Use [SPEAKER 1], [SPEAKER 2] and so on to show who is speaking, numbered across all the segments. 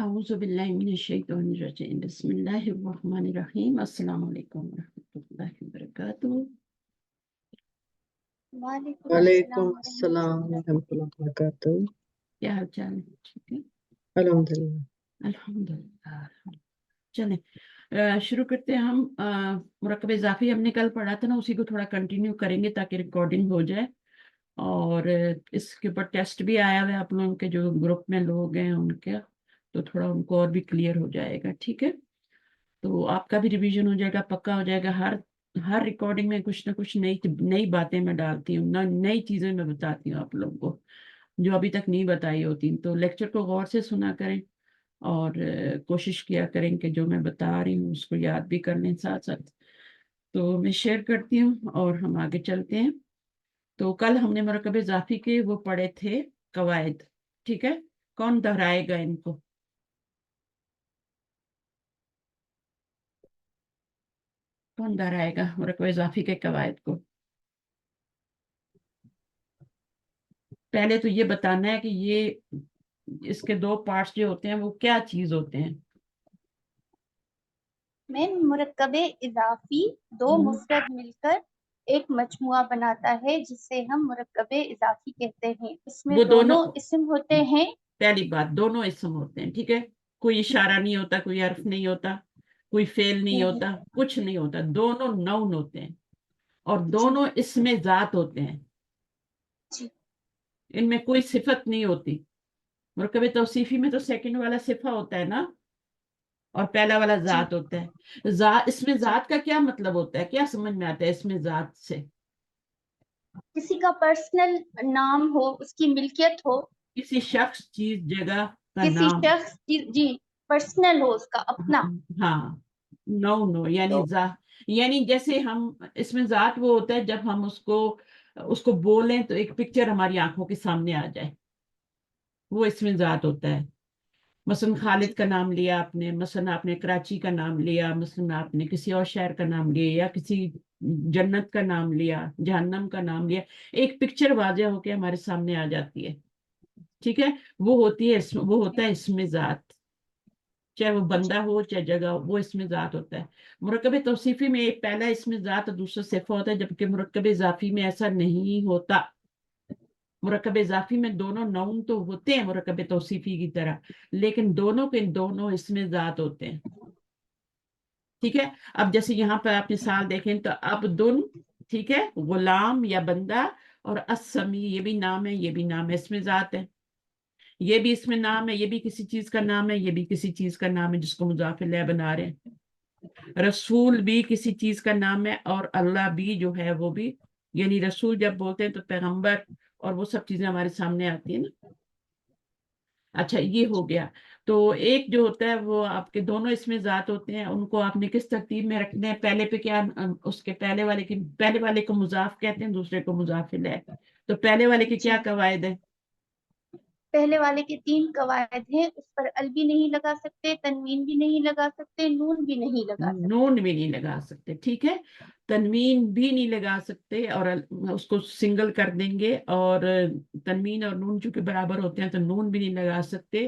[SPEAKER 1] अऊज़ु बिल्लाहि मिनश शैतानिर रजीम बिस्मिल्लाहिर रहमानिर रहीम अस्सलामु अलैकुम व रहमतुल्लाहि व बरकातुहू।
[SPEAKER 2] वालेकुम अस्सलाम रहमतुल्लाहि व बरकातुहू।
[SPEAKER 1] क्या हाल चाल है? ठीक है,
[SPEAKER 2] अल्हम्दुलिल्लाह।
[SPEAKER 1] अल्हम्दुलिल्लाह। चलें शुरू करते हैं। हम मुरक्कब इज़ाफ़ी हमने कल पढ़ा था ना, उसी को थोड़ा कंटिन्यू करेंगे ताकि रिकॉर्डिंग हो जाए। और इसके ऊपर टेस्ट भी आया हुआ है, आप लोगों के जो ग्रुप में लोग हैं उनके, तो थोड़ा उनको और भी क्लियर हो जाएगा। ठीक है, तो आपका भी रिवीजन हो जाएगा, पक्का हो जाएगा। हर रिकॉर्डिंग में कुछ ना कुछ नई नई बातें मैं डालती हूँ, नई चीजें मैं बताती हूँ आप लोगों को जो अभी तक नहीं बताई होती। तो लेक्चर को गौर से सुना करें और कोशिश किया करें कि जो मैं बता रही हूँ उसको याद भी कर लें साथ साथ। तो मैं शेयर करती हूँ और हम आगे चलते हैं। तो कल हमने मुरक्कब इज़ाफ़ी के वो पढ़े थे कवायद। ठीक है, कौन दोहराएगा इनको? कौन दोहराएगा मुरक्कब इज़ाफ़ी के कवायद को? पहले तो ये बताना है कि ये इसके दो पार्ट्स जो होते हैं वो क्या चीज होते हैं।
[SPEAKER 3] में मुरक्कबे इज़ाफ़ी दो मुफ़रद मिलकर एक मजमुआ बनाता है जिसे हम मुरक्कबे इज़ाफ़ी कहते हैं। इसमें
[SPEAKER 1] वो
[SPEAKER 3] दोनों इस्म होते हैं।
[SPEAKER 1] पहली बात, दोनों इस्म होते हैं। ठीक है, कोई इशारा नहीं होता, कोई हर्फ नहीं होता, कोई फेल नहीं होता, कुछ नहीं होता, दोनों नाउन होते हैं और दोनों इसमें जात होते हैं। इनमें कोई सिफत नहीं होती। मुरक्कबे तौसीफी में तो सेकंड वाला सिफा होता है ना, और पहला वाला जात होता है। इसमें जात का क्या मतलब होता है, क्या समझ में आता है इसमें जात से?
[SPEAKER 3] किसी का पर्सनल नाम हो, उसकी मिल्कियत हो,
[SPEAKER 1] किसी शख्स, चीज, जगह का
[SPEAKER 3] किसी
[SPEAKER 1] नाम।
[SPEAKER 3] शख्स की जी पर्सनल हो, उसका अपना।
[SPEAKER 1] हाँ, नो यानी
[SPEAKER 3] तो
[SPEAKER 1] यानी जैसे हम इसमें जात वो होता है जब हम उसको उसको बोलें तो एक पिक्चर हमारी आंखों के सामने आ जाए, वो इसमें जात होता है। मसलन खालिद का नाम लिया आपने, मसलन आपने कराची का नाम लिया, मसलन आपने किसी और शहर का नाम लिया या किसी जन्नत का नाम लिया, जहन्नम का नाम लिया, एक पिक्चर वाज़ेह होके हमारे सामने आ जाती है। ठीक है, वो होती है वो होता है इसमें जात। चाहे वो बंदा हो चाहे जगह हो, वो इसमें जात होता है। मुरक्कब तौसीफी में एक पहला इसमें जात और दूसरा सिफा होता है, जबकि मुरक्कब इज़ाफ़ी में ऐसा नहीं होता। मुरक्कब इज़ाफ़ी में दोनों नाउन तो होते हैं मुरक्कब तौसीफी की तरह, लेकिन दोनों के दोनों इसमें जात होते हैं। ठीक है, अब जैसे यहाँ पर आप मिसाल देखें तो अब्दुन, ठीक है, गुलाम या बंदा, और अस्समी, ये भी नाम है, ये भी नाम है, इसमें जात है। ये भी इसमें नाम है, ये भी किसी चीज का नाम है, ये भी किसी चीज का नाम है जिसको मुज़ाफ़ इलैह बना रहे हैं। रसूल भी किसी चीज का नाम है और अल्लाह भी जो है वो भी, यानी रसूल जब बोलते हैं तो पैगंबर और वो सब चीजें हमारे सामने आती है ना। अच्छा, ये हो गया। तो एक जो होता है वो आपके दोनों इसमें जात होते हैं, उनको आपने किस तरतीब में रखना है? पहले पे क्या, उसके पहले वाले को मुज़ाफ कहते हैं, दूसरे को मुज़ाफ़ इलैह। तो पहले वाले के क्या कवायद है?
[SPEAKER 3] पहले वाले के 3 कवायद हैं। उस पर अल भी नहीं लगा सकते, तनवीन भी नहीं लगा सकते, नून भी नहीं लगा सकते।
[SPEAKER 1] नून भी नहीं लगा सकते, ठीक है, तनवीन भी नहीं लगा सकते और उसको सिंगल कर देंगे। और तनवीन और नून चूंकि बराबर होते हैं तो नून भी नहीं लगा सकते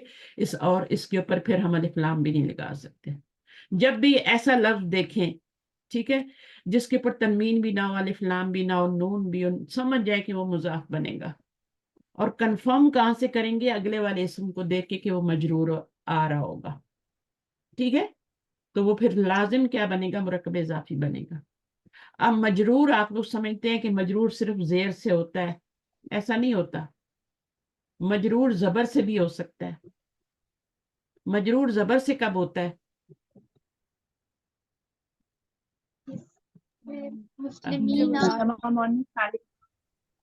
[SPEAKER 1] और इसके ऊपर फिर हम अलिफ लाम भी नहीं लगा सकते। जब भी ऐसा लफ्ज देखें, ठीक है, जिसके ऊपर तनवीन भी ना हो, अलिफ लाम भी ना हो, नून भी हो, समझ जाए कि वो मुजाफ बनेगा। और कंफर्म कहाँ से करेंगे? अगले वाले इसम को देख के कि वो मजरूर आ रहा होगा। ठीक है, तो वो फिर लाजिम क्या बनेगा? मुरक्कब इज़ाफ़ी बनेगा। अब मजरूर आप लोग समझते हैं कि मजरूर सिर्फ जेर से होता है, ऐसा नहीं होता। मजरूर जबर से भी हो सकता है। मजरूर जबर से कब होता है?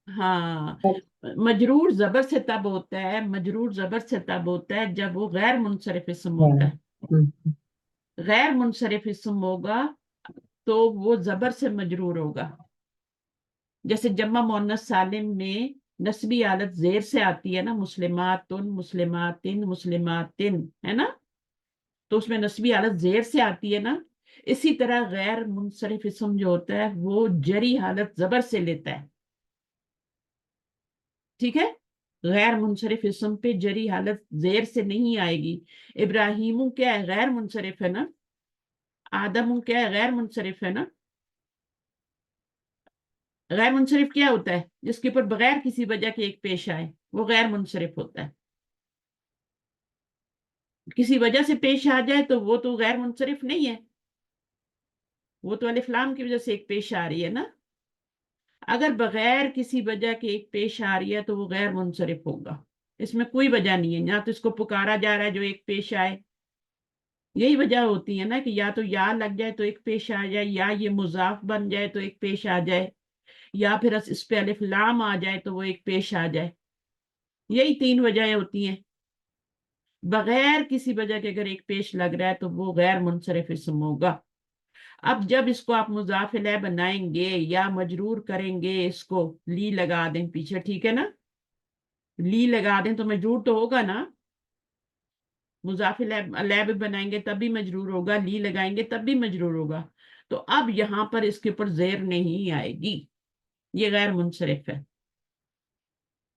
[SPEAKER 1] हाँ, मजरूर जबर से तब होता है, मजरूर जबर से तब होता है जब वो गैर मुनसरिफ इस्म होता है। गैर मुनसरिफ इस्म होगा तो वो जबर से मजरूर होगा। जैसे जम्मा मुअन्नस सालिम में नस्बी हालत जेर से आती है ना, मुस्लिमातुन, मुस्लिमातिन, मुस्लिमातिन, है ना, तो उसमें नस्बी हालत जेर से आती है ना। इसी तरह गैर मुनसरिफ इस्म जो होता है वो जरी हालत जबर से लेता है। ठीक है, गैर मुनसरिफ इसम पे जरी हालत जेर से नहीं आएगी। इब्राहिम क्या है, गैर मुनसरिफ है ना। आदम क्या है, गैर मुनसरिफ है ना। गैर मुनसरिफ क्या होता है, जिसके ऊपर बगैर किसी वजह के एक पेश आए, वो गैर मुनसरिफ होता है। किसी वजह से पेश आ जाए तो वो तो गैर मुनसरिफ नहीं है, वो तो अलिफ लाम की वजह से एक पेश आ रही है ना। अगर बगैर किसी वजह के एक पेश आ रही है तो वो गैर मुनसरिफ होगा। इसमें कोई वजह नहीं है, ना तो इसको पुकारा जा रहा है जो एक पेश आए। यही वजह होती है ना कि या तो या लग जाए तो एक पेश आ जाए, या ये मुजाफ बन जाए तो एक पेश आ जाए, या फिर इस पे अलिफ लाम आ जाए तो वो एक पेश आ जाए। यही तीन वजहें होती हैं। बगैर किसी वजह के अगर एक पेश लग रहा है तो वो गैर मुनसरिफ इसम होगा। अब जब इसको आप मुजाफ इलैह बनाएंगे या मजरूर करेंगे, इसको ली लगा दें पीछे, ठीक है ना, ली लगा दें तो मजरूर तो होगा ना। मुजाफ इलैह भी बनाएंगे तब भी मजरूर होगा, ली लगाएंगे तब भी मजरूर होगा। तो अब यहां पर इसके ऊपर जेर नहीं आएगी, ये गैर मुनसरिफ है।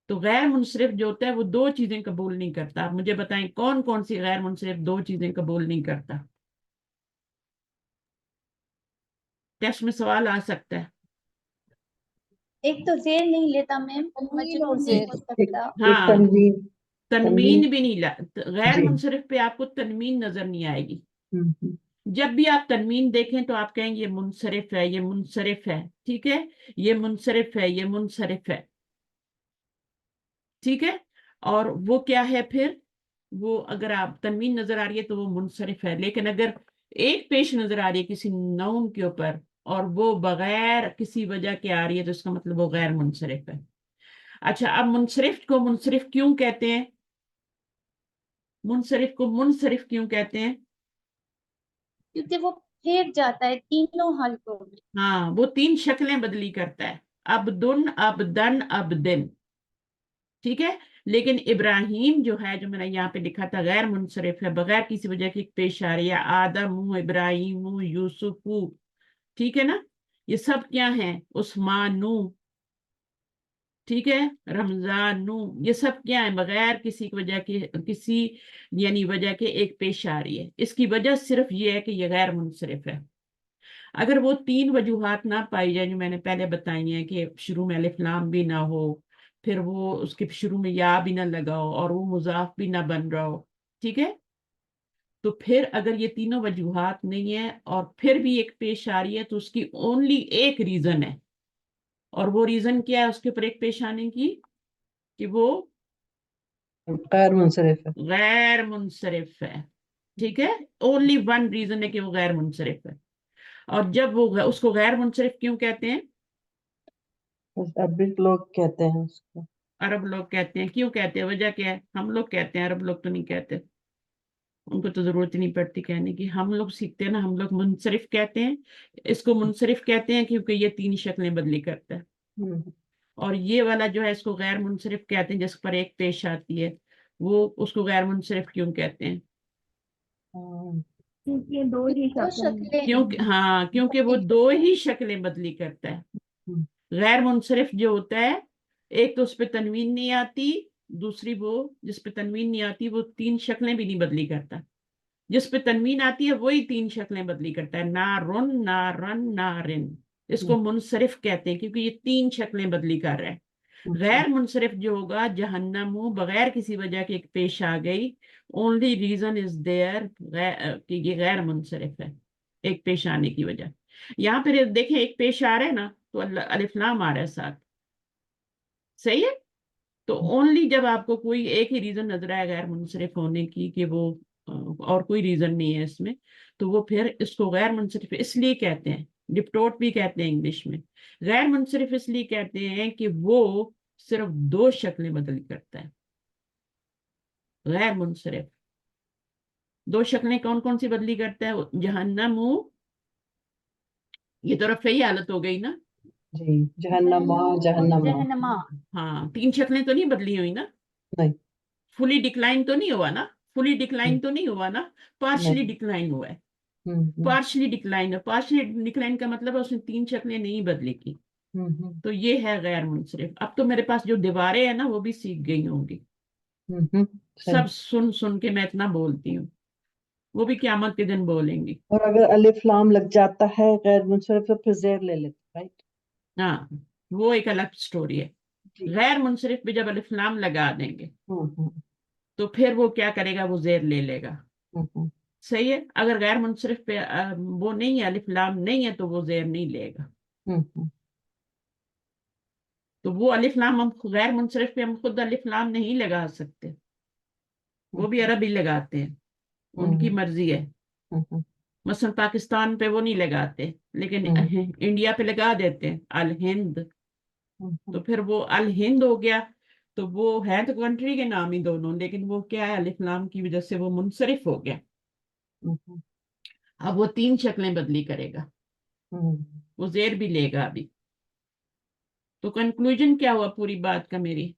[SPEAKER 1] तो गैर मुनसरिफ जो होता है वो दो चीजें कबूल नहीं करता। आप मुझे बताएं कौन कौन सी गैर मुनसरिफ दो चीजें कबूल नहीं करता। टेस्ट में सवाल आ सकता है।
[SPEAKER 3] एक तो जेर नहीं लेता मैम,
[SPEAKER 4] तनवीन और
[SPEAKER 3] मजरूर नहीं
[SPEAKER 4] जेर।
[SPEAKER 3] हो
[SPEAKER 2] एक
[SPEAKER 3] सकता।
[SPEAKER 2] एक
[SPEAKER 1] हाँ,
[SPEAKER 2] तनवीन।
[SPEAKER 1] तनवीन भी नहीं गैर
[SPEAKER 2] जी।
[SPEAKER 1] मुनसरिफ पे आपको तनवीन नजर नहीं आएगी।
[SPEAKER 2] हम्म।
[SPEAKER 1] जब भी आप तनवीन देखें तो आप कहेंगे ये मुनसरिफ है, ये मुनसरिफ है, ठीक है, ये मुनसरिफ है, ये मुनसरिफ है, ठीक है। और वो क्या है फिर, वो अगर आप तनवीन नजर आ रही है तो वो मुनसरिफ है। लेकिन अगर एक पेश नजर आ रही है किसी नाउन के ऊपर और वो बगैर किसी वजह के आ रही है तो इसका मतलब वो गैर मुनसरिफ है। अच्छा, अब मुनसरिफ को मुनसरिफ क्यों कहते हैं, मुनसरिफ को मुनसरिफ क्यों कहते हैं।
[SPEAKER 3] क्योंकि वो फेर जाता है तीनों हालतों में।
[SPEAKER 1] हाँ, वो तीन शक्लें बदली करता है, अब्दुन, अब्दन, अब्दिन, ठीक है। लेकिन इब्राहिम जो है, जो मैंने यहाँ पे लिखा था गैर मुनसरिफ है, बगैर किसी वजह की पेश आ रही है। आदम, इब्राहिम, यूसुफ, ठीक है ना, ये सब क्या है, उस्मानु, ठीक है, रमजानु, ये सब क्या है, बगैर किसी की वजह के, किसी यानी वजह के एक पेश आ रही है। इसकी वजह सिर्फ ये है कि ये गैर मुनसरिफ है। अगर वो तीन वजूहात ना पाई जाए जो मैंने पहले बताई हैं, कि शुरू में अलिफ लाम भी ना हो, फिर वो उसके शुरू में या भी ना लगा हो, और वो मुजाफ भी ना बन रहा हो, ठीक है, तो फिर अगर ये तीनों वजूहात नहीं है और फिर भी एक पेश आ रही है तो उसकी ओनली एक रीजन है। और वो रीजन क्या है उसके ऊपर एक पेश आने की, कि वो
[SPEAKER 2] गैर मुनसरिफ है।
[SPEAKER 1] गैर मुनसरिफ है, ठीक है। ओनली वन रीजन है कि वो गैर मुनसरिफ है। और जब वो उसको गैर मुनसरिफ क्यों कहते हैं,
[SPEAKER 2] बस अरबिक लोग कहते हैं उसको।
[SPEAKER 1] अरब लोग कहते हैं, क्यों कहते हैं, वजह क्या है, हम लोग कहते हैं, अरब लोग तो नहीं कहते, उनको तो जरूरत ही नहीं पड़ती कहने की। हम लोग सीखते हैं ना, हम लोग मुनसरिफ कहते हैं। इसको मुनसरिफ कहते हैं क्योंकि ये तीन शक्लें बदली करता है।
[SPEAKER 2] हम्म।
[SPEAKER 1] और ये वाला जो है इसको गैर मुनसरिफ कहते हैं, जिस पर एक पेश आती है, वो उसको गैर मुनसरिफ क्यों कहते हैं,
[SPEAKER 2] हाँ।
[SPEAKER 4] क्योंकि दो ही
[SPEAKER 3] दो शक्लें
[SPEAKER 1] क्योंकि हाँ, क्योंकि वो दो ही शक्लें बदली करता है।
[SPEAKER 2] हम्म।
[SPEAKER 1] गैर मुनसरिफ जो होता है, एक तो उस पर तनवीन नहीं आती, दूसरी वो जिस पे तनवीन नहीं आती वो तीन शक्लें भी नहीं बदली करता, जिस पे तनवीन आती है वही तीन शक्लें बदली करता है, ना रुन, ना रन, ना रिन। इसको मुनसरिफ कहते हैं क्योंकि ये तीन शक्लें बदली कर रहा है। गैर मुनसरिफ जो होगा, जहन्नम बगैर किसी वजह के एक पेश आ गई, ओनली रीजन इज देयर कि ये गैर मुनसरिफ है, एक पेश आने की वजह। यहाँ पे देखें एक पेश आ रहा है ना तो अलिफ लाम आ रहा है साथ, सही है। तो ओनली जब आपको कोई एक ही रीजन नजर आए गैर मुनसरिफ होने की, कि वो और कोई रीजन नहीं है इसमें, तो वो फिर इसको गैर मुनसरिफ इसलिए कहते हैं, डिप्टोट भी कहते हैं इंग्लिश में। गैर मुनसरिफ इसलिए कहते हैं कि वो सिर्फ दो शक्लें बदल करता है। गैर मुनसरिफ दो शक्लें कौन कौन सी बदली करता है, जहन्नम, ये तो रफ़ई हालत हो गई ना।
[SPEAKER 2] जी, जहन्नमा, जहन्नमा।
[SPEAKER 3] रहनमा।
[SPEAKER 1] हाँ, तीन शक्लें तो नहीं बदली हुई ना,
[SPEAKER 2] नहीं।
[SPEAKER 1] फुली डिक्लाइन तो नहीं हुआ ना, फुली डिक्लाइन
[SPEAKER 2] हम्म।
[SPEAKER 1] तो नहीं हुआ ना, पार्शली
[SPEAKER 2] नहीं।
[SPEAKER 1] डिक्लाइन हुआ है।
[SPEAKER 2] हम्म।
[SPEAKER 1] पार्शली डिक्लाइन है, पार्शली डिक्लाइन का मतलब है उसने तीन शक्लें नहीं बदली की, تو یہ ہے غیر منصرف. اب تو میرے پاس جو دیواریں ہیں نا وہ بھی سیکھ گئی ہوں گی,
[SPEAKER 2] صحیح.
[SPEAKER 1] سب سن سن کے میں اتنا بولتی ہوں, وہ بھی قیامت کے دن بولیں گی.
[SPEAKER 2] اور اگر الف لام لگ جاتا ہے غیر منصرف تو پھر زیر لے لیتے, رائٹ؟
[SPEAKER 1] ہاں وہ ایک الگ سٹوری ہے.
[SPEAKER 2] جی.
[SPEAKER 1] غیر منصرف بھی جب الف لام لگا دیں گے
[SPEAKER 2] ہوں.
[SPEAKER 1] تو پھر وہ کیا کرے گا, وہ زیر لے لے گا.
[SPEAKER 2] ہوں.
[SPEAKER 1] صحیح ہے. اگر غیر منصرف پہ وہ نہیں ہے, الف لام نہیں ہے, تو وہ زیر نہیں لے گا.
[SPEAKER 2] ہوں.
[SPEAKER 1] تو وہ الف لام ہم غیر منصرف پہ ہم خود الف لام نہیں لگا سکتے, وہ بھی عربی لگاتے ہیں, ان کی مرضی ہے. مثلا پاکستان پہ وہ نہیں لگاتے, لیکن انڈیا پہ لگا دیتے ہیں الہند, تو پھر وہ الہند ہو گیا. تو وہ ہے تو کنٹری کے نام ہی دونوں, لیکن وہ کیا ہے, الف لام کی وجہ سے وہ منصرف ہو گیا. اب وہ 3 شکلیں بدلی کرے گا, وہ زیر بھی لے گا ابھی. تو کنکلوژن کیا ہوا پوری بات کا میری,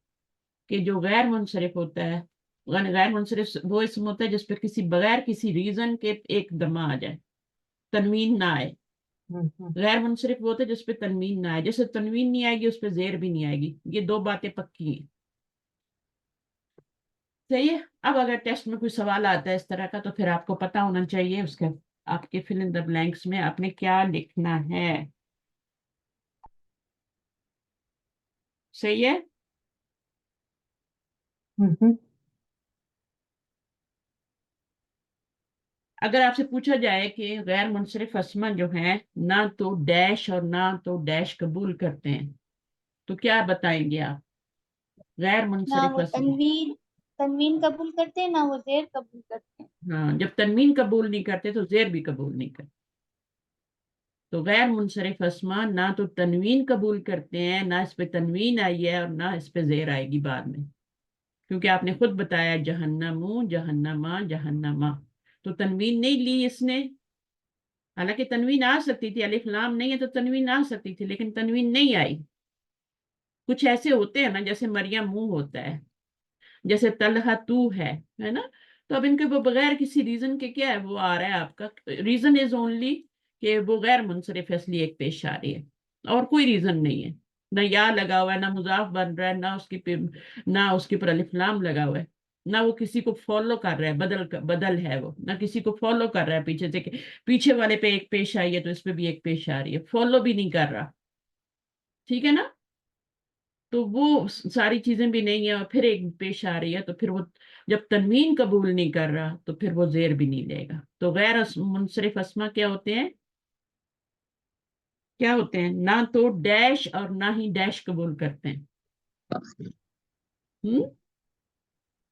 [SPEAKER 1] کہ جو غیر منصرف ہوتا ہے, غیر منصرف وہ اسم ہوتا ہے جس پہ بغیر کسی ریزن کے ایک دمہ آ جائے, تنوین نہ آئے. غیر منصرف وہ ہوتا ہے جس پہ تنوین نہ آئے, جیسے تنوین نہیں آئے گی اس پہ زیر بھی نہیں آئے گی. یہ 2 باتیں پکی ہیں. صحیح ہے. اب اگر ٹیسٹ میں کوئی سوال آتا ہے اس طرح کا, تو پھر آپ کو پتا ہونا چاہیے اس کے آپ کے فل ان دا بلینکس میں آپ نے کیا لکھنا ہے. صحیح ہے. اگر آپ سے پوچھا جائے کہ غیر منصرف اسما جو ہیں نہ تو ڈیش اور نہ تو ڈیش قبول کرتے ہیں, تو کیا بتائیں گے آپ؟ غیر
[SPEAKER 3] نہ
[SPEAKER 1] منصرف
[SPEAKER 3] وہ
[SPEAKER 1] اسما,
[SPEAKER 3] تنوین قبول کرتے ہیں, نہ وہ زیر قبول کرتے ہیں.
[SPEAKER 1] ہاں, جب تنوین قبول نہیں کرتے تو زیر بھی قبول نہیں کرتے. تو غیر منصرف اسما نہ تو تنوین قبول کرتے ہیں, نہ اس پہ تنوین آئی ہے, اور نہ اس پہ زیر آئے گی بعد میں, کیونکہ آپ نے خود بتایا جہنم جہنما جہنما, تو تنوین نہیں لی اس نے. حالانکہ تنوین آ سکتی تھی, الف لام نہیں ہے تو تنوین آ سکتی تھی, لیکن تنوین نہیں آئی. کچھ ایسے ہوتے ہیں نا, جیسے مریم منہ ہوتا ہے, جیسے طلحہ تو ہے نا. تو اب ان کے وہ بغیر کسی ریزن کے کیا ہے, وہ آ رہا ہے. آپ کا ریزن از اونلی کہ وہ غیر منصرف ہے, اس لیے ایک پیش آ رہی ہے, اور کوئی ریزن نہیں ہے. نہ یا لگا ہوا ہے, نہ مضاف بن رہا ہے, نہ اس کے پر الف لام لگا ہوا ہے, نہ وہ کسی کو فالو کر رہا ہے, بدل ہے وہ, نہ کسی کو فالو کر رہا ہے پیچھے سے, کہ پیچھے والے پہ ایک پیش آئی ہے تو اس پہ بھی ایک پیش آ رہی ہے, فالو بھی نہیں کر رہا. ٹھیک ہے نا. تو وہ ساری چیزیں بھی نہیں ہیں, اور پھر ایک پیش آ رہی ہے, تو پھر وہ جب تنوین قبول نہیں کر رہا تو پھر وہ زیر بھی نہیں لے گا. تو غیر منصرف اسما کیا ہوتے ہیں, کیا ہوتے ہیں؟ نہ تو ڈیش اور نہ ہی ڈیش قبول کرتے ہیں.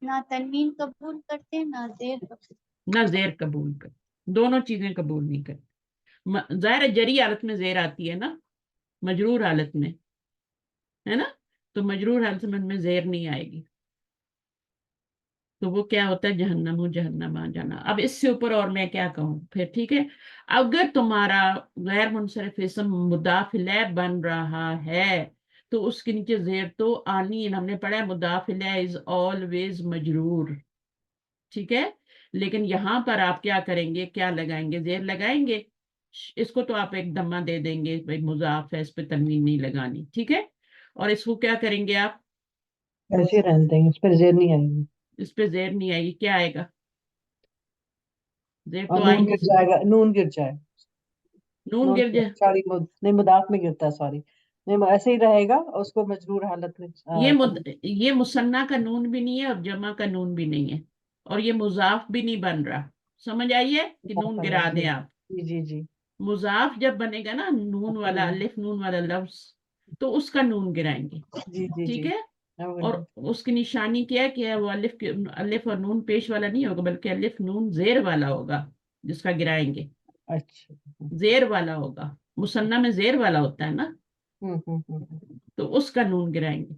[SPEAKER 3] نہ تنوین قبول کرتے ہیں, نہ زیر قبول.
[SPEAKER 1] نہ زیر قبول کرتے, دونوں چیزیں قبول نہیں کرتے. ظاہر جری حالت میں زیر آتی ہے نا, مجرور حالت میں, ہے نا. تو مجرور حالت میں ان میں زیر نہیں آئے گی. تو وہ کیا ہوتا ہے, جہنم جہنم آ جانا. اب اس سے اوپر اور میں کیا کہوں پھر. ٹھیک ہے. اگر تمہارا غیر منصرف اسم مضاف الیہ بن رہا ہے تو اس کے نیچے زیر تو آنی ہے. ہم نے پڑھا ہے مضاف الیہ از آلویز مجرور. ٹھیک ہے. لیکن یہاں پر آپ کیا کریں گے, کیا لگائیں گے, زیر لگائیں گے. اس کو تو آپ ایک دمہ دے دیں گے, بھائی مضاف ہے, اس پہ تنوین نہیں لگانی. ٹھیک ہے. اور اس کو کیا کریں گے آپ,
[SPEAKER 2] ایسے ہی رہنے دیں گے, اس پر زیر نہیں آئے گی.
[SPEAKER 1] اس پہ زیر نہیں آئے گی. کیا آئے گا, زیر
[SPEAKER 2] اور
[SPEAKER 1] تو
[SPEAKER 2] نون
[SPEAKER 1] آئیں گی.
[SPEAKER 2] گر جائے گا, نون گر جائے.
[SPEAKER 1] نون گر جائے.
[SPEAKER 2] سوری, نہیں مضاف میں گرتا ہے, سوری. نہیں ایسے ہی رہے گا, اس کو مجرور حالت میں
[SPEAKER 1] یہ مثنیٰ کا نون بھی نہیں ہے اور جمع کا نون بھی نہیں ہے, اور یہ مضاف بھی نہیں بن رہا. سمجھ آئیے کہ نون گرا
[SPEAKER 2] جی
[SPEAKER 1] دیں آپ.
[SPEAKER 2] جی جی جی.
[SPEAKER 1] مضاف جب بنے گا نا, نون والا الف نون والا لفظ, تو اس کا نون گرائیں گے.
[SPEAKER 2] جی جی
[SPEAKER 1] ٹھیک
[SPEAKER 2] جی.
[SPEAKER 1] ہے. اور اس کی نشانی کیا ہے, وہ الف اور نون پیش والا نہیں ہوگا, بلکہ الف نون زیر والا ہوگا جس کا گرائیں گے.
[SPEAKER 2] اچھا.
[SPEAKER 1] زیر والا ہوگا. مثنیٰ میں زیر والا ہوتا ہے نا,
[SPEAKER 2] ہوں.
[SPEAKER 1] تو اس کا نون گرائیں گے.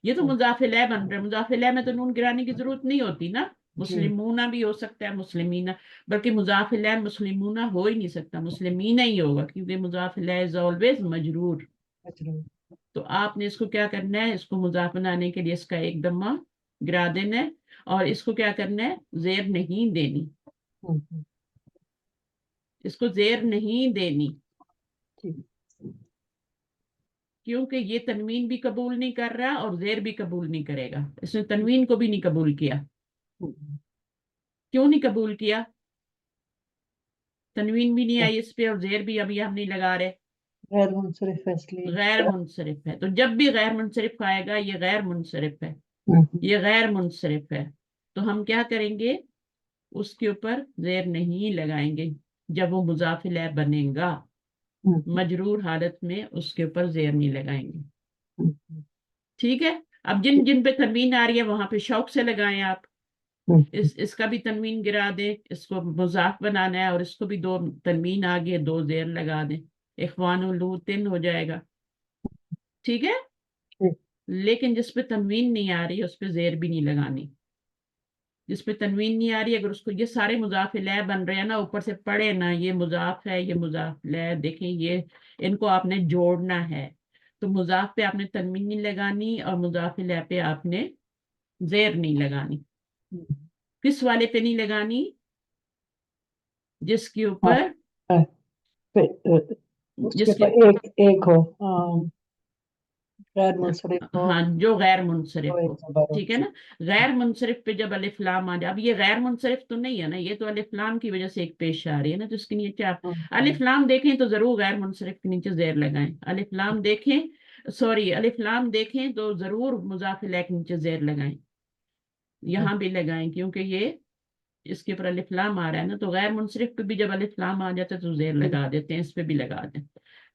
[SPEAKER 1] یہ تو مضاف الیہ بن رہا ہے, مضاف الیہ میں تو نون گرانے کی ضرورت نہیں ہوتی نا.
[SPEAKER 2] جی.
[SPEAKER 1] مسلمونہ بھی ہو سکتا ہے, مسلمینہ, بلکہ مضاف الیہ مسلمونہ ہو ہی نہیں سکتا, مسلمینہ ہی ہوگا, کیونکہ مضاف الیہ از آلویز مجرور.
[SPEAKER 2] مجرور.
[SPEAKER 1] تو آپ نے اس کو کیا کرنا ہے, اس کو مضاف بنانے کے لیے اس کا ایک دمہ گرا دینا ہے, اور اس کو کیا کرنا ہے, زیر نہیں دینی. اس کو زیر نہیں دینی.
[SPEAKER 2] ٹھیک.
[SPEAKER 1] کیونکہ یہ تنوین بھی قبول نہیں کر رہا اور زیر بھی قبول نہیں کرے گا. اس نے تنوین کو بھی نہیں قبول کیا. کیوں نہیں قبول کیا؟ تنوین بھی نہیں آئی اس پہ اور زیر بھی ابھی ہم نہیں لگا رہے.
[SPEAKER 2] غیر منصرف ہے اس لیے.
[SPEAKER 1] غیر منصرف ہے. تو جب بھی غیر منصرف آئے گا یہ غیر منصرف ہے، یہ غیر منصرف ہے، تو ہم کیا کریں گے؟ اس کے اوپر زیر نہیں لگائیں گے جب وہ مضاف الیہ بنے گا. مجرور حالت میں اس کے اوپر زیر نہیں لگائیں گے. ٹھیک ہے. اب جن جن پہ تنوین آ رہی ہے وہاں پہ شوق سے لگائیں آپ. اس کا بھی تنوین گرا دیں، اس کو مضاف بنانا ہے اور اس کو بھی 2 تنوین آگے 2 زیر لگا دیں. اخوان لوطن ہو جائے گا. ٹھیک ہے. لیکن جس پہ تنوین نہیں آ رہی اس پہ زیر بھی نہیں لگانی. جس پہ تنوین نہیں آ رہی اگر اس کو، یہ سارے مضاف الیہ بن رہے ہیں نا، اوپر سے پڑھے نا، یہ مضاف ہے یہ مضاف الیہ، دیکھیں یہ ان کو آپ نے جوڑنا ہے. تو مضاف پہ آپ نے تنوین نہیں لگانی اور مضاف الیہ پہ آپ نے زیر نہیں لگانی. کس والے پہ نہیں لگانی؟ جس کے اوپر جس کے
[SPEAKER 2] ایک ہو غیر منصرف ہو.
[SPEAKER 1] ہاں جو غیر منصرف ہو.
[SPEAKER 2] زبر ہو.
[SPEAKER 1] ٹھیک ہے نا. غیر منصرف پہ جب الف لام آ جائے، اب یہ غیر منصرف تو نہیں ہے نا، یہ تو الف لام کی وجہ سے ایک پیش آ رہی ہے نا، تو اس کے نیچے آپ الف لام دیکھیں تو ضرور غیر منصرف کے نیچے زیر لگائیں. الف لام دیکھیں، سوری الف لام دیکھیں تو ضرور مضاف الیہ کے نیچے زیر لگائیں. یہاں بھی لگائیں کیونکہ یہ اس کے اوپر الف لام آ رہا ہے نا، تو غیر منصرف پہ بھی جب الف لام آ جاتا ہے تو زیر لگا دیتے ہیں، اس پہ بھی لگا دیں.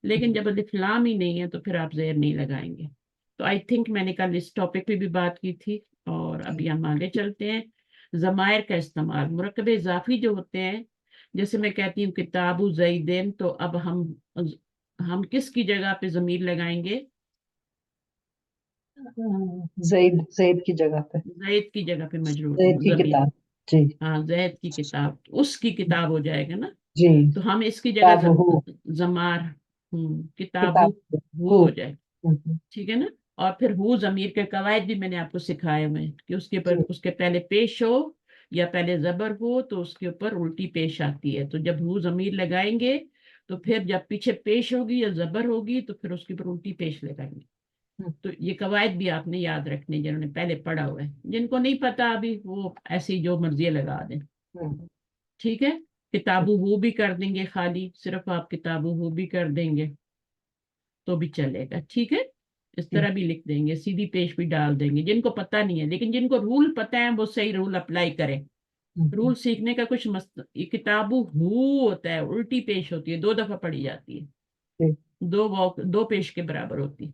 [SPEAKER 1] لیکن جب الف لام ہی نہیں ہے تو پھر آپ زیر نہیں لگائیں گے. تو آئی تھنک میں نے کل اس ٹاپک پہ بھی بات کی تھی، اور ابھی ہم آگے چلتے ہیں. ضمائر کا استعمال، مرکب اضافی جو ہوتے ہیں، جیسے میں کہتی ہوں کتاب زیدین، تو اب ہم کس کی جگہ پہ ضمیر لگائیں گے؟
[SPEAKER 2] زید کی جگہ پہ.
[SPEAKER 1] زید کی جگہ پہ مجرور
[SPEAKER 2] زید کی
[SPEAKER 1] ضمیر.
[SPEAKER 2] کتاب. جی
[SPEAKER 1] ہاں زید کی کتاب، اس کی کتاب ہو جائے گا نا.
[SPEAKER 2] جی.
[SPEAKER 1] تو ہم اس کی جگہ
[SPEAKER 2] کتابہ.
[SPEAKER 1] زمار کتابو
[SPEAKER 2] کتاب
[SPEAKER 1] ہو جائے. ٹھیک ہے نا. اور پھر ہو ضمیر کے قواعد بھی میں نے آپ کو سکھائے ہوئے ہیں کہ اس کے پہلے پیش ہو یا پہلے زبر ہو تو اس کے اوپر الٹی پیش آتی ہے. تو جب ہو ضمیر لگائیں گے تو پھر جب پیچھے پیش ہوگی یا زبر ہوگی تو پھر اس کے اوپر الٹی پیش لگائیں گے. تو یہ قواعد بھی آپ نے یاد رکھنے جنہوں نے پہلے پڑھا ہوا ہے. جن کو نہیں پتا ابھی وہ ایسی جو مرضی لگا دیں. ٹھیک ہے. کتابو ہو بھی کر دیں گے، خالی صرف آپ کتابو ہو بھی کر دیں گے تو بھی چلے گا. ٹھیک ہے. اس طرح بھی لکھ دیں گے، سیدھی پیش بھی ڈال دیں گے جن کو پتہ نہیں ہے. لیکن جن کو رول پتہ ہے وہ صحیح رول اپلائی کریں. رول سیکھنے کا کچھ کتابو ہو ہوتا ہے، الٹی پیش ہوتی ہے، 2 دفعہ پڑھی جاتی ہے، 2 پیش کے برابر ہوتی ہے.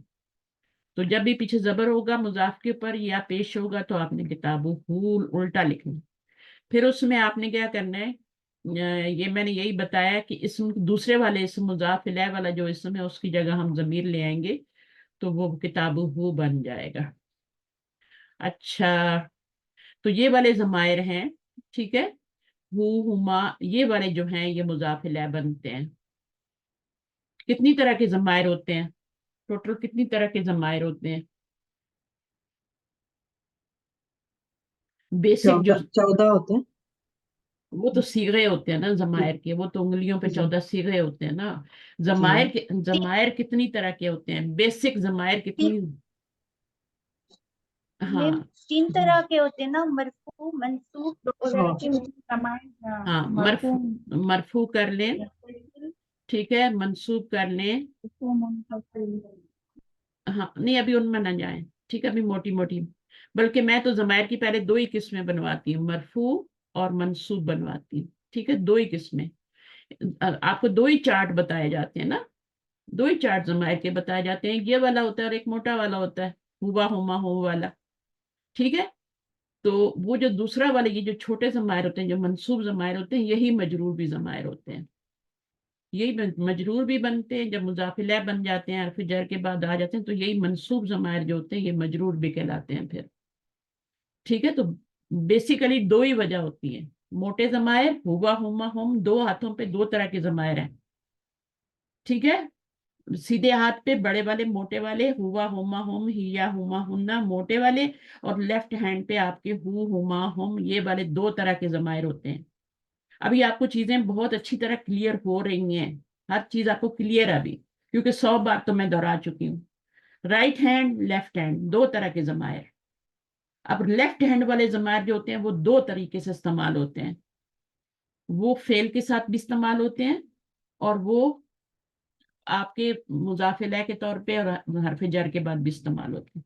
[SPEAKER 1] تو جب بھی پیچھے زبر ہوگا مضاف کے اوپر یا پیش ہوگا تو آپ نے کتابو ہو الٹا لکھنا. پھر اس میں آپ نے کیا کرنا ہے، یہ میں نے یہی بتایا کہ اسم دوسرے والے اسم مضاف الیہ والا جو اسم ہے اس کی جگہ ہم ضمیر لے آئیں گے تو وہ کتابو ہو بن جائے گا. اچھا، تو یہ والے ضمائر ہیں. ٹھیک ہے. ہو، ہما، یہ والے جو ہیں یہ مضاف الیہ بنتے ہیں. کتنی طرح کے ضمائر ہوتے ہیں؟ ٹوٹل کتنی طرح کے ضمائر ہوتے ہیں؟ بیسک جو
[SPEAKER 2] 14 ہوتے ہیں.
[SPEAKER 1] وہ تو صیغے ہوتے ہیں نا ضمائر کے، وہ تو انگلیوں پہ 14 صیغے ہوتے ہیں نا. ضمائر کتنی طرح کے ہوتے ہیں؟ بیسک ضمائر کتنی؟ ہاں
[SPEAKER 3] 3 طرح کے ہوتے ہیں نا، مرفوع، منصوب.
[SPEAKER 1] ہاں مرفوع کر لیں. ٹھیک ہے. منصوب کر لیں. ہاں نہیں ابھی ان میں نہ جائیں. ٹھیک ہے. ابھی موٹی موٹی، بلکہ میں تو ضمائر کی پہلے 2 ہی قسمیں بنواتی ہوں، مرفوع اور منصوب بنواتی ہوں. ٹھیک ہے. 2 ہی قسمیں. آپ کو 2 ہی چارٹ بتائے جاتے ہیں نا، 2 ہی چارٹ ضمائر کے بتائے جاتے ہیں. یہ والا ہوتا ہے اور ایک موٹا والا ہوتا ہے، ہوا ہوما ہو والا. ٹھیک ہے. تو وہ جو دوسرا والا، یہ جو چھوٹے ضمائر ہوتے ہیں، جو منصوب ضمائر ہوتے ہیں، یہی مجرور بھی ضمائر ہوتے ہیں. یہی مجرور بھی بنتے ہیں جب مضاف الیہ بن جاتے ہیں، حرف جر کے بعد آ جاتے ہیں، تو یہی منصوب ضمائر جو ہوتے ہیں یہ مجرور بھی کہلاتے ہیں پھر. ٹھیک ہے. تو بیسیکلی 2 ہی وجہ ہوتی ہے. موٹے ضمائر ہوا ہوما ہم، 2 ہاتھوں پہ 2 طرح کے ضمائر ہیں. ٹھیک ہے. سیدھے ہاتھ پہ بڑے والے موٹے والے ہوا ہوما ہم، ہیا ہوما ہننا موٹے والے، اور لیفٹ ہینڈ پہ آپ کے ہو ہوما ہم یہ والے 2 طرح کے ضمائر ہوتے ہیں. ابھی آپ کو چیزیں بہت اچھی طرح کلیئر ہو رہی ہیں، ہر چیز آپ کو کلیئر ہے ابھی، کیونکہ 100 بار تو میں دہرا چکی ہوں. राइट हैंड लेफ्ट हैंड, दो तरह के ज़मायर। अब लेफ्ट हैंड वाले ज़मायर जो होते हैं वो दो तरीके से इस्तेमाल होते हैं, वो फेल के साथ भी इस्तेमाल होते हैं और वो आपके मुजाफिला के तौर पे और हरफ जर के बाद भी इस्तेमाल होते हैं।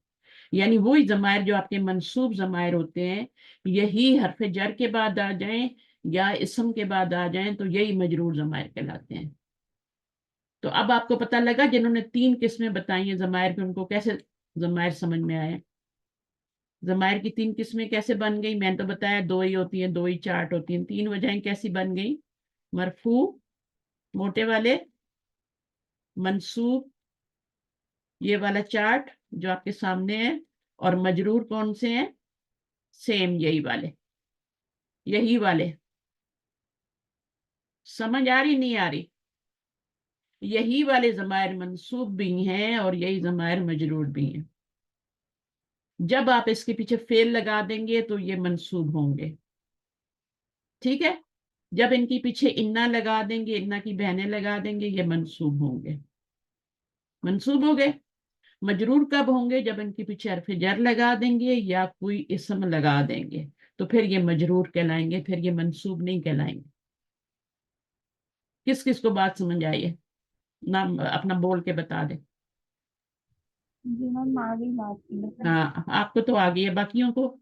[SPEAKER 1] यानी वही ज़मायर जो आपके मंसूब ज़मायर होते हैं, यही हरफ जर के बाद आ जाएं या इसम के बाद आ जाएं तो यही मजरूर ज़मायर कहलाते हैं। तो अब आपको पता लगा जिन्होंने तीन किस्में बताई हैं ज़मायर की, उनको कैसे ज़मायर समझ में आए। ज़मायर की तीन किस्में कैसे बन गई, मैंने तो बताया दो ही होती हैं, दो ही चार्ट होती हैं। तीन वजहें कैसी बन गई, मरफू मोटे वाले, मंसूब ये वाला चार्ट जो आपके सामने है, और मजरूर कौन से हैं, सेम यही वाले, यही वाले। समझ आ रही नहीं आ रही, यही वाले ज़मायर मंसूब भी हैं और यही ज़मायर मजरूर भी हैं। जब आप इसके पीछे फेल लगा देंगे तो ये मंसूब होंगे, ठीक है। जब इनके पीछे इन्ना लगा देंगे, इन्ना की बहनें लगा देंगे, ये मंसूब होंगे, मंसूब हो गए। मजरूर कब होंगे, जब इनके पीछे हरफ जर लगा देंगे या कोई इसम लगा देंगे, तो फिर ये मजरूर कहलाएंगे, फिर ये मंसूब नहीं कहलाएंगे। किस किस को बात समझ आई है, नाम अपना बोल के बता दे।
[SPEAKER 4] जी मैम आ गई बात।
[SPEAKER 1] हाँ आपको तो आ गई है, बाकियों को।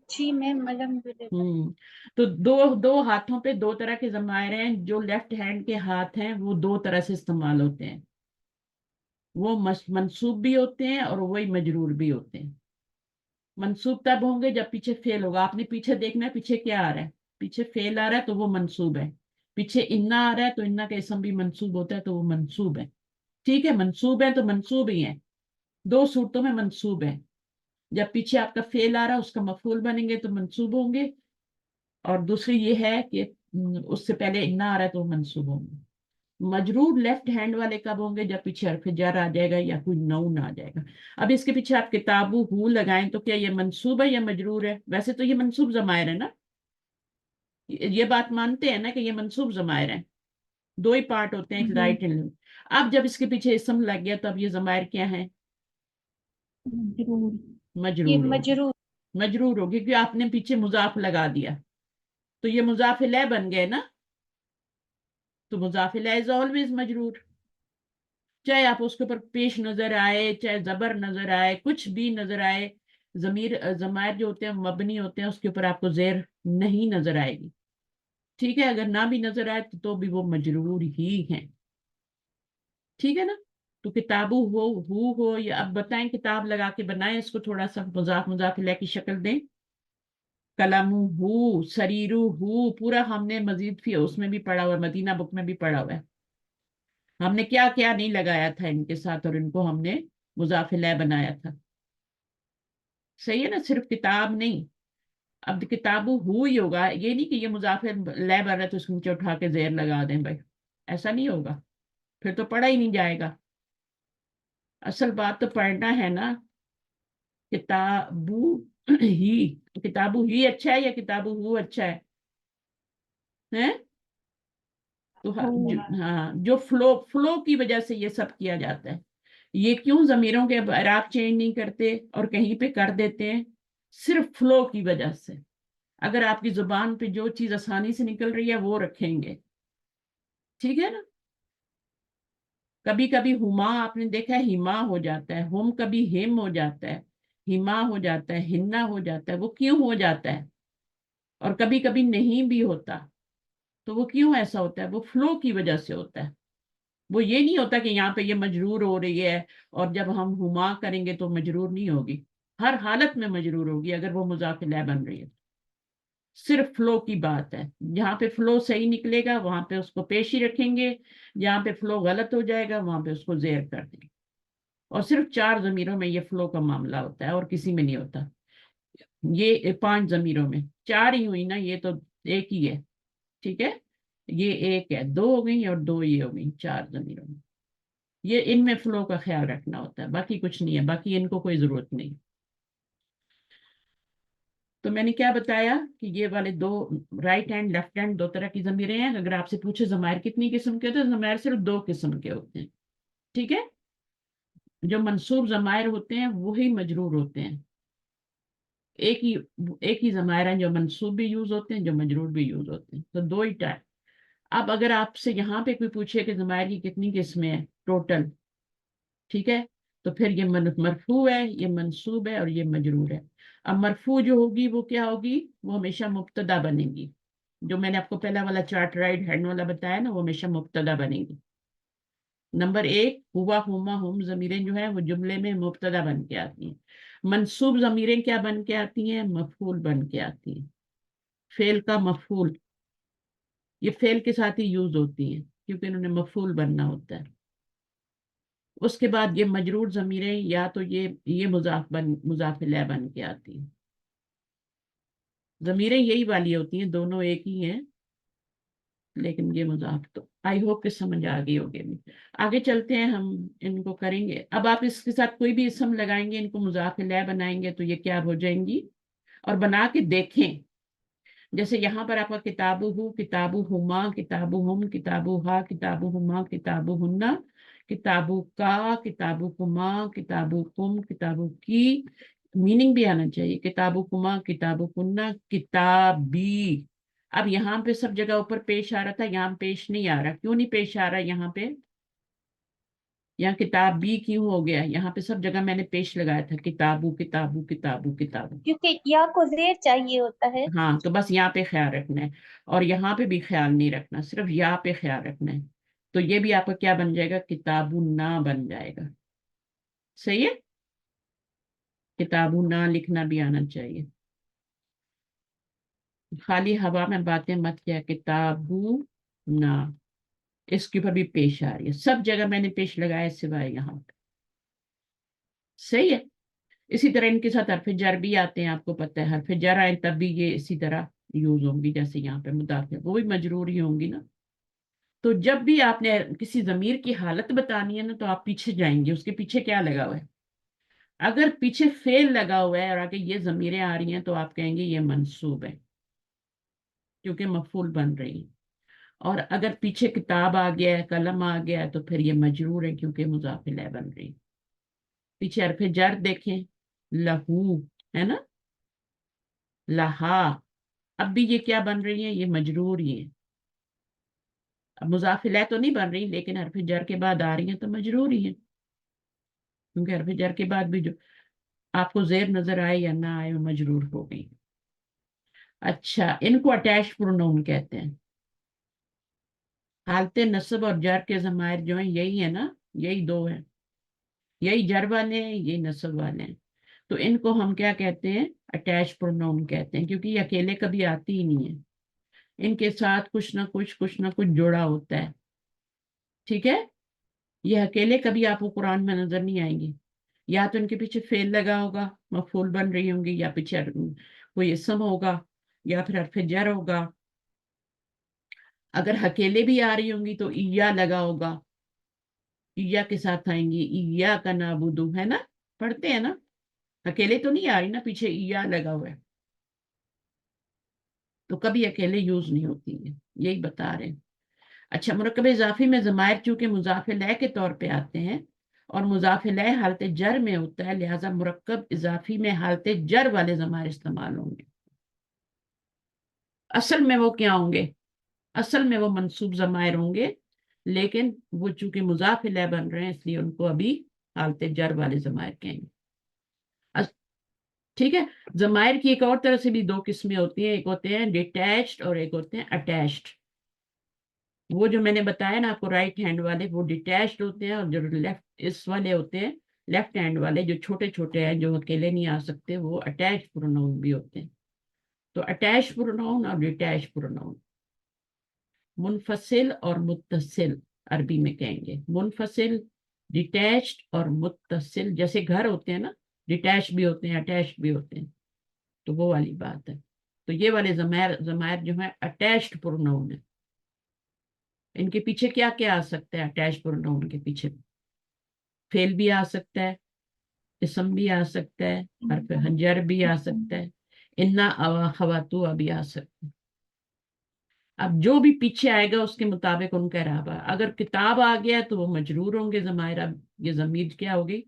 [SPEAKER 3] जी मैम अल्हम्दुलिल्लाह।
[SPEAKER 1] तो दो दो हाथों पे दो तरह के ज़मायर हैं। जो लेफ्ट हैंड के हाथ हैं वो दो तरह से इस्तेमाल होते हैं, वो मंसूब भी होते हैं और वही मजरूर भी होते हैं। मंसूब तब होंगे जब पीछे फेल होगा। आपने पीछे देखना है पीछे क्या आ रहा है, पीछे फेल आ रहा है तो वो मंसूब है, पीछे इन्ना आ रहा है तो इन्ना का इसम भी मंसूब होता है तो वो मंसूब है, ठीक है। मंसूब है तो मंसूब ही है, दो सूरतों में मंसूब है। जब पीछे आपका फेल आ रहा है उसका मफूल बनेंगे तो मंसूब होंगे, और दूसरी ये है कि उससे पहले इन्ना आ रहा है तो मंसूब होंगे। मजरूर लेफ्ट हैंड वाले कब होंगे, जब पीछे हरफ जर आ जाएगा या कोई नऊन आ जाएगा। अब इसके पीछे आप किताबु हु लगाएं तो क्या ये मंसूब है या मजरूर है, वैसे तो ये मंसूब ज़मायर है ना, ये बात मानते हैं ना कि ये मंसूब ज़मायर है। दो ही पार्ट होते हैं, एक राइट एंड लेफ्ट। अब जब इसके पीछे इसम लग गया तो अब ये ज़मायर क्या है,
[SPEAKER 4] जरूर।
[SPEAKER 3] ये
[SPEAKER 1] मजरूर होगी,
[SPEAKER 3] मजरूर।
[SPEAKER 1] मजरूर होगी क्योंकि आपने पीछे मुजाफ लगा दिया, तो ये मुजाफ इलैह बन गए ना, तो मुजाफ इलैह इज ऑलवेज मजरूर। चाहे आप उसके ऊपर पेश नजर आए, चाहे जबर नजर आए, कुछ भी नजर आए, जमीर जमायर जो होते हैं मबनी होते हैं, उसके ऊपर आपको जेर नहीं नजर आएगी, ठीक है। अगर ना भी नजर आए तो भी वो मजरूर ही है, ठीक है ना। तो किताबु हो या अब बताएं, किताब लगा के बनाएं इसको, थोड़ा सा मुजाफ मुजाफ इलैह की शक्ल दें। कलमु हु, सरीरु हु, पूरा हमने मजीद भी उसमें भी पढ़ा हुआ है, मदीना बुक में भी पढ़ा हुआ है, हमने क्या क्या नहीं लगाया था इनके साथ और इनको हमने मुजाफिला बनाया था। सही है ना, सिर्फ किताब नहीं। अब किताबु हु ही होगा, ये नहीं कि ये मुजाफिर लै बन रहा है तो उसके नीचे उठा के जेर लगा दें भाई, ऐसा नहीं होगा, फिर तो पढ़ा ही नहीं जाएगा। असल बात तो पढ़ना है ना। किताबु ही, किताबु ही अच्छा है या किताबु हु अच्छा है? तो हाँ, जो फ्लो फ्लो की वजह से ये सब किया जाता है। ये क्यों जमीरों के इराब चेंज नहीं करते और कहीं पे कर देते हैं, सिर्फ फ्लो की वजह से। अगर आपकी जुबान पे जो चीज आसानी से निकल रही है वो रखेंगे, ठीक है ना। कभी कभी हुमा आपने देखा है हिमा हो जाता है, हुम कभी हिम हो जाता है, हिमा हो जाता है, हिन्ना हो जाता है, वो क्यों हो जाता है। और कभी कभी नहीं भी होता, तो वो क्यों ऐसा होता है, वो फ्लो की वजह से होता है। वो ये नहीं होता कि यहाँ पे ये मजरूर हो रही है और जब हम हुमा करेंगे तो मजरूर नहीं होगी, हर हालत में मजरूर होगी अगर वो मुजाफिला बन रही है। सिर्फ फ्लो की बात है, जहाँ पे फ्लो सही निकलेगा वहां पे उसको पेश ही रखेंगे, जहाँ पे फ्लो गलत हो जाएगा वहां पे उसको जेर कर देंगे। और सिर्फ चार जमीरों में ये फ्लो का मामला होता है और किसी में नहीं होता। ये पांच जमीरों में, चार ही हुई ना, ये तो एक ही है, ठीक है। ये एक है, दो हो गई और दो ये हो गई, चार जमीरों में। ये इनमें फ्लो का ख्याल रखना होता है, बाकी कुछ नहीं है, बाकी इनको कोई जरूरत नहीं। तो मैंने क्या बताया कि ये वाले दो, राइट हैंड लेफ्ट हैंड, दो तरह की जमीरें हैं। अगर आपसे पूछे जमायर कितनी किस्म के होते हैं, तो जमायर सिर्फ दो किस्म के होते हैं, ठीक है। जो मंसूब ज़मायर होते हैं वही मजरूर होते हैं। एक ही ज़मायर हैं जो मंसूब भी यूज होते हैं, जो मजरूर भी यूज होते हैं, तो दो ही टाइप। अब अगर आपसे यहाँ पे कोई पूछे कि ज़मायर की कितनी किस्में हैं टोटल, ठीक है, तो फिर ये मरफू है, ये मंसूब है और ये मजरूर है। अब मरफू जो होगी वो क्या होगी, वो हमेशा मुब्तदा बनेगी। जो मैंने आपको पहला वाला चार्ट राइट हैंड वाला बताया ना, वो हमेशा मुब्तदा बनेगी। नंबर एक, हुआ हुमा हुम ज़मीरें जो है वो जुमले में मुब्तदा बन के आती हैं। मंसूब ज़मीरें क्या बन के आती हैं, मफूल बन के आती हैं। फेल का मफूल, ये फेल के साथ ही यूज होती हैं क्योंकि इन्होंने मफूल बनना होता है। उसके बाद ये मजरूर ज़मीरें या तो ये मुजाफ इलैह बन के आती हैं। ज़मीरें यही वाली होती हैं, दोनों एक ही हैं, लेकिन ये मुजाफ, तो आई होप कि समझ आ गई होगी। आगे चलते हैं, हम इनको करेंगे। अब आप इसके साथ कोई भी इसम लगाएंगे, इनको मुजाफ इलैह बनाएंगे तो ये क्या हो जाएंगी, और बना के देखें। जैसे यहाँ पर आपका किताबु हु, किताबु हुमा, किताबु हुम, किताबु हा, किताबु हुमा, किताबु हुन्ना, किताबु का, किताबु कुमा, किताबु कुम, किताबु की, मीनिंग भी आना चाहिए। किताबु कुमा, किताबु कुन्ना, किताबी। अब यहाँ पे सब जगह ऊपर पेश आ रहा था, यहाँ पेश नहीं आ रहा। क्यों नहीं पेश आ रहा यहाँ पे, यहाँ किताब भी क्यों हो गया, यहाँ पे सब जगह मैंने पेश लगाया था, किताबु किताबु किताबु किताबु।
[SPEAKER 3] क्योंकि या को जेर चाहिए होता है।
[SPEAKER 1] हाँ, तो बस यहाँ पे ख्याल रखना है, और यहाँ पे भी ख्याल नहीं रखना, सिर्फ यहाँ पे ख्याल रखना है। तो ये भी आपका क्या बन जाएगा, किताबु ना बन जाएगा। सही है, किताबु ना लिखना भी आना चाहिए। खाली हवा में बातें मत किया, किताबु ना, इसके ऊपर भी पेश आ रही है, सब जगह मैंने पेश लगाया सिवाय यहाँ पे। सही है। इसी तरह इनके साथ हरफ जर भी आते हैं, आपको पता है हरफ जर आए तब भी ये इसी तरह यूज होंगी, जैसे यहाँ पे मुदाफ, वो भी मजरूर ही होंगी ना। तो जब भी आपने किसी जमीर की हालत बतानी है ना, तो आप पीछे जाएंगे, उसके पीछे क्या लगा हुआ है। अगर पीछे फेल लगा हुआ है और आगे ये जमीरें आ रही हैं, तो आप कहेंगे ये मंसूब है, क्योंकि मफूल बन रही है। और अगर पीछे किताब आ गया है, कलम आ गया है, तो फिर ये मजरूर है, क्योंकि मुजाफ इलैह बन रही है। पीछे हरफ जर देखें, लहू है ना, लहा, अब भी ये क्या बन रही है, ये मजरूर ही है। अब मुजाफ इलैह तो नहीं बन रही, लेकिन हरफ जर के बाद आ रही है तो मजरूर ही है, क्योंकि हरफ जर के बाद भी जो आपको जेर नजर आए या ना आए, वो मजरूर हो गई। अच्छा, इनको अटैच प्रोनाउन कहते हैं। हालत नस्ब और जर के ज़मायर जो हैं यही है ना, यही दो हैं, यही जर वाले हैं, यही नस्ब वाले हैं। तो इनको हम क्या कहते हैं, अटैच प्रोनाउन कहते हैं, क्योंकि ये अकेले कभी आती ही नहीं है, इनके साथ कुछ ना कुछ जुड़ा होता है। ठीक है, ये अकेले कभी आपको कुरान में नजर नहीं आएंगे। या तो इनके पीछे फेल लगा होगा, मफूल बन रही होंगी, या पीछे कोई इसम होगा, या फिर हरफ जर होगा। अगर अकेले भी आ रही होंगी तो ईया लगा होगा, ईया के साथ आएंगी, ईया का नाबुदू है ना, पढ़ते हैं ना। अकेले तो नहीं आ रही ना, पीछे ईया लगा हुआ है, तो कभी अकेले यूज नहीं होती है, यही बता रहे हैं। अच्छा, मुरक्कब इजाफी में ज़मायर चूंकि मुज़ाफ इलैह के तौर पे आते हैं, और मुज़ाफ इलैह हालत जर में होता है, लिहाजा मुरक्कब इजाफी में हालत जर वाले ज़मायर इस्तेमाल होंगे। असल में वो क्या होंगे, असल में वो मंसूब ज़मायर होंगे, लेकिन वो चूंकि मुज़ाफ इलैह बन रहे हैं, इसलिए उनको अभी हालत जर वाले ज़मायर कहेंगे। ठीक है। ज़मायर की एक और तरह से भी दो किस्में होती हैं, एक होते हैं डिटैच्ड और एक होते हैं अटैच्ड। वो जो मैंने बताया ना आपको राइट हैंड वाले, वो डिटैच्ड होते हैं, और जो लेफ्ट इस वाले होते हैं, लेफ्ट हैंड वाले जो छोटे छोटे हैं, जो अकेले नहीं आ सकते, वो अटैच प्रोनाउन भी होते हैं। तो अटैच प्रोनाउन और डिटैच प्रोनाउन, मुनफसिल और मुत्तसिल अरबी में कहेंगे। मुनफसिल, डिटैच्ड और मुत्तसिल, जैसे घर होते हैं ना, डिटैच भी होते हैं अटैच भी होते हैं, तो वो वाली बात है। तो ये वाले जमायर जमायर जो है अटैच्ड प्रोनाउन है। इनके पीछे क्या क्या आ सकता है, अटैच प्रोनाउन के पीछे फेल भी आ सकता है, इसम भी आ सकता है, हरफ हंजर भी आ सकता है, इन्ना अवा खवातुआ भी आ सकता है। अब जो भी पीछे आएगा उसके मुताबिक उनका इराबा। अगर किताब आ गया तो वो मजरूर होंगे जमायर। अब ये जमीर क्या होगी,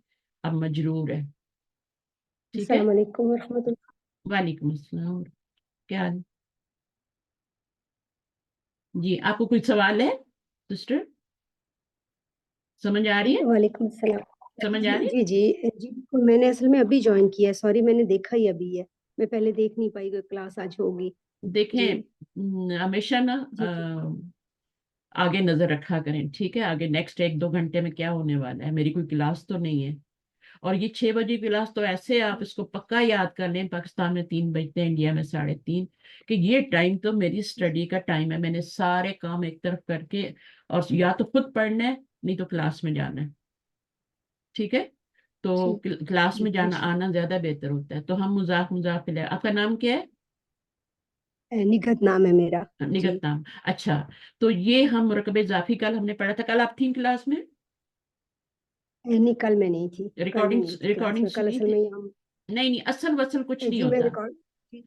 [SPEAKER 1] अब मजरूर है। ठीक है,
[SPEAKER 5] अस्सलाम वालेकुम वरहमतुल्लाह।
[SPEAKER 1] वालेकुम अस्सलाम। क्या हाल? जी, आपको कोई सवाल है सिस्टर? समझ आ रही है?
[SPEAKER 5] वालेकुम अस्सलाम।
[SPEAKER 1] समझ आ रही है?
[SPEAKER 5] जी जी जी बिल्कुल, मैंने असल में अभी ज्वाइन किया है, सॉरी मैंने देखा ही अभी है, मैं पहले देख नहीं पाई, कोई क्लास आज होगी। जी
[SPEAKER 1] देखें, हमेशा ना
[SPEAKER 5] जी जी
[SPEAKER 1] आगे नजर रखा करें, ठीक है? आगे नेक्स्ट 1-2 घंटे में क्या होने वाला है, मेरी कोई क्लास तो नहीं है। और ये 6 बजे क्लास तो ऐसे आप इसको पक्का याद कर लें, पाकिस्तान में 3 बजते हैं, इंडिया में 3:30, कि ये टाइम तो मेरी स्टडी का टाइम है। मैंने सारे काम एक तरफ करके और या तो खुद पढ़ना है, नहीं तो क्लास में जाना है। ठीक है, तो
[SPEAKER 5] ठीक
[SPEAKER 1] क्लास
[SPEAKER 5] जी
[SPEAKER 1] में जाना
[SPEAKER 5] इंशाल्लाह।
[SPEAKER 1] आना ज्यादा बेहतर होता है। तो हम मजाक मजाक ले, आपका नाम क्या है?
[SPEAKER 5] निगत नाम है मेरा। जी
[SPEAKER 1] निगत नाम। अच्छा, तो ये हम मुरकब इजाफी कल हमने पढ़ा था। कल आप थी क्लास में?
[SPEAKER 5] नहीं कल मैं नहीं थी, कल मैं
[SPEAKER 1] रिकॉर्डिंग
[SPEAKER 5] नहीं थी क्लास
[SPEAKER 1] रिकॉर्डिंग
[SPEAKER 5] में, कल
[SPEAKER 1] सुनी
[SPEAKER 5] असल
[SPEAKER 1] थी?
[SPEAKER 5] में हम
[SPEAKER 1] नहीं नहीं, असल वसल कुछ नहीं
[SPEAKER 5] जी मैं
[SPEAKER 1] होता।
[SPEAKER 5] रिकॉर्ड जी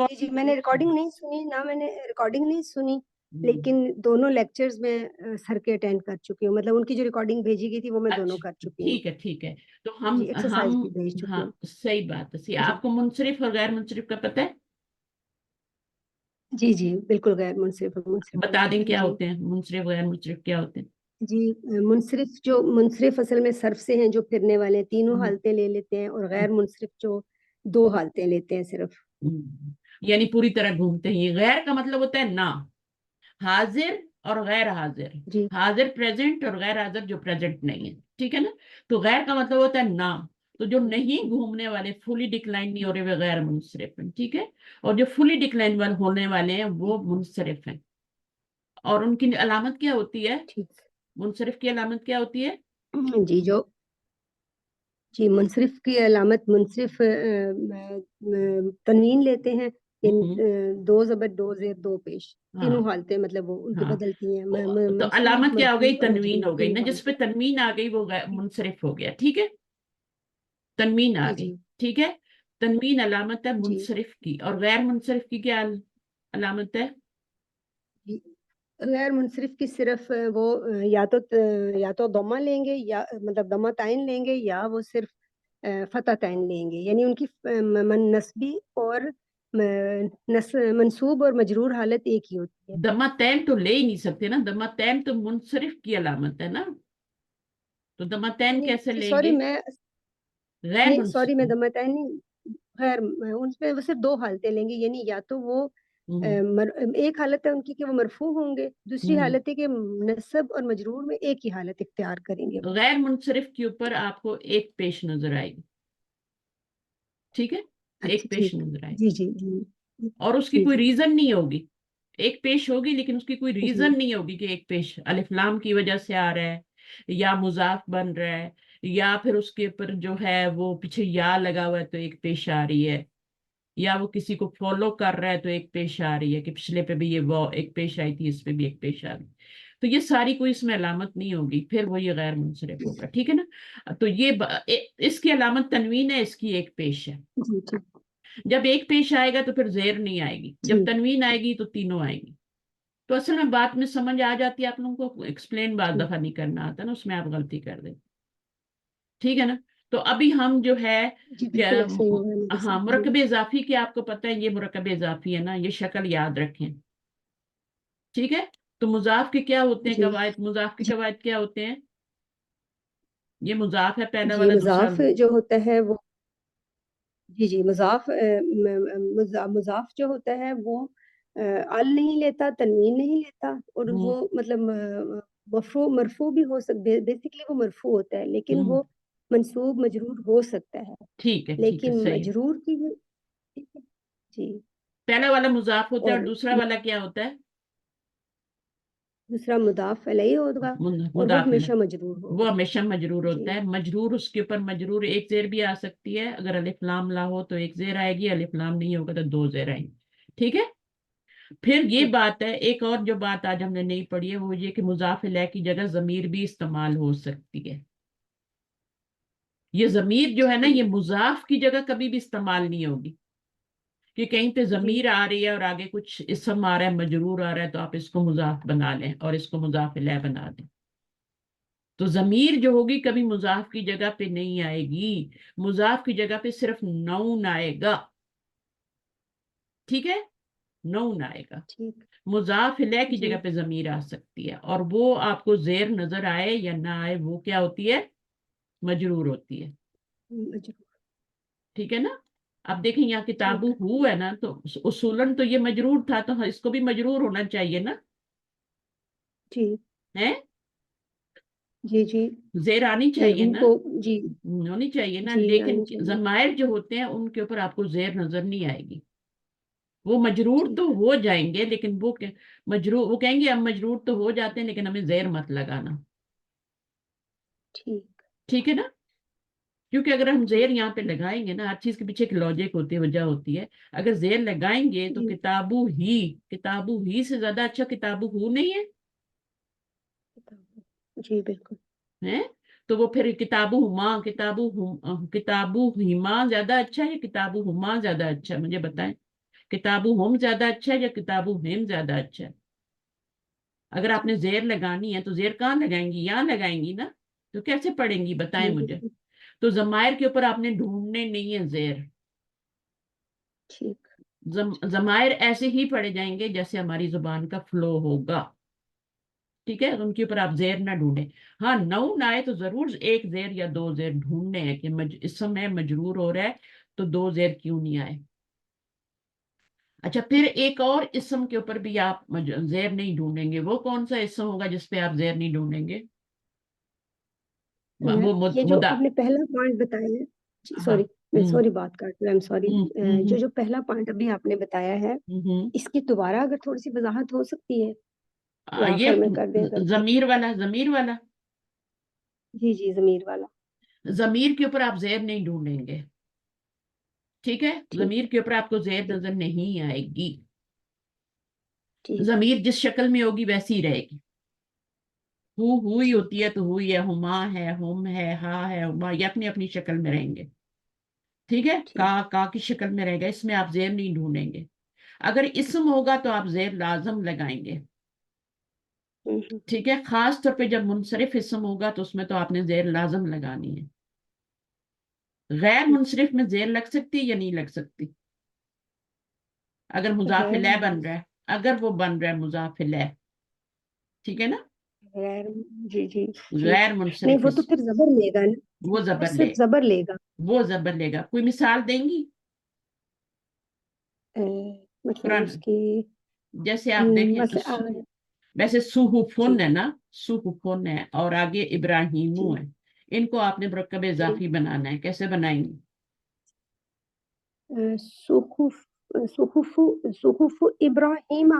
[SPEAKER 5] जी जी, मैंने
[SPEAKER 1] रिकॉर्डिंग
[SPEAKER 5] रिकॉर्डिंग नहीं सुनी ना, मैंने रिकॉर्डिंग नहीं सुनी, लेकिन दोनों लेक्चर्स में सर के अटेंड कर चुकी हूँ, मतलब उनकी जो रिकॉर्डिंग भेजी गई थी वो मैं दोनों
[SPEAKER 1] अच्छा,
[SPEAKER 5] कर चुकी हूँ।
[SPEAKER 1] ठीक है ठीक है। तो
[SPEAKER 5] जी
[SPEAKER 1] हम
[SPEAKER 5] एक्सरसाइज भी भेज चुकी
[SPEAKER 1] हाँ,
[SPEAKER 5] हूँ।
[SPEAKER 1] सही बात है। सही,
[SPEAKER 5] जी
[SPEAKER 1] आपको मुनसरिफ और गैर मुनसरिफ का पता है?
[SPEAKER 5] जी जी बिल्कुल, गैर मुनसिफ और मुनसिफ का भी
[SPEAKER 1] बता दें
[SPEAKER 5] पता है
[SPEAKER 1] क्या
[SPEAKER 5] जी।
[SPEAKER 1] होते हैं मुनसरिफ गैर मुनसरिफ, क्या होते हैं?
[SPEAKER 5] जी मुनसरिफ असल में सर्फ से हैं, जो फिरने वाले हैं, तीनों
[SPEAKER 1] हम्म,
[SPEAKER 5] हालतें ले लेते हैं, और गैर मुनसरिफ जो दो हालतें लेते हैं सिर्फ।
[SPEAKER 1] यानी पूरी तरह घूमते हैं। ये गैर का मतलब होता है ना, हाजिर और गैर हाजिर।
[SPEAKER 5] जी
[SPEAKER 1] हाजिर प्रेजेंट और गैर हाजिर जो प्रेजेंट नहीं है, ठीक है ना? तो गैर का मतलब होता है ना, तो जो नहीं घूमने वाले, फुली डिक्लाइन नहीं हो रहे, वे गैर मुनसरिफ हैं, ठीक है? और जो फुली डिक्लाइन वाले होने वाले हैं वो मुनसरिफ हैं। और उनकी अलामत क्या होती है?
[SPEAKER 5] ठीक
[SPEAKER 1] मुनसरिफ की अलामत क्या होती है?
[SPEAKER 5] जी जो जी मुनसरिफ की अलामत, मुनसरिफ तनवीन लेते हैं, यानी
[SPEAKER 1] हम्म,
[SPEAKER 5] दो जबर दो जेर दो पेश, तीनों
[SPEAKER 1] हाँ
[SPEAKER 5] हालतें मतलब वो उनकी
[SPEAKER 1] हाँ।
[SPEAKER 5] बदलती हैं,
[SPEAKER 1] तो
[SPEAKER 5] मंसूब
[SPEAKER 1] अलामत क्या हो गई?
[SPEAKER 5] मरफू और
[SPEAKER 1] तनवीन
[SPEAKER 5] मजरूर
[SPEAKER 1] हो गई ना,
[SPEAKER 5] तीनों
[SPEAKER 1] जिस पे
[SPEAKER 5] हालतें।
[SPEAKER 1] तनवीन आ गई वो मुनसरिफ हो गया, ठीक है? तनवीन आ
[SPEAKER 5] जी
[SPEAKER 1] गई,
[SPEAKER 5] जी
[SPEAKER 1] ठीक है? तनवीन अलामत है
[SPEAKER 5] जी
[SPEAKER 1] मुनसरिफ की। और गैर मुनसरिफ की क्या अलामत है?
[SPEAKER 5] जी गैर मुनसरिफ की सिर्फ वो या तो दमा लेंगे, या मतलब दमा ताइन लेंगे, या वो सिर्फ फतह ताइन लेंगे, यानी उनकी नस्बी और मंसूब और मजरूर हालत एक ही होती है।
[SPEAKER 1] दमा तैन तो ले ही नहीं सकते ना, दमा तैन तो मुनसरिफ की अलामत है ना, तो दमा तैन
[SPEAKER 5] नहीं
[SPEAKER 1] कैसे
[SPEAKER 5] जी सॉरी
[SPEAKER 1] लेंगे?
[SPEAKER 5] मैं
[SPEAKER 1] गैर
[SPEAKER 5] नहीं सॉरी मैं
[SPEAKER 1] मुनसरिफ।
[SPEAKER 5] दमा ताइन नहीं, खैर उनपे वो सिर्फ दो हालतें लेंगे, यानी या तो वो
[SPEAKER 1] हम्म
[SPEAKER 5] एक हालत है उनकी कि वो मरफू होंगे, दूसरी
[SPEAKER 1] हम्म।
[SPEAKER 5] हालत है कि नस्ब और मजरूर में एक ही हालत इख्तियार करेंगे वो।
[SPEAKER 1] गैर मुनसरिफ के ऊपर आपको एक पेश नजर आएगी, ठीक है?
[SPEAKER 5] अच्छा
[SPEAKER 1] एक पेश
[SPEAKER 5] ठीक,
[SPEAKER 1] नजर आएगी,
[SPEAKER 5] जी जी जी
[SPEAKER 1] और उसकी
[SPEAKER 5] जी
[SPEAKER 1] कोई
[SPEAKER 5] जी
[SPEAKER 1] रीजन नहीं होगी। एक पेश होगी लेकिन उसकी कोई रीजन
[SPEAKER 5] जी
[SPEAKER 1] नहीं होगी कि एक पेश अलिफ लाम की वजह से आ रहा है, या मुजाफ बन रहा है, या फिर उसके ऊपर जो है वो पीछे या लगा हुआ है तो एक पेश आ रही है, या वो किसी को फॉलो कर रहा है तो एक पेश आ रही है कि पिछले पे भी ये वो एक पेश आई थी, इस पे भी एक पेश आ रही। तो ये सारी कोई इसमें अलामत नहीं होगी, फिर वो ये गैर मुनसरिफ होगा, ठीक है ना? तो ये इसकी अलामत तनवीन है, इसकी एक पेश है।
[SPEAKER 5] जी जी
[SPEAKER 1] जब एक पेश आएगा तो फिर जेर नहीं आएगी, जब
[SPEAKER 5] ठीक
[SPEAKER 1] तनवीन आएगी तो तीनों आएंगी। तो असल में बात में समझ आ जाती है, आप लोगों को एक्सप्लेन बाद
[SPEAKER 5] ठीक
[SPEAKER 1] दफा नहीं करना आता ना, उसमें आप गलती कर दे, ठीक है ना? तो अभी हम जो है
[SPEAKER 5] जी
[SPEAKER 1] क्या,
[SPEAKER 5] बिल्कुल ऐसा ही होगा मेरे
[SPEAKER 1] हाँ,
[SPEAKER 5] साथ जी।
[SPEAKER 1] मुरकब इजाफी की आपको पता है, ये मुरकब इजाफी है ना, ये शक्ल याद रखें, ठीक है? तो मुजाफ के क्या होते हैं
[SPEAKER 5] जी
[SPEAKER 1] कवायद, मुजाफ के
[SPEAKER 5] जी
[SPEAKER 1] कवायद क्या होते हैं? ये मुजाफ है पहला
[SPEAKER 5] जी
[SPEAKER 1] वाला, दूसरा।
[SPEAKER 5] मुजाफ जो होता है वो, जी जी मुजाफ जो होता है वो अल नहीं लेता, तनवीन नहीं लेता, और
[SPEAKER 1] हम्म
[SPEAKER 5] वो मतलब मरफू मरफू भी हो सकते, बेसिकली वो मरफू होता है, लेकिन
[SPEAKER 1] हम्म,
[SPEAKER 5] वो मंसूब मजरूर हो सकता है,
[SPEAKER 1] ठीक है,
[SPEAKER 5] लेकिन
[SPEAKER 1] सही है।
[SPEAKER 5] मजरूर की जी।
[SPEAKER 1] पहला वाला मुजाफ होता है और
[SPEAKER 5] और
[SPEAKER 1] दूसरा वाला क्या होता है?
[SPEAKER 5] दूसरा मुदाफ अलैहि होगा, और वो
[SPEAKER 1] मुदाफ इलैह।
[SPEAKER 5] हमेशा मजरूर
[SPEAKER 1] वो
[SPEAKER 5] होगा।
[SPEAKER 1] हमेशा मजरूर होता
[SPEAKER 5] जी
[SPEAKER 1] है। मजरूर, उसके ऊपर मजरूर एक जेर भी आ सकती है, अगर अलिफ लाम ला हो तो एक जेर आएगी, अलिफ लाम नहीं होगा तो दो जेर आएंगी, ठीक है? फिर ये
[SPEAKER 5] ठीक
[SPEAKER 1] बात है, एक और जो बात आज हमने नहीं पढ़ी है वो ये कि मुजाफ इलैह की जगह जमीर भी इस्तेमाल हो सकती है। ये जमीर जो है ना, ये
[SPEAKER 5] ठीक
[SPEAKER 1] मुजाफ की जगह कभी भी इस्तेमाल नहीं होगी, कि कहीं पे
[SPEAKER 5] जी
[SPEAKER 1] जमीर आ रही है और आगे कुछ इसम आ रहा है, मजरूर आ रहा है, तो आप इसको मुजाफ बना लें और इसको मुजाफ इलैह बना दें, تو ضمیر جو ہوگی کبھی مضاف کی جگہ پہ نہیں آئے گی، مضاف کی جگہ پہ صرف نون آئے گا، ٹھیک ہے، نون آئے گا.
[SPEAKER 5] ٹھیک.
[SPEAKER 1] مضاف الیہ کی
[SPEAKER 5] جی
[SPEAKER 1] جگہ پہ ضمیر آ سکتی ہے، اور وہ آپ کو زیر نظر آئے یا نہ آئے وہ کیا ہوتی ہے، مجرور ہوتی ہے.
[SPEAKER 5] مجرور.
[SPEAKER 1] ٹھیک ہے نا. اب دیکھیں یہاں کتابو
[SPEAKER 5] ٹھیک.
[SPEAKER 1] ہو ہے نا، تو اصولاً تو یہ مجرور تھا، تو اس کو بھی مجرور ہونا چاہیے نا،
[SPEAKER 5] جی
[SPEAKER 1] ہے
[SPEAKER 5] جی جی.
[SPEAKER 1] زیر آنی چاہیے
[SPEAKER 5] ان
[SPEAKER 1] نا،
[SPEAKER 5] کو جی
[SPEAKER 1] ہونی چاہیے نا.
[SPEAKER 5] جی
[SPEAKER 1] لیکن
[SPEAKER 5] آنی چاہیے.
[SPEAKER 1] ضمائر جو ہوتے ہیں ان کے اوپر آپ کو زیر نظر نہیں آئے گی، وہ مجرور تو
[SPEAKER 5] ٹھیک
[SPEAKER 1] ہو جائیں گے، لیکن وہ مجرور، وہ کہیں گے ہم مجرور تو ہو جاتے ہیں لیکن ہمیں زیر مت لگانا.
[SPEAKER 5] ٹھیک.
[SPEAKER 1] ٹھیک ہے نا. کیونکہ اگر ہم زیر یہاں پہ لگائیں گے نا، ہر چیز کے پیچھے ایک لاجک ہوتی ہے، وجہ ہوتی ہے. اگر زیر لگائیں گے تو
[SPEAKER 5] جی.
[SPEAKER 1] کتابو ہی سے زیادہ اچھا کتابو ہو نہیں ہے،
[SPEAKER 5] جی بالکل.
[SPEAKER 1] ہیں؟ تو وہ پھر کتابو ہما زیادہ اچھا ہے یا کتابو ہما زیادہ اچھا ہے، مجھے بتائیں. کتابو ہم زیادہ اچھا ہے یا کتابو ہم زیادہ اچھا ہے؟ اگر آپ نے زیر لگانی ہے تو زیر کہاں لگائیں گی، یہاں لگائیں گی نا. تو کیسے پڑھیں گی بتائیں
[SPEAKER 5] جی
[SPEAKER 1] مجھے.
[SPEAKER 5] بالکل.
[SPEAKER 1] تو ضمائر کے اوپر آپ نے ڈھونڈنے نہیں ہے زیر.
[SPEAKER 5] ٹھیک.
[SPEAKER 1] ضمائر ایسے ہی پڑھے جائیں گے جیسے ہماری زبان کا فلو ہوگا. ٹھیک ہے، ان کے اوپر آپ زیر نہ ڈھونڈیں. ہاں نون آئے تو ضرور ایک زیر یا دو زیر ڈھونڈنے ہیں کہ اسم ہے مجرور ہو رہا ہے تو دو زیر کیوں نہیں آئے. اچھا، پھر ایک اور اسم کے اوپر بھی آپ زیر نہیں ڈھونڈیں گے. وہ کون سا اسم ہوگا جس پہ آپ زیر نہیں ڈھونڈیں گے؟ وہ
[SPEAKER 5] یہ جو آپ نے پہلا پوائنٹ بتایا ہے،
[SPEAKER 1] ہاں.
[SPEAKER 5] سوری میں سوری بات کاٹ رہا ہوں، سوری.
[SPEAKER 1] ہوں
[SPEAKER 5] جو پہلا پوائنٹ ابھی آپ نے بتایا ہے،
[SPEAKER 1] ہوں.
[SPEAKER 5] اس کی دوبارہ اگر تھوڑی سی وضاحت ہو سکتی ہے یا
[SPEAKER 1] یہ
[SPEAKER 5] آخر میں کر دیں اگر.
[SPEAKER 1] ضمیر والا
[SPEAKER 5] جی جی ضمیر والا.
[SPEAKER 1] ضمیر کے اوپر آپ زیر نہیں ڈھونڈیں گے. ٹھیک ہے،
[SPEAKER 5] ٹھیک
[SPEAKER 1] ضمیر
[SPEAKER 5] ہے.
[SPEAKER 1] کے اوپر آپ کو زیر
[SPEAKER 5] ٹھیک.
[SPEAKER 1] نظر نہیں آئے گی.
[SPEAKER 5] ٹھیک.
[SPEAKER 1] ضمیر جس شکل میں ہوگی ویسی ہی رہے گی. ہوئی ہوتی ہے تو ہوئی ہے، ہما ہے، ہم ہے، ہا ہے، ہما، یہ اپنی اپنی شکل میں رہیں گے. ٹھیک ہے،
[SPEAKER 5] ٹھیک.
[SPEAKER 1] کا کی شکل میں رہے گا، اس میں آپ زیر نہیں ڈھونڈیں گے. اگر اسم ہوگا تو آپ زیر لازم لگائیں گے. ٹھیک ہے، خاص طور پہ جب منصرف اسم ہوگا تو اس میں تو آپ نے زیر لازم لگانی ہے. غیر منصرف میں زیر لگ سکتی یا نہیں لگ سکتی؟ اگر مضاف
[SPEAKER 5] غیر
[SPEAKER 1] الیہ بن رہا ہے، اگر وہ بن رہا ہے مضاف الیہ، ٹھیک ہے نا.
[SPEAKER 5] غیر. جی جی جی.
[SPEAKER 1] غیر
[SPEAKER 5] نہیں
[SPEAKER 1] منصرف
[SPEAKER 5] وہ تو پھر زبر لے گا نا،
[SPEAKER 1] وہ
[SPEAKER 5] وہ
[SPEAKER 1] زبر لے
[SPEAKER 5] صرف زبر لے گا.
[SPEAKER 1] وہ زبر لے گا. کوئی مثال دیں گی؟
[SPEAKER 5] مطلب
[SPEAKER 1] قرآن
[SPEAKER 5] اس کی
[SPEAKER 1] جیسے آپ دیکھیں،
[SPEAKER 5] مثلا
[SPEAKER 1] ویسے
[SPEAKER 5] جی
[SPEAKER 1] سوہفن ہے نا، سوہفن ہے اور آگے ابراہیمو
[SPEAKER 5] جی
[SPEAKER 1] ہے. ان کو آپ نے مرکب
[SPEAKER 5] جی.
[SPEAKER 1] اضافی بنانا ہے. کیسے بنائیں گے؟
[SPEAKER 5] صحف صحف ابراہیمہ.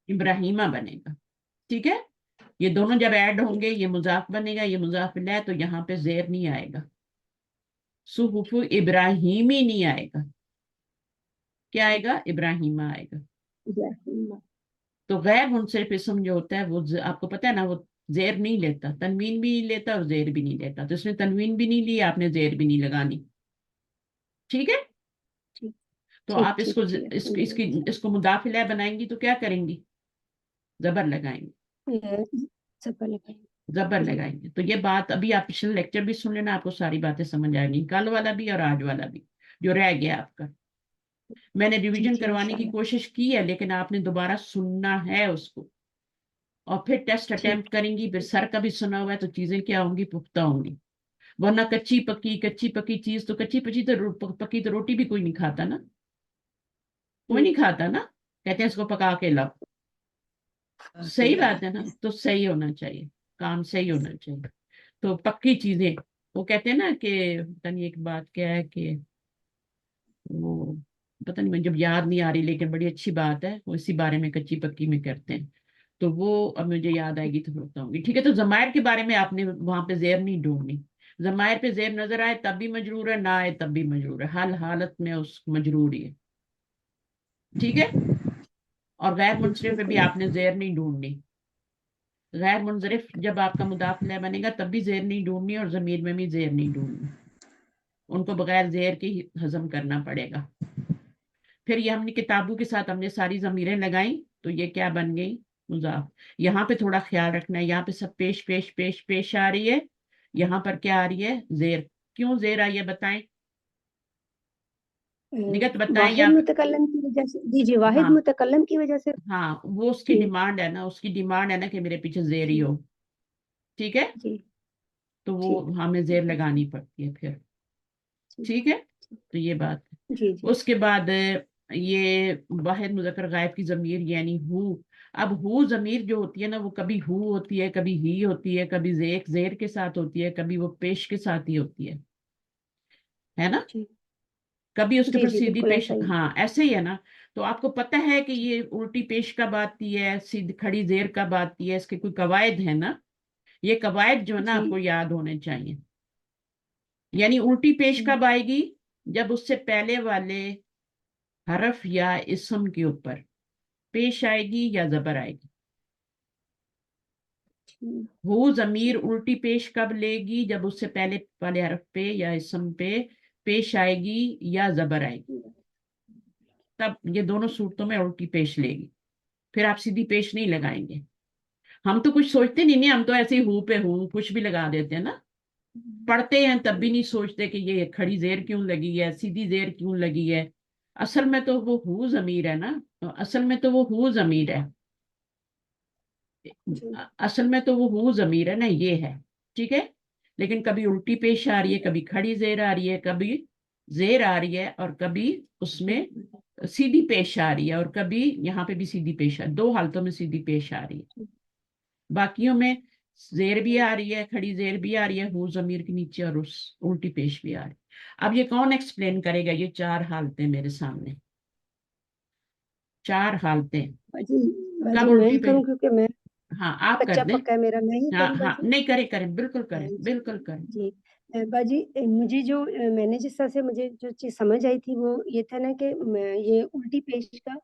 [SPEAKER 1] ابراہیمہ بنے گا. ٹھیک ہے، یہ دونوں جب ایڈ ہوں گے یہ مضاف بنے گا، یہ مضاف الیہ، تو یہاں پہ زیر نہیں آئے گا. صحف ابراہیمی نہیں آئے گا. کیا آئے گا؟ ابراہیمہ آئے گا.
[SPEAKER 5] ابراہیمہ.
[SPEAKER 1] تو غیر منصرف اسم جو ہوتا ہے وہ آپ کو پتہ ہے نا، وہ زیر نہیں لیتا، تنوین بھی نہیں لیتا اور زیر بھی نہیں لیتا. تو اس نے تنوین بھی نہیں لی، آپ نے زیر بھی نہیں لگانی. ٹھیک ہے.
[SPEAKER 5] ٹھیک
[SPEAKER 1] تو
[SPEAKER 5] ٹھیک
[SPEAKER 1] آپ اس
[SPEAKER 5] ٹھیک
[SPEAKER 1] کو
[SPEAKER 5] ٹھیک. الحمد للہ.
[SPEAKER 1] اس کو مضاف الیہ بنائیں گی تو کیا کریں گی؟ زبر لگائیں گے.
[SPEAKER 5] زبر لگائیں.
[SPEAKER 1] زبر
[SPEAKER 5] جی
[SPEAKER 1] لگائیں گے. تو یہ بات ابھی آپ پچھلے لیکچر بھی سن لینا، آپ کو ساری باتیں سمجھ آئیں گی، کل والا بھی اور آج والا بھی جو رہ گیا آپ کا. میں نے
[SPEAKER 5] جی
[SPEAKER 1] ریویژن
[SPEAKER 5] جی
[SPEAKER 1] کروانے کی
[SPEAKER 5] انشاءاللہ.
[SPEAKER 1] کوشش کی ہے، لیکن آپ نے دوبارہ سننا ہے اس کو، اور پھر ٹیسٹ
[SPEAKER 5] ٹھیک.
[SPEAKER 1] اٹیمپٹ کریں گی. پھر سر کا بھی سنا ہوا ہے تو چیزیں کیا ہوں گی؟ پختہ ہوں گی. ورنہ کچی پکی چیز تو کچی پکی تو روٹی بھی کوئی نہیں کھاتا نا، کوئی نہیں کھاتا نا. کہتے ہیں اس کو پکا کے لاؤ. صحیح بات ہے نا. تو صحیح ہونا چاہیے، کام صحیح ہونا چاہیے. تو پکی چیزیں، وہ کہتے ہیں نا کہ پتہ نہیں ایک بات کیا ہے کہ وہ پتہ نہیں، جب یاد نہیں آ رہی لیکن بڑی اچھی بات ہے، وہ اسی بارے میں کچی پکی میں کرتے ہیں. تو وہ اب مجھے یاد آئے گی تو بتاؤں گی. ٹھیک ہے. تو ضمائر کے بارے میں آپ نے وہاں پہ زیر نہیں ڈھونڈنی. ضمائر پہ زیر نظر آئے تب بھی مجرور ہے، نہ آئے تب بھی مجرور ہے، ہر حالت میں اس مجرور ہی ہے. ٹھیک ہے. اور غیر منصرف پہ بھی آپ نے زیر نہیں ڈھونڈنی. غیر منصرف جب آپ کا مضاف الیہ بنے گا تب بھی زیر نہیں ڈھونڈنی، اور ضمیر میں بھی زیر نہیں ڈھونڈنی. ان کو بغیر زیر کے ہی ہضم کرنا پڑے گا. پھر یہ ہم نے کتابوں کے ساتھ ہم نے ساری ضمیریں لگائیں تو یہ کیا بن گئی؟ मुजाफ। यहाँ पे थोड़ा ख्याल रखना है, यहाँ पे सब पेश पेश पेश पेश आ रही है, यहाँ पर क्या आ रही है, जेर। क्यों जेर आई है बताएं, निगत बताएं
[SPEAKER 5] वाहिद
[SPEAKER 1] यहाँ पे।
[SPEAKER 5] मुतकल्लम की वजह से, जी जी, वाहिद
[SPEAKER 1] हाँ
[SPEAKER 5] मुतकल्लम की वजह से।
[SPEAKER 1] हाँ, वो उसकी
[SPEAKER 5] जी
[SPEAKER 1] डिमांड है ना, उसकी डिमांड है ना कि मेरे पीछे जेर ही
[SPEAKER 5] जी
[SPEAKER 1] हो, ठीक है,
[SPEAKER 5] जी
[SPEAKER 1] तो वो
[SPEAKER 5] ठीक
[SPEAKER 1] हमें जेर लगानी पड़ती है फिर,
[SPEAKER 5] ठीक
[SPEAKER 1] ठीक है। तो ये बात है।
[SPEAKER 5] जी जी
[SPEAKER 1] उसके बाद ये वाहिद मुज़क्कर गायब की ज़मीर यानी हु। अब हु ज़मीर जो होती है ना, वो कभी हु होती है, कभी ही होती है, कभी एक जेर के साथ होती है, कभी वो पेश के साथ ही होती है ना,
[SPEAKER 5] जी
[SPEAKER 1] कभी उसके
[SPEAKER 5] जी
[SPEAKER 1] ऊपर
[SPEAKER 5] जी,
[SPEAKER 1] सीधी
[SPEAKER 5] बिल्कुल
[SPEAKER 1] पेश,
[SPEAKER 5] ऐसा ही है।
[SPEAKER 1] हाँ ऐसे ही है ना। तो आपको पता है कि ये उल्टी पेश कब आती है, सीधी खड़ी जेर कब आती है, इसके कोई कवायद है ना, ये कवायद जो है ना
[SPEAKER 5] जी
[SPEAKER 1] आपको याद होने चाहिए। यानी उल्टी पेश
[SPEAKER 5] जी
[SPEAKER 1] कब आएगी, जब उससे पहले वाले हरफ या इस्म के ऊपर पेश आएगी या जबर आएगी।
[SPEAKER 5] जी
[SPEAKER 1] वो जमीर उल्टी पेश कब लेगी, जब उससे पहले वाले हरफ पे या इस्म पे पेश आएगी या जबर आएगी, तब ये दोनों सूरतों में उल्टी पेश लेगी, फिर आप सीधी पेश नहीं लगाएंगे। हम तो कुछ सोचते नहीं, हम तो ऐसे ही हूं पे हूं कुछ भी लगा देते हैं ना, पढ़ते हैं तब भी नहीं सोचते कि ये खड़ी जेर क्यों लगी है, सीधी जेर क्यों लगी है। असल में तो वो हु जमीर है ना, असल में तो वो हु जमीर है,
[SPEAKER 5] जी
[SPEAKER 1] असल में तो वो हु जमीर है ना, ये है, ठीक है। लेकिन कभी उल्टी पेश आ रही है, कभी खड़ी जेर आ रही है, कभी जेर आ रही है, और कभी उसमें सीधी पेश आ रही है, और कभी यहाँ पे भी सीधी पेश आ, दो हालतों में सीधी पेश आ रही है। बाकियों में जेर भी आ रही है, खड़ी जेर भी आ रही है हु जमीर के नीचे, और उस उल्टी पेश भी आ रही है। अब ये कौन एक्सप्लेन करेगा, ये चार हालतें मेरे सामने, चार हालतें।
[SPEAKER 5] बाजी,
[SPEAKER 1] कब
[SPEAKER 5] बाजी मैं
[SPEAKER 1] उल्टी
[SPEAKER 5] ही
[SPEAKER 1] पेश,
[SPEAKER 5] करूं क्योंकि मैं
[SPEAKER 1] हाँ आप कर
[SPEAKER 5] कच्चा
[SPEAKER 1] दें।
[SPEAKER 5] पक्का है मेरा, मैं ही
[SPEAKER 1] हाँ
[SPEAKER 5] करूं
[SPEAKER 1] हाँ,
[SPEAKER 5] बाजी।
[SPEAKER 1] नहीं करें करें, बिल्कुल करें,
[SPEAKER 5] जी
[SPEAKER 1] बिल्कुल करें।
[SPEAKER 5] जी बाजी, मुझे जो मैंने जिस तरह से मुझे जो चीज समझ आई थी वो ये था ना कि ये उल्टी पेश का,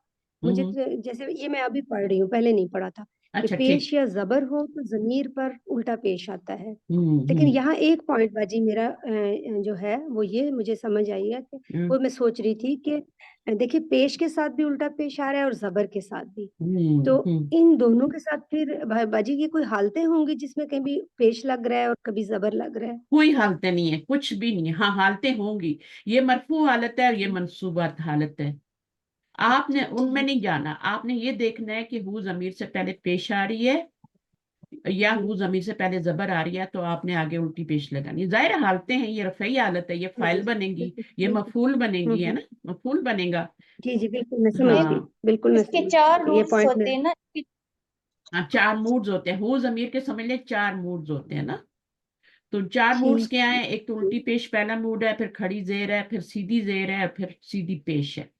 [SPEAKER 5] मुझे
[SPEAKER 1] हम्म,
[SPEAKER 5] जैसे ये मैं अभी पढ़ रही हूँ, पहले नहीं पढ़ा था कि
[SPEAKER 1] अच्छा ठीक।
[SPEAKER 5] पेश या जबर हो तो जमीर पर उल्टा पेश आता है। लेकिन
[SPEAKER 1] हम्म,
[SPEAKER 5] यहाँ एक पॉइंट बाजी मेरा जो है वो ये मुझे समझ आई है कि
[SPEAKER 1] हम्म,
[SPEAKER 5] वो मैं सोच रही थी कि देखिए पेश के साथ भी उल्टा पेश आ रहा है और जबर के साथ भी, तो
[SPEAKER 1] हम्म।
[SPEAKER 5] इन दोनों के साथ फिर बाजी की कोई हालतें होंगी जिसमें कभी पेश लग रहा है और कभी जबर लग रहा है।
[SPEAKER 1] कोई हालतें नहीं है, कुछ भी नहीं है, हाँ हालतें होंगी। ये मरफू हालत है और ये मंसूबात हालत है, आपने
[SPEAKER 5] अच्छा
[SPEAKER 1] उनमें
[SPEAKER 5] ठीक
[SPEAKER 1] नहीं जाना, आपने ये देखना है कि हु जमीर से पहले पेश आ रही है या
[SPEAKER 5] जी
[SPEAKER 1] हु जमीर से पहले जबर आ रही है, तो आपने आगे उल्टी पेश लगानी। जाहिर है हालतें हैं, ये रफ़ई हालत है, ये
[SPEAKER 5] जी
[SPEAKER 1] फाइल बनेगी,
[SPEAKER 5] बिल्कुल
[SPEAKER 1] ये
[SPEAKER 5] बिल्कुल।
[SPEAKER 1] मफूल बनेगी, है
[SPEAKER 5] हम्म।
[SPEAKER 1] ना, मफूल बनेगा।
[SPEAKER 5] जी जी बिल्कुल मैं समझ
[SPEAKER 3] ये
[SPEAKER 5] गई,
[SPEAKER 1] हाँ
[SPEAKER 5] बिल्कुल मैं
[SPEAKER 3] इसके
[SPEAKER 5] समझ
[SPEAKER 3] चार
[SPEAKER 5] गई, ये
[SPEAKER 3] रूल्स
[SPEAKER 5] पॉइंट
[SPEAKER 3] होते
[SPEAKER 5] मेरे।
[SPEAKER 3] हैं ना।
[SPEAKER 1] हाँ, चार मूड्स होते हैं, हु जमीर के समझ ले चार मूड्स होते हैं ना। तो चार मूड्स
[SPEAKER 5] ठीक
[SPEAKER 1] क्या
[SPEAKER 5] ठीक
[SPEAKER 1] है, एक तो उल्टी पेश पहला मूड है, फिर खड़ी जेर है, फिर सीधी जेर है, फिर सीधी पेश है।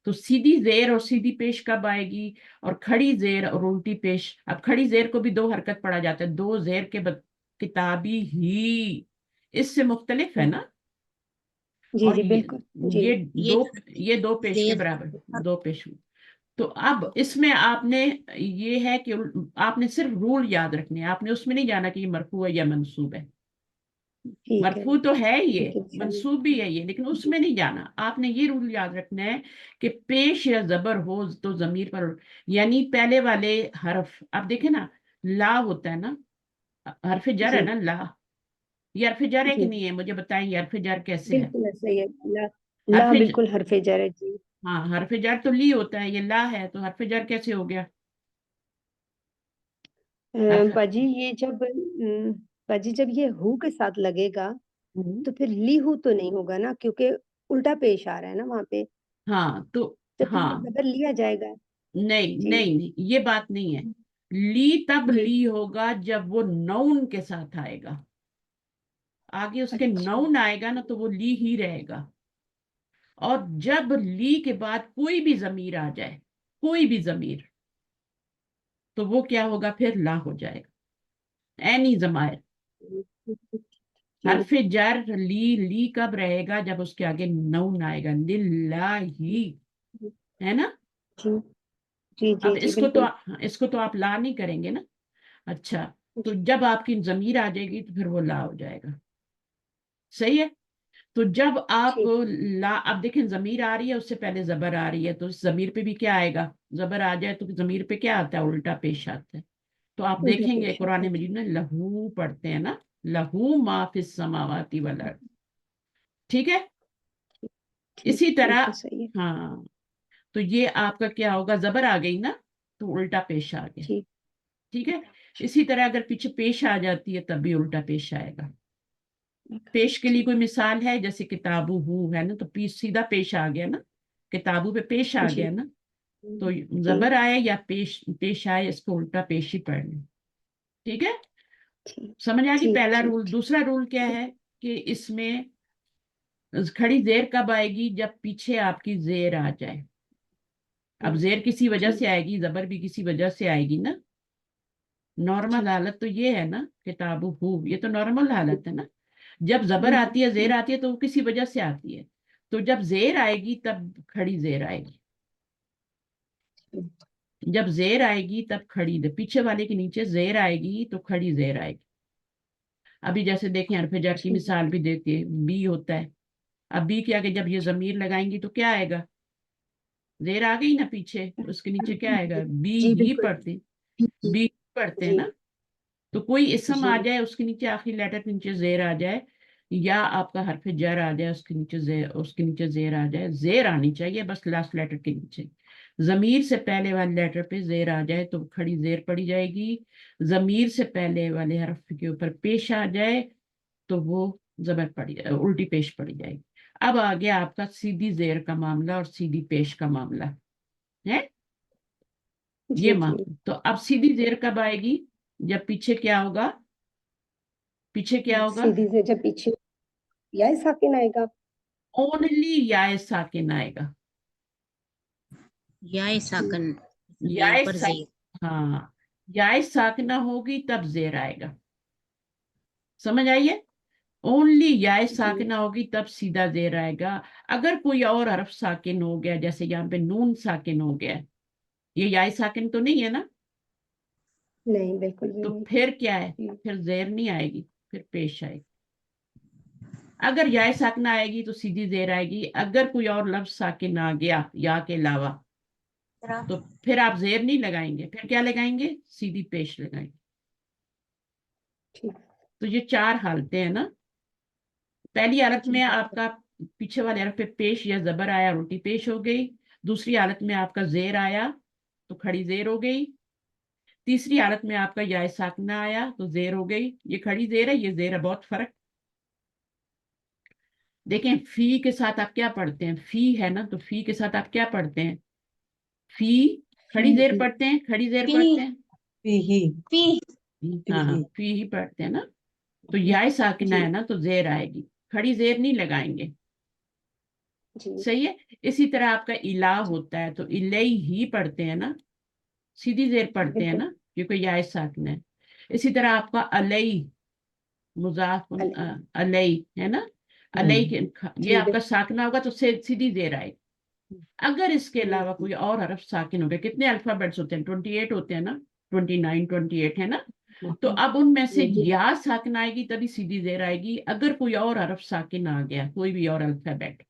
[SPEAKER 1] तो सीधी जेर और सीधी पेश कब आएगी, और खड़ी जेर और उल्टी पेश। अब खड़ी जेर को भी दो हरकत पढ़ा जाता है, दो जेर के किताबी ही, इससे मुख्तलिफ है
[SPEAKER 5] ठीक।
[SPEAKER 1] ना।
[SPEAKER 5] जी
[SPEAKER 1] और
[SPEAKER 5] जी बिल्कुल जी
[SPEAKER 1] ये
[SPEAKER 3] ये
[SPEAKER 1] दो, ये दो पेश के
[SPEAKER 3] जेर
[SPEAKER 1] बराबर, दो पेश। तो अब इसमें आपने, ये है कि आपने सिर्फ रूल याद रखने हैं, आपने उसमें नहीं जाना कि ये मरफू है या मंसूब है।
[SPEAKER 5] ठीक है
[SPEAKER 1] मरफू तो है ये,
[SPEAKER 5] ठीक है इंशाल्लाह।
[SPEAKER 1] मंसूब भी है ये, लेकिन उसमें नहीं जाना। आपने ये रूल याद रखना है कि पेश या जबर हो तो जमीर पर, यानी पहले वाले हरफ, आप देखें ना, ला होता है ना, हरफ जर है
[SPEAKER 5] जी
[SPEAKER 1] ना ला, ये हरफ जर है कि
[SPEAKER 5] जी
[SPEAKER 1] नहीं है, मुझे बताएं ये हरफ जर कैसे है।
[SPEAKER 5] बिल्कुल ऐसा ही है। ला, ला
[SPEAKER 1] हरफ,
[SPEAKER 5] बिल्कुल हरफे जर है जी।
[SPEAKER 1] हाँ हरफ जर तो ली होता है, ये ला है, तो हरफ जर कैसे हो गया। हरफ,
[SPEAKER 5] बाजी ये जब बाजी जब ये हु के साथ लगेगा तो फिर ली हु तो नहीं होगा ना, क्योंकि उल्टा पेश आ रहा है ना वहां पे,
[SPEAKER 1] हाँ तो,
[SPEAKER 5] तो फिर ये
[SPEAKER 1] हाँ
[SPEAKER 5] जबर लिया जाएगा।
[SPEAKER 1] नहीं
[SPEAKER 5] जी
[SPEAKER 1] नहीं नहीं, ये बात नहीं है। ली तब
[SPEAKER 5] जी
[SPEAKER 1] ली होगा जब वो नाउन के साथ आएगा, आगे उसके
[SPEAKER 5] अच्छा
[SPEAKER 1] नाउन आएगा ना तो वो ली ही रहेगा। और जब ली के बाद कोई भी जमीर आ जाए, कोई भी जमीर, तो वो क्या होगा, फिर ला हो जाएगा, एनी जमायर।
[SPEAKER 5] जी
[SPEAKER 1] हरफ जर ली कब रहेगा, जब उसके आगे नाउन आएगा, लिल्लाही, है ना।
[SPEAKER 5] जी जी
[SPEAKER 1] अब
[SPEAKER 5] जी जी बिल्कुल।
[SPEAKER 1] इसको तो आप ला नहीं करेंगे ना। अच्छा, तो जब आपकी जमीर आ जाएगी तो फिर वो ला हो जाएगा, सही है। तो जब आप
[SPEAKER 5] ठीक
[SPEAKER 1] अब देखें ज़मीर आ रही है, उससे पहले ज़बर आ रही है, तो इस ज़मीर पे भी क्या आएगा, ज़बर आ जाए तो ज़मीर पे क्या आता है, उल्टा पेश आता है। तो आप
[SPEAKER 5] उल्टा
[SPEAKER 1] देखेंगे
[SPEAKER 5] पेश
[SPEAKER 1] कुरान
[SPEAKER 5] आता है।
[SPEAKER 1] मजीद में लहू पढ़ते हैं ना, लहू मा फिस समावाति वल अर्द, ठीक है।
[SPEAKER 5] ठीक,
[SPEAKER 1] इसी तरह
[SPEAKER 5] बिल्कुल सही है।
[SPEAKER 1] हाँ, तो ये आपका क्या होगा, ज़बर आ गई ना तो उल्टा पेश आ गया,
[SPEAKER 5] ठीक
[SPEAKER 1] ठीक है। इसी तरह अगर पीछे पेश आ जाती है तब भी उल्टा पेश आएगा। पेश के लिए
[SPEAKER 5] ठीक
[SPEAKER 1] कोई मिसाल है, जैसे किताबू हूँ है ना, तो सीधा पेश आ गया ना, किताबू पे पेश आ
[SPEAKER 5] जी
[SPEAKER 1] गया ना, तो
[SPEAKER 5] जी
[SPEAKER 1] जबर आए या पेश पेश आए, इसको उल्टा पेश ही पढ़ना, ठीक है।
[SPEAKER 5] ठीक
[SPEAKER 1] समझ आ गई
[SPEAKER 5] ठीक
[SPEAKER 1] पहला
[SPEAKER 5] ठीक
[SPEAKER 1] रूल।
[SPEAKER 5] ठीक।
[SPEAKER 1] दूसरा रूल क्या है कि इसमें खड़ी जेर कब आएगी, जब पीछे आपकी जेर आ जाए। अब जेर किसी वजह
[SPEAKER 5] ठीक
[SPEAKER 1] से आएगी, जबर भी किसी वजह से आएगी ना। नॉर्मल हालत तो ये है ना, किताबू हूँ, ये तो नॉर्मल हालत है ना। जब जबर आती है, जेर आती है, तो वो किसी वजह से आती है। तो जब जेर आएगी तब खड़ी जेर आएगी, जब जेर आएगी तब खड़ी पीछे वाले के नीचे जेर आएगी तो खड़ी जेर आएगी। अभी जैसे देखें, हरफ जर की
[SPEAKER 5] ठीक
[SPEAKER 1] मिसाल भी देते हैं, बी होता है। अब बी के आगे जब ये जमीर लगाएंगी तो क्या आएगा, जेर आ गई ना पीछे, उसके नीचे क्या आएगा, बी
[SPEAKER 5] जी
[SPEAKER 1] ही
[SPEAKER 5] बिल्कुल।
[SPEAKER 1] पढ़ते, बी पढ़ते हैं
[SPEAKER 5] जी
[SPEAKER 1] ना। तो कोई इसम
[SPEAKER 5] जी
[SPEAKER 1] आ जाए, उसके नीचे आखिरी लेटर के नीचे जेर आ जाए, या आपका हरफ जर आ जाए, उसके नीचे जेर आ जाए, जेर आनी चाहिए बस लास्ट लेटर के नीचे। जमीर से पहले वाले लेटर पे जेर आ जाए तो खड़ी जेर पड़ी जाएगी, जमीर से पहले वाले हरफ के ऊपर पेश आ जाए तो वो जबर पड़ी उल्टी पेश पड़ी जाएगी। अब आ गया आपका सीधी जेर का मामला और सीधी पेश का मामला है, ये
[SPEAKER 5] जी जी।
[SPEAKER 1] तो अब सीधी जेर कब आएगी, जब पीछे क्या होगा, पीछे क्या होगा,
[SPEAKER 5] सीधी से जब पीछे या साकिन आएगा।
[SPEAKER 1] ओनली या साकिन आएगा,
[SPEAKER 6] या साकन
[SPEAKER 1] या
[SPEAKER 6] ऊपर
[SPEAKER 1] सा,
[SPEAKER 6] जेर।
[SPEAKER 1] हाँ, या साकिना होगी तब जेर आएगा, समझ आइए। ओनली या
[SPEAKER 5] जी
[SPEAKER 1] साकिना होगी तब सीधा जेर आएगा। अगर कोई और हरफ साकिन हो गया, जैसे यहाँ पे नून साकिन हो गया, ये या साकिन तो नहीं है ना,
[SPEAKER 5] नहीं, बिल्कुल भी
[SPEAKER 1] तो
[SPEAKER 5] नहीं।
[SPEAKER 1] फिर क्या है,
[SPEAKER 5] जी
[SPEAKER 1] फिर जेर नहीं आएगी, फिर पेश आएगी। अगर या साकिना आएगी तो सीधी जेर आएगी, अगर कोई और लफ्ज साकिन आ गया या के अलावा तो फिर आप जेर नहीं लगाएंगे, फिर क्या लगाएंगे, सीधी पेश लगाएंगे।
[SPEAKER 5] ठीक
[SPEAKER 1] तो ये चार हालतें हैं ना। पहली हालत में
[SPEAKER 5] जी
[SPEAKER 1] आपका पीछे वाले हरफ पे पेश या जबर आया, उल्टी पेश हो गई। दूसरी हालत में आपका जेर आया तो खड़ी जेर हो गई। तीसरी हालत में आपका या साकना आया तो जेर हो गई, ये खड़ी जेर है, ये जेर है, बहुत फर्क। देखें, फी के साथ आप क्या पढ़ते हैं, फी है ना, तो फी के साथ आप क्या पढ़ते हैं, फी खड़ी जेर
[SPEAKER 2] फी
[SPEAKER 1] पढ़ते हैं, खड़ी जेर
[SPEAKER 3] फी
[SPEAKER 1] पढ़ते हैं,
[SPEAKER 2] फी ही
[SPEAKER 3] फी
[SPEAKER 1] हाँ हाँ,
[SPEAKER 2] फी
[SPEAKER 1] फी ही पढ़ते हैं ना। तो या साकिना
[SPEAKER 5] जी
[SPEAKER 1] है ना तो जेर आएगी, खड़ी जेर नहीं लगाएंगे,
[SPEAKER 5] जी
[SPEAKER 1] सही है। इसी तरह आपका इला होता है तो इलई ही पढ़ते हैं ना, सीधी जेर पढ़ते हैं
[SPEAKER 5] बिल्कुल।
[SPEAKER 1] ना, क्योंकि या साकिना है। इसी तरह आपका अलई, मुजाफ
[SPEAKER 5] अल-
[SPEAKER 1] अलई है ना, अलई के ये
[SPEAKER 5] जी
[SPEAKER 1] आपका साकिना होगा तो सीधी जेर आएगी। अगर इसके अलावा
[SPEAKER 2] बिल्कुल
[SPEAKER 1] कोई और हरफ साकिन हो गया, कितने अल्फाबेट्स होते हैं, 28 होते हैं ना, 29 28 है ना। तो अब उनमें से
[SPEAKER 5] जी
[SPEAKER 1] या साकिन आएगी तभी सीधी जेर आएगी। अगर कोई और हरफ साकिन आ गया, कोई भी और अल्फाबेट,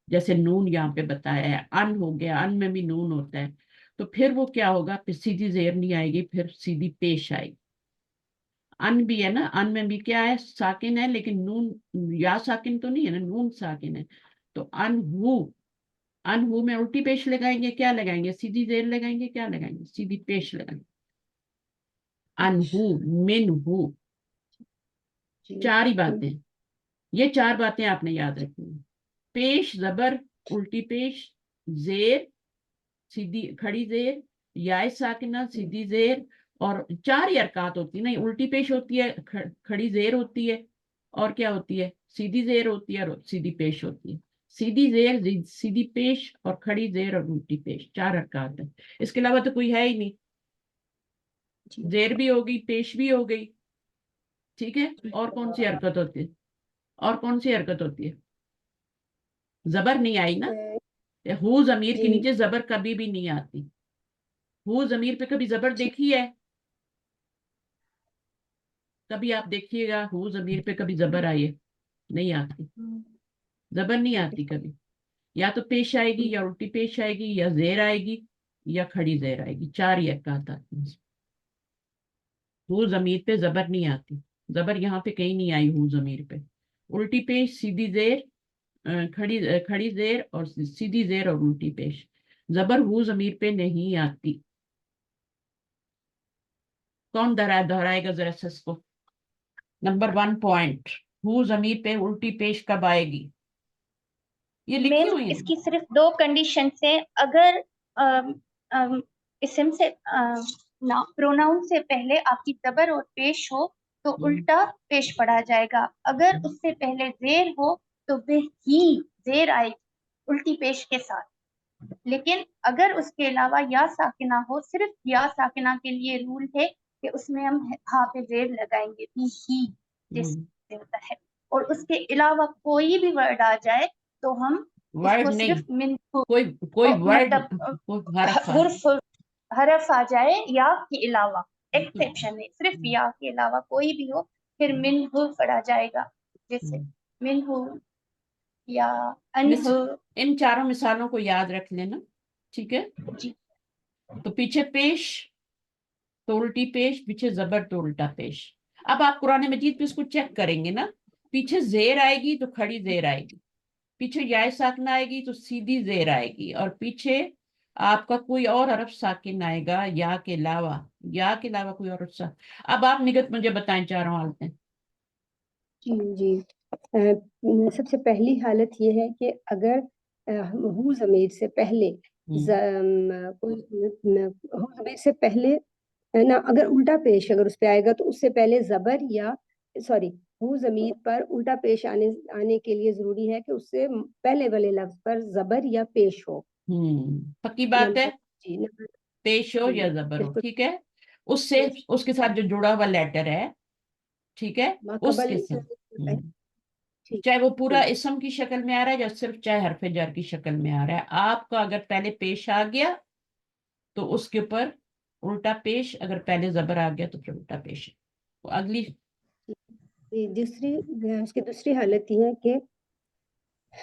[SPEAKER 1] जैसे नून यहाँ पे बताया है, अन हो गया, अन में भी नून होता है, तो फिर वो क्या होगा, फिर सीधी जेर नहीं आएगी, फिर सीधी पेश आएगी। अन भी है ना, अन में भी क्या है, साकिन है, लेकिन नून या साकिन तो नहीं है ना, नून साकिन है। तो अनहू में उल्टी पेश लगाएंगे, क्या लगाएंगे, सीधी जेर लगाएंगे, क्या लगाएंगे, सीधी पेश लगाएंगे। अनहू, मिनहू,
[SPEAKER 5] जी
[SPEAKER 1] चार ही
[SPEAKER 5] जी
[SPEAKER 1] बातें, ये चार बातें आपने याद रखनी है। पेश जबर, उल्टी पेश, जेर, सीधी खड़ी जेर, या साकिना, सीधी जेर, और चार ही हरकत होती है, नहीं उल्टी पेश होती है, खड़ी जेर होती है, और क्या होती है, सीधी जेर होती है और सीधी पेश होती है। सीधी जेर, सीधी पेश और खड़ी जेर और उल्टी पेश, चार हरकत है, इसके अलावा तो कोई है ही नहीं।
[SPEAKER 5] जी
[SPEAKER 1] जेर भी हो गई, पेश भी हो गई, ठीक है। और कौन सी हरकत होती है, और कौन सी हरकत होती है, जबर नहीं आई ना।
[SPEAKER 5] अ,
[SPEAKER 1] हु जमीर के
[SPEAKER 5] जी
[SPEAKER 1] नीचे जबर कभी भी नहीं आती, हु जमीर पे कभी जबर
[SPEAKER 5] जी
[SPEAKER 1] देखी है, कभी आप देखिएगा हु जमीर पे कभी जबर आई है, नहीं आती। जबर नहीं आती कभी, या तो पेश आएगी या उल्टी पेश आएगी या जेर आएगी या खड़ी जेर आएगी, 4 ही अक्कात आती हैं। हू जमीर पे जबर नहीं आती, जबर यहाँ पे कहीं नहीं आई हू जमीर पे। उल्टी पेश, सीधी जेर, खड़ी जेर और सीधी जेर और उल्टी पेश, जबर हू जमीर पे नहीं आती। कौन दोहराएगा जरा से इसको? नंबर 1 पॉइंट, हू जमीर पे उल्टी पेश कब आएगी? ये लिखी
[SPEAKER 3] मैम
[SPEAKER 1] हुई है।
[SPEAKER 3] इसकी सिर्फ 2 कंडीशन है। अगर इसम से प्रोनाउन से पहले आपकी जबर और पेश हो तो उल्टा पेश पढ़ा जाएगा। अगर उससे पहले जेर हो तो ही जेर आएगी उल्टी पेश के साथ। लेकिन अगर उसके अलावा या साकिना हो, सिर्फ या साकिना के लिए रूल है कि उसमें हम हा पे जेर लगाएंगे, ही जैसे होता है। और उसके अलावा कोई भी वर्ड आ जाए तो हम
[SPEAKER 1] वर्ड
[SPEAKER 3] उसको
[SPEAKER 1] नहीं,
[SPEAKER 3] सिर्फ मिन
[SPEAKER 1] कोई वर्ड,
[SPEAKER 3] मतलब
[SPEAKER 1] कोई हरफ
[SPEAKER 3] हरफ आ जाए या के अलावा, एक्सेप्शन है, सिर्फ या के अलावा कोई भी हो फिर मिन पढ़ा जाएगा। जैसे मिन या अनहु।
[SPEAKER 1] इन चारों मिसालों को याद रख लेना, ठीक है?
[SPEAKER 3] जी
[SPEAKER 1] तो पीछे पेश तो उल्टी पेश, पीछे जबर तो उल्टा पेश। अब आप कुरान मजीद पे इसको चेक करेंगे ना, पीछे जेर आएगी तो खड़ी जेर आएगी, पीछे या साकिन आएगी तो सीधी जेर आएगी, और पीछे आपका कोई और हरफ साकिन आएगा या के अलावा, या के अलावा कोई और हरफ। अब आप निगत मुझे बताएं चारों हालतें।
[SPEAKER 5] जी सबसे पहली हालत ये है कि अगर हू ज़मीर से पहले हू ज़मीर से पहले ना, अगर उल्टा पेश अगर उस पे आएगा तो उससे पहले जबर या सॉरी हू ज़मीर पर उल्टा पेश आने के लिए जरूरी है कि उससे पहले वाले लफ्ज पर जबर या पेश हो।
[SPEAKER 1] पक्की बात है,
[SPEAKER 5] जी
[SPEAKER 1] पेश हो या जबर हो,
[SPEAKER 5] बिल्कुल।
[SPEAKER 1] ठीक है? उससे उसके साथ जो जुड़ा हुआ लेटर है, ठीक है, उसके साथ चाहे वो पूरा इसम की शक्ल में आ रहा है या सिर्फ चाहे हरफ जर की शक्ल में आ रहा है, आपका अगर पहले पेश आ गया तो उसके ऊपर उल्टा पेश, अगर पहले जबर आ गया तो फिर उल्टा पेश। तो अगली
[SPEAKER 5] उसकी दूसरी हालत ये है कि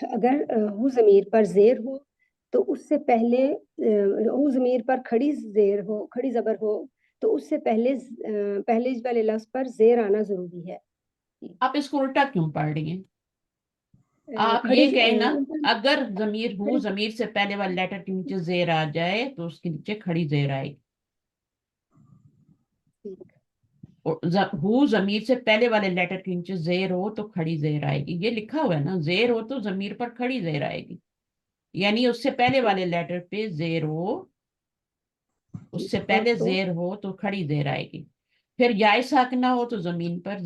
[SPEAKER 5] अगर हू ज़मीर पर जेर हो तो उससे पहले हू ज़मीर पर खड़ी जेर हो, खड़ी जबर हो तो उससे पहले वाले लफ्ज पर जेर आना जरूरी है।
[SPEAKER 1] आप इसको उल्टा क्यों पढ़ रही हैं? आप ये कहें ना, अगर जमीर हू जमीर से पहले वाले लेटर के नीचे जेर आ जाए तो उसके नीचे खड़ी जेर आएगी। हू जमीर से पहले वाले लेटर के नीचे जेर हो तो खड़ी जेर आएगी, ये लिखा हुआ है ना, जेर हो तो जमीर पर खड़ी जेर आएगी, यानी उससे पहले वाले लेटर पे जेर हो, उससे पहले जेर हो तो खड़ी जेर आएगी। फिर याय साकिना हो तो जमीन पर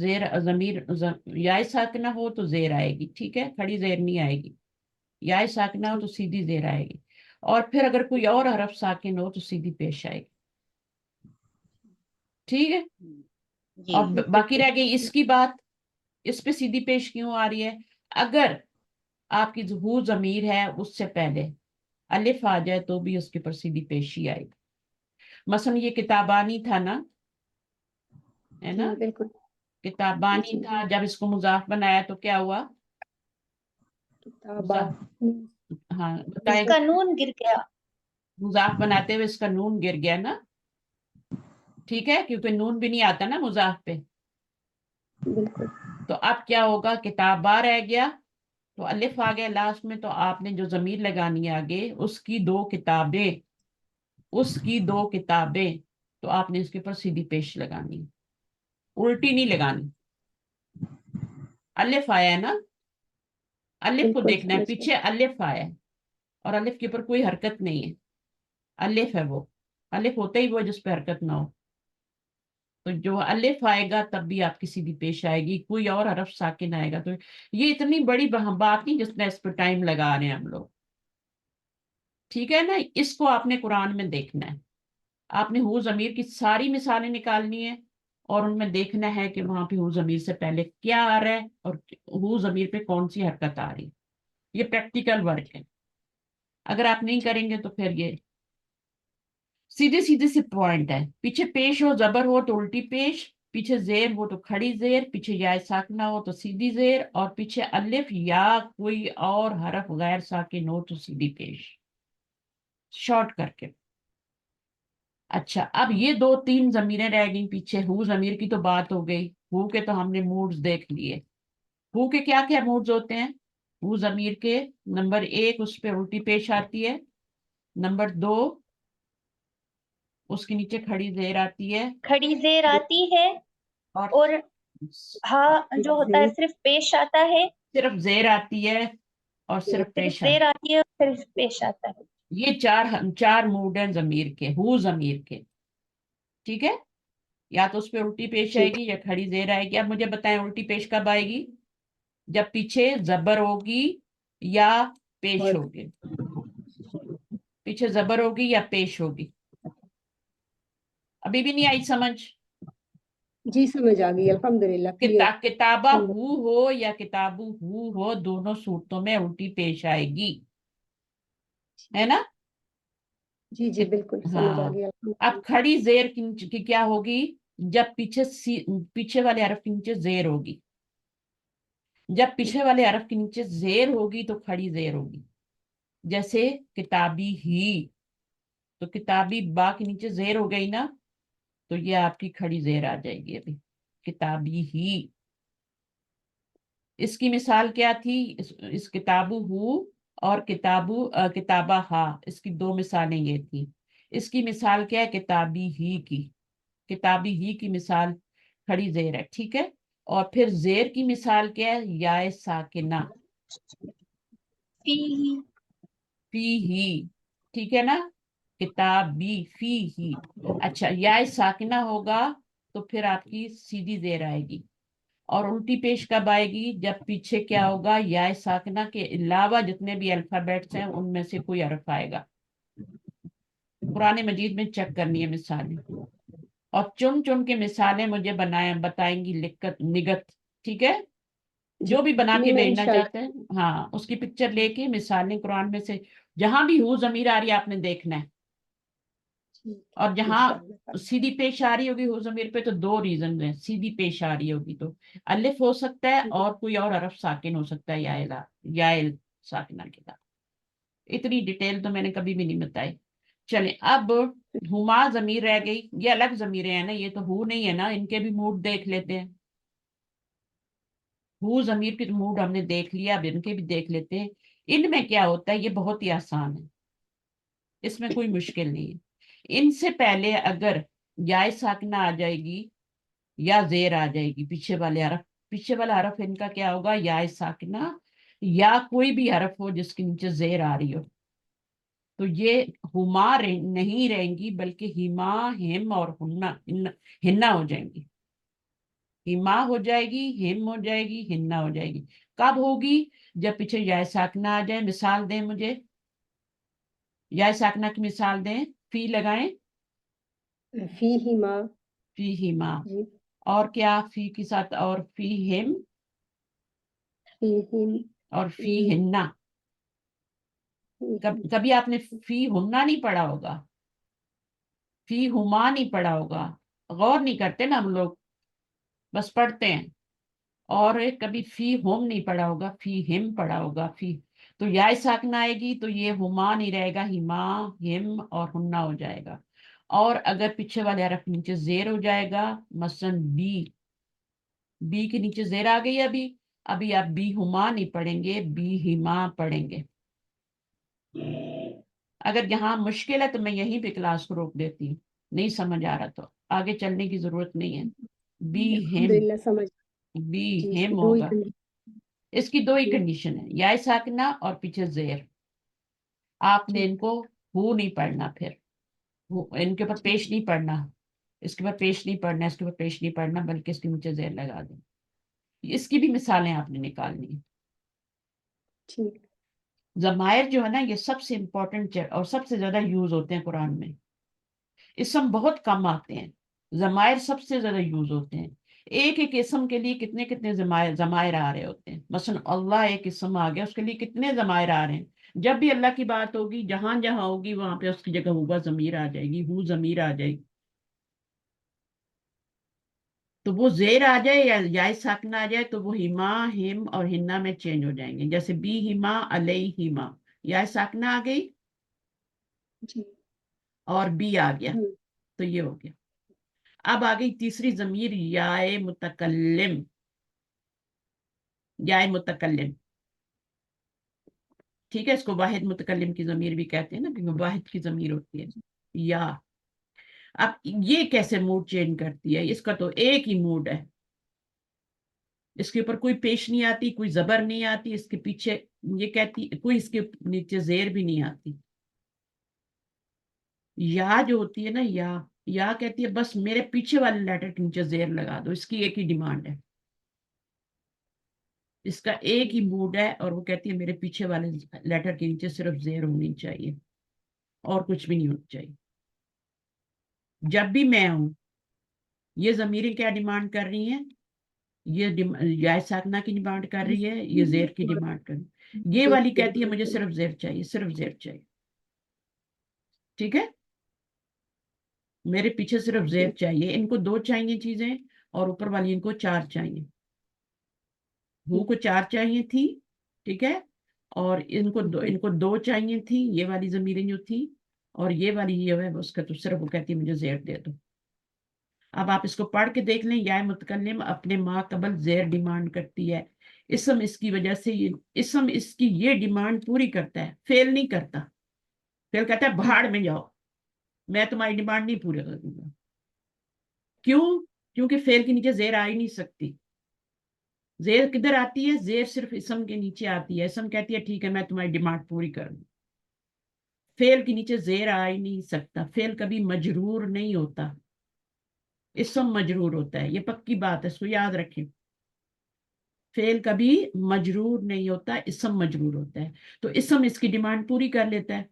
[SPEAKER 1] याय साकिना हो तो जेर आएगी, ठीक है, खड़ी जेर नहीं आएगी। याय साकिना हो तो सीधी जेर आएगी, और फिर अगर कोई और हरफ साकिन हो तो सीधी पेश आएगी, ठीक है? और बाकी रह गई इसकी बात, इस पे सीधी पेश क्यों आ रही है? अगर आपकी जो हू जमीर है उससे पहले अलिफ आ जाए तो भी उसके ऊपर सीधी पेशी आएगी। मसलन ये किताबानी था ना, है ना,
[SPEAKER 5] बिल्कुल
[SPEAKER 1] किताबानी था, जब इसको मुजाफ बनाया तो क्या हुआ? हाँ बताएं।
[SPEAKER 3] इसका नून गिर गया।
[SPEAKER 1] मुजाफ बनाते हुए इसका नून गिर गया ना, ठीक है, क्योंकि नून भी नहीं आता ना मुजाफ पे।
[SPEAKER 5] बिल्कुल
[SPEAKER 1] तो अब क्या होगा? किताबा रह गया तो अलिफ आ गया लास्ट में, तो आपने जो जमीर लगानी है आगे, उसकी दो किताबें, तो आपने इसके ऊपर सीधी पेश लगानी, उल्टी नहीं लगानी। अलिफ आया है ना, अलिफ को देखना है, पीछे अलिफ आया है और अलिफ के ऊपर कोई हरकत नहीं है, अलिफ है वो, अलिफ होता ही वो जिस पे हरकत ना हो। तो जो अलिफ आएगा तब भी आपकी सीधी पेश आएगी, कोई और हरफ साकिन आएगा तो ये इतनी बड़ी बात नहीं जितना इस पर टाइम लगा रहे हैं हम लोग, ठीक है ना? इसको आपने कुरान में देखना है, आपने हू जमीर की सारी मिसालें निकालनी है और उनमें देखना है कि वहां पे हू जमीर से पहले क्या आ रहा है और हू जमीर पे कौन सी हरकत आ रही है। ये प्रैक्टिकल वर्क है, अगर आप नहीं करेंगे तो फिर ये सीधे सीधे से पॉइंट है, पीछे पेश हो जबर हो तो उल्टी पेश, पीछे जेर हो तो खड़ी जेर, पीछे या साकिना हो तो सीधी जेर, और पीछे अलिफ या कोई और हरफ गैर साकिन हो तो सीधी पेश, शॉर्ट करके। अच्छा, अब ये 2-3 जमीरें रह गई पीछे। हु जमीर की तो बात हो गई, हु के तो हमने मूड्स देख लिए। हु के क्या क्या मूड्स होते हैं? हु जमीर के, नंबर 1 उस पे उल्टी पेश आती है, नंबर 2 उसके नीचे खड़ी जेर आती है,
[SPEAKER 3] खड़ी जेर आती है,
[SPEAKER 1] और
[SPEAKER 3] और हाँ जो होता है सिर्फ पेश आता है,
[SPEAKER 1] सिर्फ जेर आती है और सिर्फ
[SPEAKER 3] सिर्फ
[SPEAKER 1] पेश
[SPEAKER 3] जेर
[SPEAKER 1] आती
[SPEAKER 3] आती है और सिर्फ पेश आता है।
[SPEAKER 1] है। ये चार मूड हैं जमीर के, हु जमीर के, ठीक है। या तो उस पे उल्टी पेश
[SPEAKER 5] ठीक।
[SPEAKER 1] आएगी या खड़ी जेर आएगी। अब मुझे बताएं उल्टी पेश कब आएगी? जब पीछे जबर होगी या पेश
[SPEAKER 5] और
[SPEAKER 1] होगी। पीछे जबर होगी या पेश होगी? अभी भी नहीं आई समझ?
[SPEAKER 5] जी समझ आ गई, अल्हम्दुलिल्लाह क्लियर।
[SPEAKER 1] किताबा हु हो या किताबू हु हो, दोनों सूरतों में उल्टी पेश आएगी, है ना?
[SPEAKER 5] जी जी बिल्कुल समझ आ
[SPEAKER 1] हाँ।
[SPEAKER 5] गई,
[SPEAKER 1] अब
[SPEAKER 5] अल्हम्दुलिल्लाह।
[SPEAKER 1] खड़ी जेर की क्या होगी? जब पीछे वाले हरफ के नीचे जेर होगी। जब पीछे वाले हरफ के नीचे जेर होगी तो खड़ी जेर होगी। जैसे किताबी ही, तो किताबी बा के नीचे जेर हो गई ना, तो ये आपकी खड़ी जेर आ जाएगी अभी, किताबी ही। इसकी मिसाल क्या थी? इस किताबू हु और किताबा हा, इसकी 2 मिसालें ये थी। इसकी मिसाल क्या है? किताबी ही की। किताबी ही की मिसाल खड़ी जेर है, ठीक है। और फिर जेर की मिसाल क्या है? या साकिना,
[SPEAKER 3] फी ही,
[SPEAKER 1] फी ही, ठीक है ना। किताबी फी ही। अच्छा, या साकिना होगा तो फिर आपकी सीधी जेर आएगी। और उल्टी पेश कब आएगी? जब पीछे क्या होगा? या साकिना के अलावा जितने भी अल्फाबेट्स हैं उनमें से कोई हरफ आएगा। कुरान मजीद में चेक करनी है मिसालें, और चुन चुन के मिसालें मुझे बताएंगी लिखत निगत, ठीक है।
[SPEAKER 5] जी
[SPEAKER 1] जो भी बना
[SPEAKER 5] नहीं
[SPEAKER 1] के
[SPEAKER 5] मैं
[SPEAKER 1] भेजना
[SPEAKER 5] इंशाल्लाह।
[SPEAKER 1] चाहते हैं, हाँ, उसकी पिक्चर लेके मिसालें कुरान में से जहां भी हु जमीर आ रही है आपने देखना है।
[SPEAKER 5] ठीक
[SPEAKER 1] और
[SPEAKER 5] है
[SPEAKER 1] जहां
[SPEAKER 5] इंशाल्लाह।
[SPEAKER 1] सीधी पेश आ रही होगी हु जमीर पे, तो 2 रीजन है। सीधी पेश आ रही होगी तो अलिफ हो सकता है और कोई और हरफ साकिन हो सकता है, या साकिना के साथ। इतनी डिटेल तो मैंने कभी भी नहीं बताई। चले, अब हुमा जमीर रह गई। ये अलग जमीरें हैं ना, ये तो हु नहीं है ना, इनके भी मूड देख लेते हैं। हु जमीर की मूड हमने देख लिया, अब इनके भी देख लेते हैं। इनमें क्या होता है? ये बहुत ही आसान है, इसमें कोई मुश्किल नहीं है। इनसे पहले अगर या साकिना आ जाएगी या जेर आ जाएगी, पीछे वाला हरफ इनका क्या होगा? या साकिना, या कोई भी हरफ हो जिसके नीचे जेर आ रही हो, तो ये नहीं रहेंगी, बल्कि हिमा, हिम और हिन्ना हो जाएंगी। हिमा हो जाएगी, हिम हो जाएगी, हिन्ना हो जाएगी। कब होगी? जब पीछे या साकना आ जाए। मिसाल दें मुझे, या साकना की मिसाल दें। फी लगाएं,
[SPEAKER 5] फी ही माँ।
[SPEAKER 1] फी हिमा।
[SPEAKER 5] जी।
[SPEAKER 1] और क्या फी के साथ? और फी हिम
[SPEAKER 5] फी ही
[SPEAKER 1] और फी हिन्ना। कभी आपने फी हुन्ना नहीं पढ़ा होगा, फी हुमा नहीं पढ़ा होगा। गौर नहीं करते ना हम लोग, बस पढ़ते हैं। और कभी फी होम नहीं पढ़ा होगा, फी हिम पढ़ा होगा। फी, तो या साकना आएगी तो ये हुमा नहीं रहेगा, हिमा, हिम और हुन्ना हो जाएगा। और अगर पीछे वाले हरफ के नीचे जेर हो जाएगा, मसलन बी के नीचे जेर आ गई अभी, अभी आप बी हुमा नहीं पढ़ेंगे, बी हिमा पढ़ेंगे। अगर यहाँ मुश्किल है तो मैं यहीं पे क्लास को रोक देती हूँ, नहीं समझ आ रहा तो आगे चलने की जरूरत नहीं है। बी हिम,
[SPEAKER 5] अल्हम्दुलिल्लाह समझ।
[SPEAKER 1] बी
[SPEAKER 5] जी
[SPEAKER 1] हिम
[SPEAKER 5] इसकी दो ही
[SPEAKER 1] होगा। इसकी 2 ही कंडीशन है, या साकना और पीछे जेर। आपने
[SPEAKER 5] ठीक
[SPEAKER 1] इनको हु नहीं पढ़ना, फिर इनके ऊपर
[SPEAKER 5] ठीक
[SPEAKER 1] पेश नहीं पढ़ना, इसके ऊपर पेश नहीं पढ़ना, इसके ऊपर पेश नहीं पढ़ना, बल्कि इसके नीचे जेर लगा दें। इसकी भी मिसालें आपने निकालनी है।
[SPEAKER 5] ठीक।
[SPEAKER 1] जमायर जो है ना, ये सबसे इंपॉर्टेंट और सबसे ज्यादा यूज होते हैं कुरान में। इसम बहुत कम आते हैं, जमायर सबसे ज्यादा यूज होते हैं। एक एक इसम के लिए कितने कितने जमायर आ रहे होते हैं। मसलन अल्लाह एक इसम आ गया, उसके लिए कितने जमायर आ रहे हैं। जब भी अल्लाह की बात होगी, जहां जहां होगी वहां पे उसकी जगह हुआ जमीर आ जाएगी, हु जमीर आ जाएगी। تو وہ زیر آ جائے یا یائے ساکنہ آ جائے تو وہ ہما ہم اور ہنا میں چینج ہو جائیں گے. جیسے بی ہما علیہما یائے ساکنہ آ گئی
[SPEAKER 5] جی
[SPEAKER 1] اور بی آ گیا
[SPEAKER 5] ہوں،
[SPEAKER 1] تو یہ ہو گیا. اب آ گئی تیسری ضمیر یائے متکلم. یائے متکلم ٹھیک ہے، اس کو واحد متکلم کی ضمیر بھی کہتے ہیں نا، کہ واحد کی ضمیر ہوتی ہے یا. اب یہ کیسے موڈ چینج کرتی ہے؟ اس کا تو ایک ہی موڈ ہے، اس کے اوپر کوئی پیش نہیں آتی، کوئی زبر نہیں آتی، اس کے پیچھے یہ کہتی کوئی اس کے نیچے زیر بھی نہیں آتی. یا جو ہوتی ہے نا یا کہتی ہے بس میرے پیچھے والے لیٹر کے نیچے زیر لگا دو. اس کی ایک ہی ڈیمانڈ ہے، اس کا ایک ہی موڈ ہے، اور وہ کہتی ہے میرے پیچھے والے لیٹر کے نیچے صرف زیر ہونی چاہیے اور کچھ بھی نہیں ہونا چاہیے. جب بھی میں ہوں یہ ضمیریں کیا ڈیمانڈ کر رہی ہیں؟ یہ یا ساکنہ کی ڈیمانڈ کر رہی ہے، یہ زیر کی ڈیمانڈ کر رہی ہے. یہ والی کہتی ہے مجھے صرف زیر چاہیے، صرف زیر چاہیے. ٹھیک ہے، میرے پیچھے صرف زیر چاہیے. ان کو 2 چاہیے چیزیں اور اوپر والی ان کو 4 چاہیے. وہ کو 4 چاہیے تھی، ٹھیک ہے، اور ان کو 2 چاہیے تھی یہ والی ضمیریں جو تھی، اور یہ والی یہ ہے اس کا تو صرف وہ کہتی ہے مجھے زیر دے دو. اب آپ اس کو پڑھ کے دیکھ لیں. یا متکلم اپنے ما قبل زیر ڈیمانڈ کرتی ہے. اسم اس کی وجہ سے اسم اس کی یہ ڈیمانڈ پوری کرتا ہے، فیل نہیں کرتا. فیل کہتا ہے بھاڑ میں جاؤ، میں تمہاری ڈیمانڈ نہیں پورے کر دوں گا. کیوں؟ کیونکہ فیل کے نیچے زیر آ ہی نہیں سکتی. زیر کدھر آتی ہے؟ زیر صرف اسم کے نیچے آتی ہے. اسم کہتی ہے ٹھیک ہے میں تمہاری ڈیمانڈ پوری کر دوں. فیل کے نیچے زیر آ ہی نہیں سکتا. فیل کبھی مجرور نہیں ہوتا، اسم مجرور ہوتا ہے. یہ پکی بات ہے، اس کو یاد رکھیں. فیل کبھی مجرور نہیں ہوتا، اسم مجرور ہوتا ہے. تو اسم اس کی ڈیمانڈ پوری کر لیتا ہے.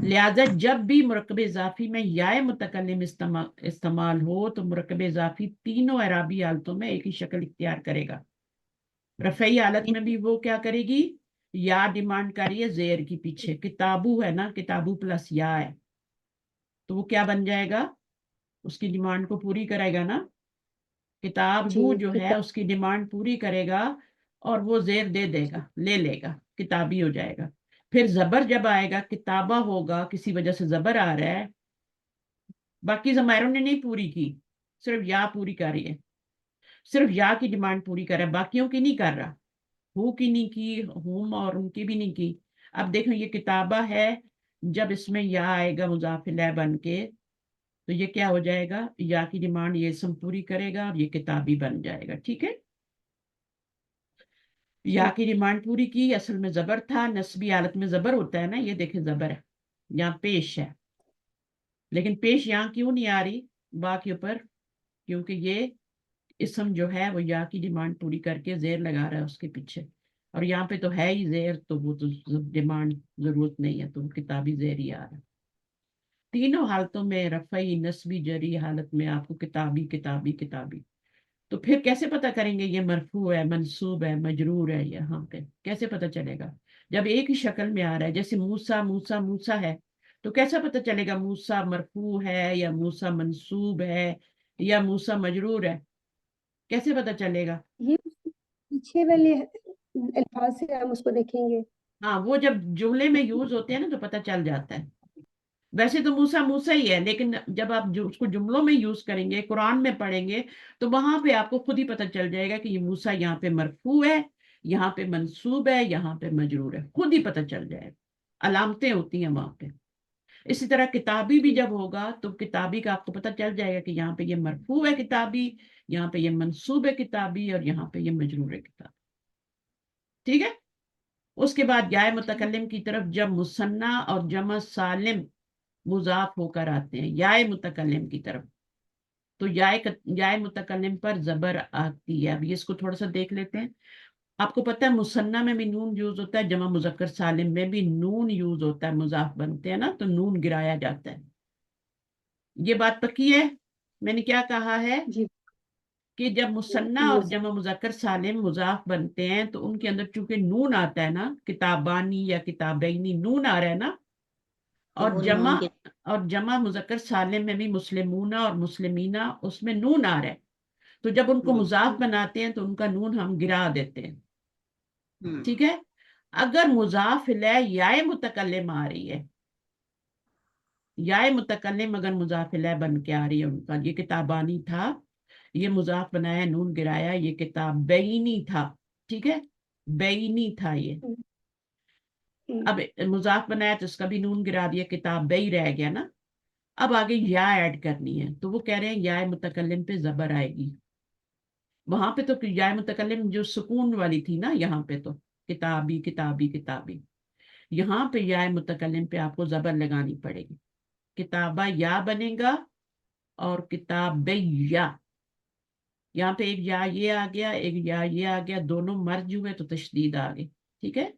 [SPEAKER 1] لہذا جب بھی مرکب اضافی میں یا متکلم استعمال ہو تو مرکب اضافی تینوں اعرابی حالتوں میں ایک ہی شکل اختیار کرے گا. رفعی حالت میں بھی وہ کیا کرے گی؟ یا ڈیمانڈ کری ہے زیر کی پیچھے. کتابو ہے نا، کتابو پلس یا ہے تو وہ کیا بن جائے گا؟ اس کی ڈیمانڈ کو پوری کرے گا نا. کتاب
[SPEAKER 5] جی
[SPEAKER 1] ہو جو ہے اس کی ڈیمانڈ پوری کرے گا اور وہ زیر دے دے گا، لے لے گا، کتابی ہو جائے گا. پھر زبر جب آئے گا، کتابہ ہوگا، کسی وجہ سے زبر آ رہا ہے، باقی ضمائروں نے نہیں پوری کی، صرف یا پوری کر رہی ہے، صرف یا کی ڈیمانڈ پوری کر رہا ہے، باقیوں کی نہیں کر رہا. ہو کی نہیں کی، ہوم اور ان کی بھی نہیں کی. اب دیکھو یہ کتابہ ہے، جب اس میں یا آئے گا مضاف الیہ بن کے تو یہ کیا ہو جائے گا؟ یا کی ڈیمانڈ یہ اسم پوری کرے گا اور یہ کتابی بن جائے گا. ٹھیک ہے، یا کی ڈیمانڈ پوری کی. اصل میں زبر تھا، نسبی حالت میں زبر ہوتا ہے نا، یہ دیکھیں زبر ہے یہاں پیش ہے، لیکن پیش یہاں کیوں نہیں آ رہی با کے اوپر؟ کیونکہ یہ اسم جو ہے وہ یا کی ڈیمانڈ پوری کر کے زیر لگا رہا ہے اس کے پیچھے، اور یہاں پہ تو ہے ہی زیر، تو وہ تو ڈیمانڈ ضرورت نہیں ہے، تو کتابی زیر ہی آ رہا ہے. تینوں حالتوں میں رفعی، نسبی، جری حالت میں آپ کو کتابی کتابی کتابی. تو پھر کیسے پتہ کریں گے یہ مرفوع ہے، منصوب ہے، مجرور ہے؟ یہاں پہ کیسے پتہ چلے گا؟ جب ایک ہی شکل میں آ رہا ہے، جیسے موسیٰ موسیٰ موسیٰ ہے تو کیسا پتہ چلے گا موسیٰ مرفوع ہے یا موسیٰ منصوب ہے یا موسیٰ مجرور ہے؟ کیسے پتہ چلے گا؟
[SPEAKER 5] یہ پیچھے والے الفاظ سے ہم اس کو دیکھیں گے.
[SPEAKER 1] ہاں، وہ جب جملے میں یوز ہوتے ہیں نا تو پتہ چل جاتا ہے. ویسے تو موسیٰ موسیٰ ہی ہے، لیکن جب آپ اس کو جملوں میں یوز کریں گے، قرآن میں پڑھیں گے، تو وہاں پہ آپ کو خود ہی پتہ چل جائے گا کہ یہ موسیٰ یہاں پہ مرفوع ہے، یہاں پہ منصوب ہے، یہاں پہ مجرور ہے. خود ہی پتہ چل جائے گا، علامتیں ہوتی ہیں وہاں پہ. اسی طرح کتابی بھی جب ہوگا تو کتابی کا آپ کو پتہ چل جائے گا کہ یہاں پہ یہ مرفوع ہے کتابی، یہاں پہ یہ منصوب ہے کتابی، اور یہاں پہ یہ مجرور ہے کتابی. ٹھیک ہے. اس کے بعد یا متکلم کی طرف جب مثنیٰ اور جمع سالم مضاف ہو کر آتے ہیں یا متکلم کی طرف، تو یا متکلم پر زبر آتی ہے. اب یہ اس کو تھوڑا سا دیکھ لیتے ہیں. آپ کو پتہ ہے مثنیٰ میں بھی نون یوز ہوتا ہے، جمع مذکر سالم میں بھی نون یوز ہوتا ہے، مضاف بنتے ہیں نا تو نون گرایا جاتا ہے. یہ بات پکی ہے. میں نے کیا کہا ہے
[SPEAKER 5] جی
[SPEAKER 1] کہ جب مثنیٰ اور جمع مذکر سالم مضاف بنتے ہیں تو ان کے اندر چونکہ نون آتا ہے نا، کتابانی یا کتابینی نون آ رہا ہے نا، اور جمع مذکر سالم میں بھی مسلمونہ اور مسلمینہ اس میں نون آ رہا ہے. تو جب ان کو مضاف بناتے ہیں تو ان کا نون ہم گرا دیتے ہیں، ٹھیک ہے. اگر مضاف الیہ یا متکلم آ رہی ہے، یا متکلم اگر مضاف الیہ بن کے آ رہی ہے، ان کا یہ کتابانی تھا، یہ مضاف بنایا نون گرایا، یہ کتاب بینی تھا، ٹھیک ہے، بینی تھا یہ. اب مضاف بنایا تو اس کا بھی نون گرا دیا، کتاب بئی رہ گیا نا. اب آگے یا ایڈ کرنی ہے، تو وہ کہہ رہے ہیں یا متکلم پہ زبر آئے گی. وہاں پہ تو یا متکلم جو سکون والی تھی نا، یہاں پہ تو کتابی کتابی کتابی، یہاں پہ یا متکلم پہ آپ کو زبر لگانی پڑے گی. کتابہ یا بنے گا اور کتابیا، یہاں پہ ایک یا یہ آ گیا، ایک یا یہ آ گیا، دونوں مرج ہوئے تو تشدید آ گئی، ٹھیک ہے.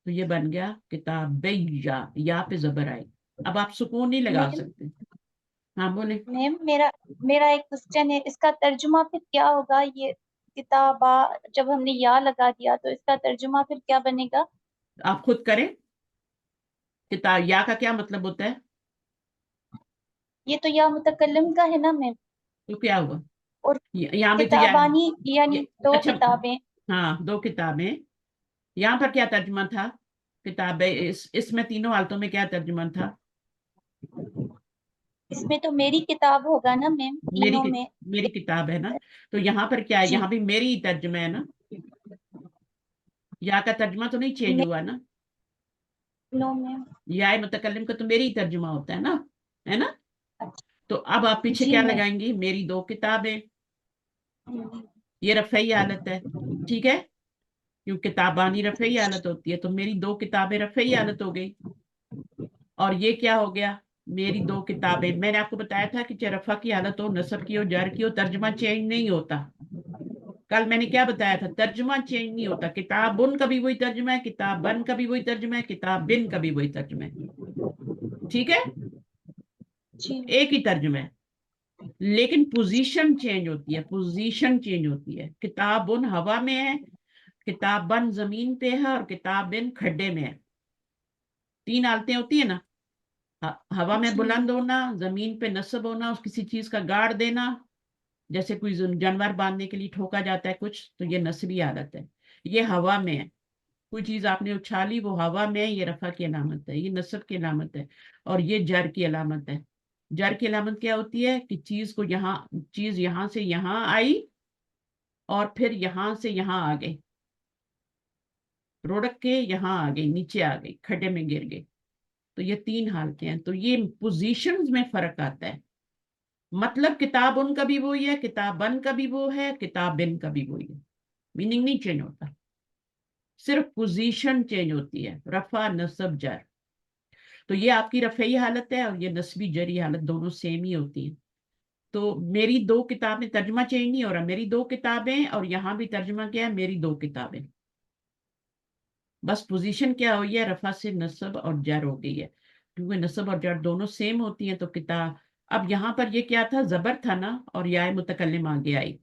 [SPEAKER 1] تو یہ بن گیا کتابیا، یا پہ زبر آئی. اب آپ سکون نہیں لگا سکتے. ہاں بولے.
[SPEAKER 3] میم میرا ایک کوشچن ہے، اس کا ترجمہ پھر کیا ہوگا؟ یہ کتابہ جب ہم نے یا لگا دیا تو اس کا ترجمہ پھر کیا بنے گا؟
[SPEAKER 1] آپ خود کریں. کتاب یا کا کیا مطلب ہوتا ہے؟
[SPEAKER 3] یہ تو یا متکلم کا ہے نا میم،
[SPEAKER 1] تو کیا ہوا؟
[SPEAKER 3] اور
[SPEAKER 1] یہاں بھی تو یا،
[SPEAKER 3] کتابانی یعنی دو
[SPEAKER 1] اچھا
[SPEAKER 3] کتابیں.
[SPEAKER 1] ہاں 2 کتابیں. یہاں پر کیا ترجمہ تھا؟ کتابیں. اس میں تینوں حالتوں میں کیا ترجمہ تھا؟
[SPEAKER 3] اس میں تو میری کتاب ہوگا نا میم، تینوں میں.
[SPEAKER 1] میری کتاب ہے نا. تو یہاں پر کیا ہے؟
[SPEAKER 3] جی
[SPEAKER 1] یہاں بھی میری ہی ترجمہ ہے نا. یا کا ترجمہ تو نہیں چینج ہوا نا.
[SPEAKER 3] نو میم.
[SPEAKER 1] یا متکلم کا تو میری ہی ترجمہ ہوتا ہے نا، ہے نا. تو اب آپ پیچھے
[SPEAKER 3] جی
[SPEAKER 1] کیا
[SPEAKER 3] میم.
[SPEAKER 1] لگائیں گی؟ میری 2 کتابیں. یہ رفعی حالت ہے، ٹھیک ہے، کیونکہ کتابانی رفعی حالت ہوتی ہے، تو میری 2 کتابیں رفعی حالت ہو گئی. اور یہ کیا ہو گیا؟ میری 2 کتابیں. میں نے آپ کو بتایا تھا کہ چاہے رفع کی حالت ہو، نصب کی ہو، جر کی ہو، ترجمہ چینج نہیں ہوتا. کل میں نے کیا بتایا تھا؟ ترجمہ چینج نہیں ہوتا. کتاب ان کا بھی وہی ترجمہ ہے، کتاب بن کا بھی وہی ترجمہ ہے، کتاب بن کا بھی وہی ترجمہ ہے، ٹھیک ہے،
[SPEAKER 3] جی
[SPEAKER 1] ایک ہی ترجمہ ہے. لیکن پوزیشن چینج ہوتی ہے، پوزیشن چینج ہوتی ہے. کتاب ان ہوا میں ہے، کتاب بن زمین پہ ہے، اور کتاب بن کھڈے میں ہے. 3 حالتیں ہوتی ہیں نا. ہوا میں بلند ہونا، زمین پہ نصب ہونا، کسی چیز کا گاڑ دینا، جیسے کوئی جانور باندھنے کے لیے ٹھوکا جاتا ہے کچھ، تو یہ نصبی حالت ہے. یہ ہوا میں ہے، کوئی چیز آپ نے اچھالی وہ ہوا میں ہے، یہ رفع کی علامت ہے، یہ نصب کی علامت ہے. اور یہ جر کی علامت ہے. جر کی علامت کیا ہوتی ہے؟ کہ چیز یہاں سے یہاں آئی اور پھر یہاں سے یہاں آ گئی، روڑک کے یہاں آ گئی، نیچے آ گئی، کھڈے میں گر گئی. تو یہ 3 حالتیں ہیں. تو یہ پوزیشنز میں فرق آتا ہے. مطلب کتاب ان کا بھی وہی ہے، کتاب بن کا بھی وہ ہے، کتاب بن کا بھی وہی ہے. میننگ نہیں چینج ہوتا، صرف پوزیشن چینج ہوتی ہے، رفع نصب جر. تو یہ آپ کی رفعی حالت ہے، اور یہ نصبی جری حالت، دونوں سیم ہی ہوتی ہیں. تو میری 2 کتابیں، ترجمہ چینج نہیں ہو رہا، میری 2 کتابیں، اور یہاں بھی ترجمہ کیا ہے؟ میری 2 کتابیں. بس پوزیشن کیا ہوئی ہے؟ رفع سے نصب اور جر ہو گئی ہے، کیونکہ نصب اور جر دونوں سیم ہوتی ہیں. تو کتاب، اب یہاں پر یہ کیا تھا؟ زبر تھا نا، اور یا متکلم آگے آئی.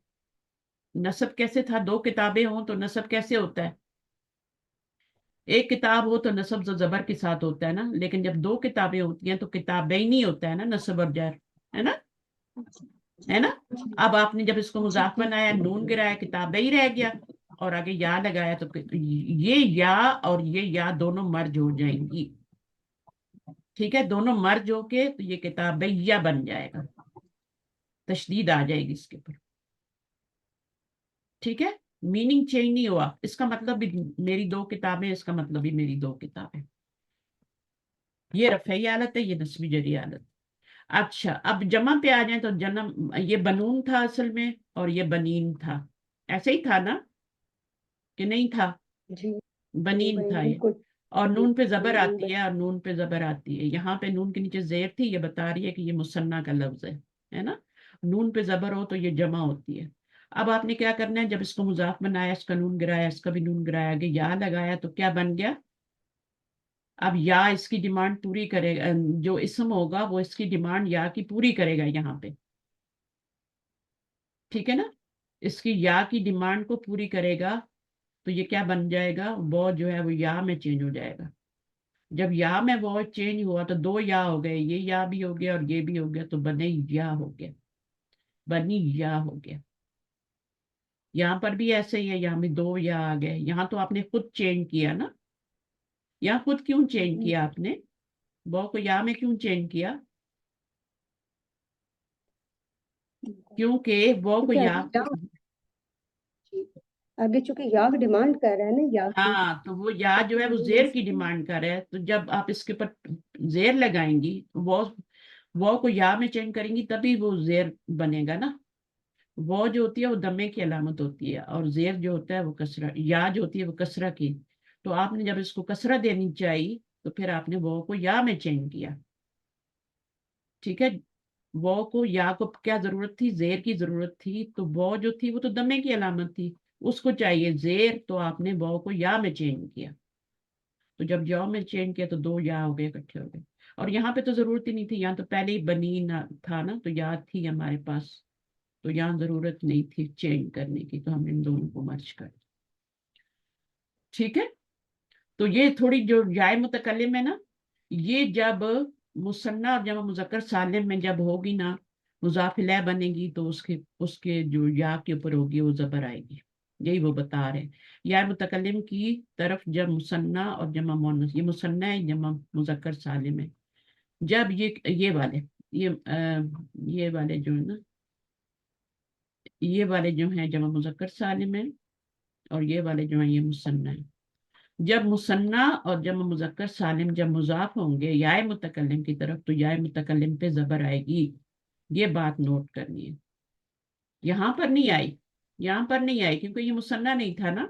[SPEAKER 1] نصب کیسے تھا؟ 2 کتابیں ہوں تو نصب کیسے ہوتا ہے؟ ایک کتاب ہو تو نصب زبر کے ساتھ ہوتا ہے نا، لیکن جب 2 کتابیں ہوتی ہیں تو کتابیں نہیں ہوتا ہے نا، نصب اور جر، ہے نا، ہے نا. اب آپ نے جب اس کو مضاف بنایا، نون گرایا، کتابیں ہی رہ گیا، اور آگے یا لگایا، تو یہ یا اور یہ یا دونوں مرج ہو جائیں گی، ٹھیک ہے. دونوں مرج ہو کے تو یہ کتابیہ بن جائے گا، تشدید آ جائے گی اس کے اوپر، ٹھیک ہے. میننگ چینج نہیں ہوا، اس کا مطلب بھی میری 2 کتابیں، اس کا مطلب بھی میری 2 کتابیں. یہ رفعی حالت ہے، یہ نصبی جری حالت. اچھا اب جمع پہ آ جائیں تو جنم، یہ بنون تھا اصل میں، اور یہ بنین تھا. ایسے ہی تھا نا کہ نہیں تھا؟
[SPEAKER 5] جی
[SPEAKER 1] بنین
[SPEAKER 5] وہی
[SPEAKER 1] تھا یہ.
[SPEAKER 5] بالکل.
[SPEAKER 1] اور نون پہ زبر
[SPEAKER 5] بنین
[SPEAKER 1] آتی ہے، اور نون پہ زبر آتی ہے. یہاں پہ نون کے نیچے زیر تھی، یہ بتا رہی ہے کہ یہ مثنیٰ کا لفظ ہے نا. نون پہ زبر ہو تو یہ جمع ہوتی ہے. اب آپ نے کیا کرنا ہے؟ جب اس کو مضاف بنایا، اس کا نون گرایا، اس کا بھی نون گرایا، آگے یا لگایا، تو کیا بن گیا؟ اب یا اس کی ڈیمانڈ پوری کرے گا، جو اسم ہوگا وہ اس کی ڈیمانڈ یا کی پوری کرے گا یہاں پہ، ٹھیک ہے نا. اس کی یا کی ڈیمانڈ کو پوری کرے گا. تو یہ کیا بن جائے گا؟ وہ جو ہے وہ یا میں چینج ہو جائے گا. جب یا میں وہ چینج ہوا تو 2 یا ہو گئے، یہ یا بھی ہو گیا اور یہ بھی ہو گیا، تو بنی یا ہو گیا، بنی یا ہو گیا. यहाँ पर भी ऐसे ही है, यहाँ भी 2 या आ गए, यहाँ तो आपने खुद चेंज किया ना, यहाँ खुद क्यों चेंज किया आपने, वो को या में क्यों चेंज किया, क्योंकि वो को
[SPEAKER 5] क्योंकि
[SPEAKER 1] या
[SPEAKER 5] आगे आगे चूंकि या डिमांड कर रहा है ना, या की।
[SPEAKER 1] हाँ, तो वो या जो है वो जेर की डिमांड कर रहा है, तो जब आप इसके ऊपर जेर लगाएंगी वो को या में चेंज करेंगी तभी वो जेर बनेगा ना। वो जो होती है वो दमे की अलामत होती है, और जेर जो होता है वो कसरा, या जो होती है वो कसरा की। तो आपने जब इसको कसरा देनी चाहिए तो फिर आपने वो को या में चेंज किया, ठीक है। वो को या को क्या जरूरत थी, जेर की जरूरत थी, तो वो जो थी वो तो दमे की अलामत थी, उसको चाहिए जेर, तो आपने वो को या में चेंज किया। तो जब या में चेंज किया तो 2 या हो गए, इकट्ठे हो गए। और यहाँ पे तो जरूरत ही नहीं थी, यहाँ तो पहले ही बनी ना था ना, तो या थी हमारे पास, तो यहाँ जरूरत नहीं थी चेंज करने की, तो हमने इन दोनों को मर्ज कर दिया, ठीक है। तो ये थोड़ी जो जाए मुतकल्लिम है ना, ये जब मुसन्ना और जब मुज़क्कर सालिम में जब होगी ना, मुज़ाफ इलैह बनेगी, तो उसके उसके जो या के ऊपर होगी वो जबर आएगी, यही वो बता रहे हैं। या मुतकल्लिम की तरफ जब मुसन्ना और जमा मुअन्नस, ये मुसन्ना है जमा मुज़क्कर सालिम है, जब ये वाले ये वाले जो है ना, ये वाले जो हैं जमा मुज़क्कर सालिम है, और ये वाले जो हैं ये मुसन्ना है। जब मुसन्ना और जब मुज़क्कर सालिम जब मुज़ाफ होंगे याए मुतकल्लिम की तरफ, तो याए मुतकल्लिम पे जबर आएगी, ये बात नोट करनी है। यहाँ पर नहीं आई, यहाँ पर नहीं आई क्योंकि ये मुसन्ना नहीं था ना।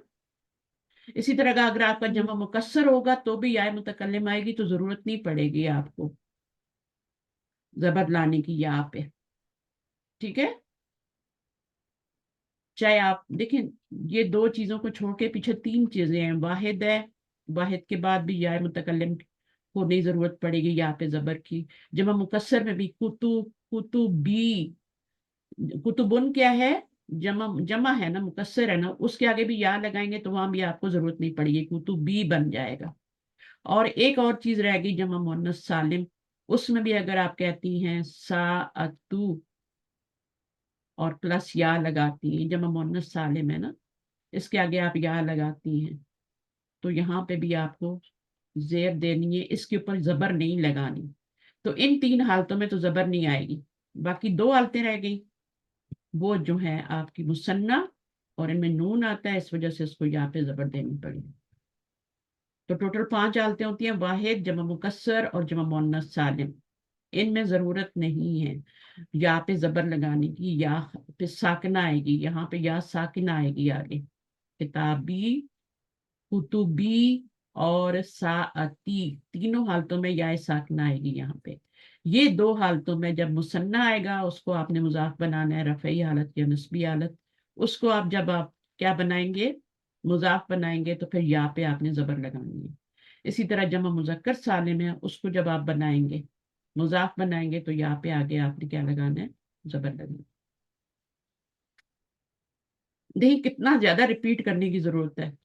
[SPEAKER 1] इसी तरह का अगर आपका जमा मुकस्सर होगा तो भी याए मुतकल्लिम आएगी, तो जरूरत नहीं पड़ेगी आपको जबर लाने की या पे, ठीक है। चाहे आप देखें, ये 2 चीजों को छोड़ के पीछे 3 चीजें हैं, वाहिद है, वाहिद के बाद भी या मुतकल्लिम को नहीं जरूरत पड़ेगी यहाँ पे जबर की। जमा मुकस्सर में भी कुतुबी, कुतुबुन क्या है, जमा जमा है ना, मुकस्सर है ना, उसके आगे भी या लगाएंगे तो वहां भी आपको जरूरत नहीं पड़ेगी, कुतुबी बन जाएगा। और एक और चीज रह गई जमा मुअन्नस सालिम, उसमें भी अगर आप कहती हैं साअतु और प्लस या लगाती हैं, जमा मुअन्नस सालिम है ना, इसके आगे आप या लगाती हैं, तो यहाँ पे भी आपको जेर देनी है, इसके ऊपर जबर नहीं लगानी। तो इन 3 हालतों में तो जबर नहीं आएगी, बाकी 2 हालतें रह गई, वो जो है आपकी मुसन्ना, और इनमें नून आता है, इस वजह से इसको यहाँ पे जबर देनी पड़ेगी। तो टोटल 5 हालतें होती हैं, वाहिद, जमा मुकस्सर और जमा मुअन्नस सालिम। इनमें जरूरत नहीं है या पे जबर लगाने की, या पे साकिना आएगी, यहाँ पे या साकिना आएगी आगे, किताबी, कुतुबी और साअती, तीनों हालतों में या साकिना आएगी यहाँ पे। ये 2 हालतों में जब मुसन्ना आएगा उसको आपने मुजाफ बनाना है, रफ़ई हालत या नस्बी हालत, उसको आप जब आप क्या बनाएंगे, मुजाफ बनाएंगे, तो फिर या पे आपने जबर लगानी है। इसी तरह जमा मुज़क्कर सालिम है, उसको जब आप बनाएंगे, मुजाफ बनाएंगे, तो यहाँ पे आगे आपने क्या लगाना है, जबर लगाना। देखिए कितना ज्यादा रिपीट करने की जरूरत है।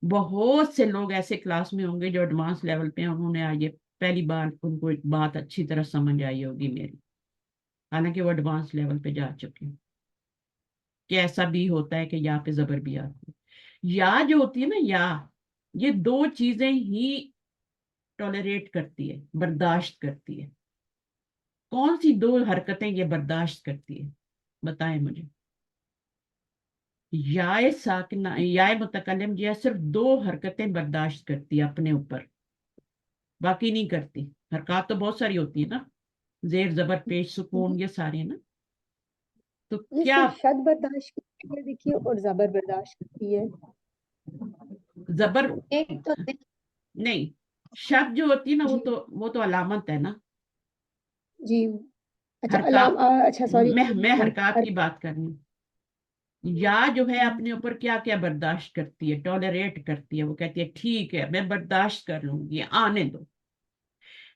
[SPEAKER 1] बहुत से लोग ऐसे क्लास में होंगे जो एडवांस लेवल पे हैं, उन्होंने आज ये पहली बार उनको एक बात अच्छी तरह समझ आई होगी मेरी, हालांकि वो एडवांस लेवल पे जा चुके हैं, कि ऐसा भी होता है कि या पे जबर भी आती है। या जो होती है ना, या ये 2 चीजें ही टॉलरेट करती है, बर्दाश्त करती है। कौन सी 2 हरकतें ये बर्दाश्त करती है, बताएं मुझे। याए साकिना, याए मुतकल्लिम जो है सिर्फ 2 हरकतें बर्दाश्त करती है अपने ऊपर, बाकी नहीं करती। हरकत तो बहुत सारी होती है ना, जेर जबर पेश सुकून, ये सारे ना, तो
[SPEAKER 5] ये
[SPEAKER 1] क्या
[SPEAKER 5] सिर्फ शद बर्दाश्त करती है, देखिए, और जबर बर्दाश्त करती है।
[SPEAKER 1] जबर
[SPEAKER 3] एक तो
[SPEAKER 1] नहीं, शब्द जो होती है ना,
[SPEAKER 5] जी
[SPEAKER 1] वो तो अलामत है ना।
[SPEAKER 5] जी। अच्छा,
[SPEAKER 1] हरकत,
[SPEAKER 5] अच्छा सॉरी।
[SPEAKER 1] मैं हरकत की बात कर रही हूँ। या जो है अपने ऊपर क्या क्या बर्दाश्त करती है, टॉलरेट करती है, वो कहती है ठीक है मैं बर्दाश्त कर लूंगी, आने दो।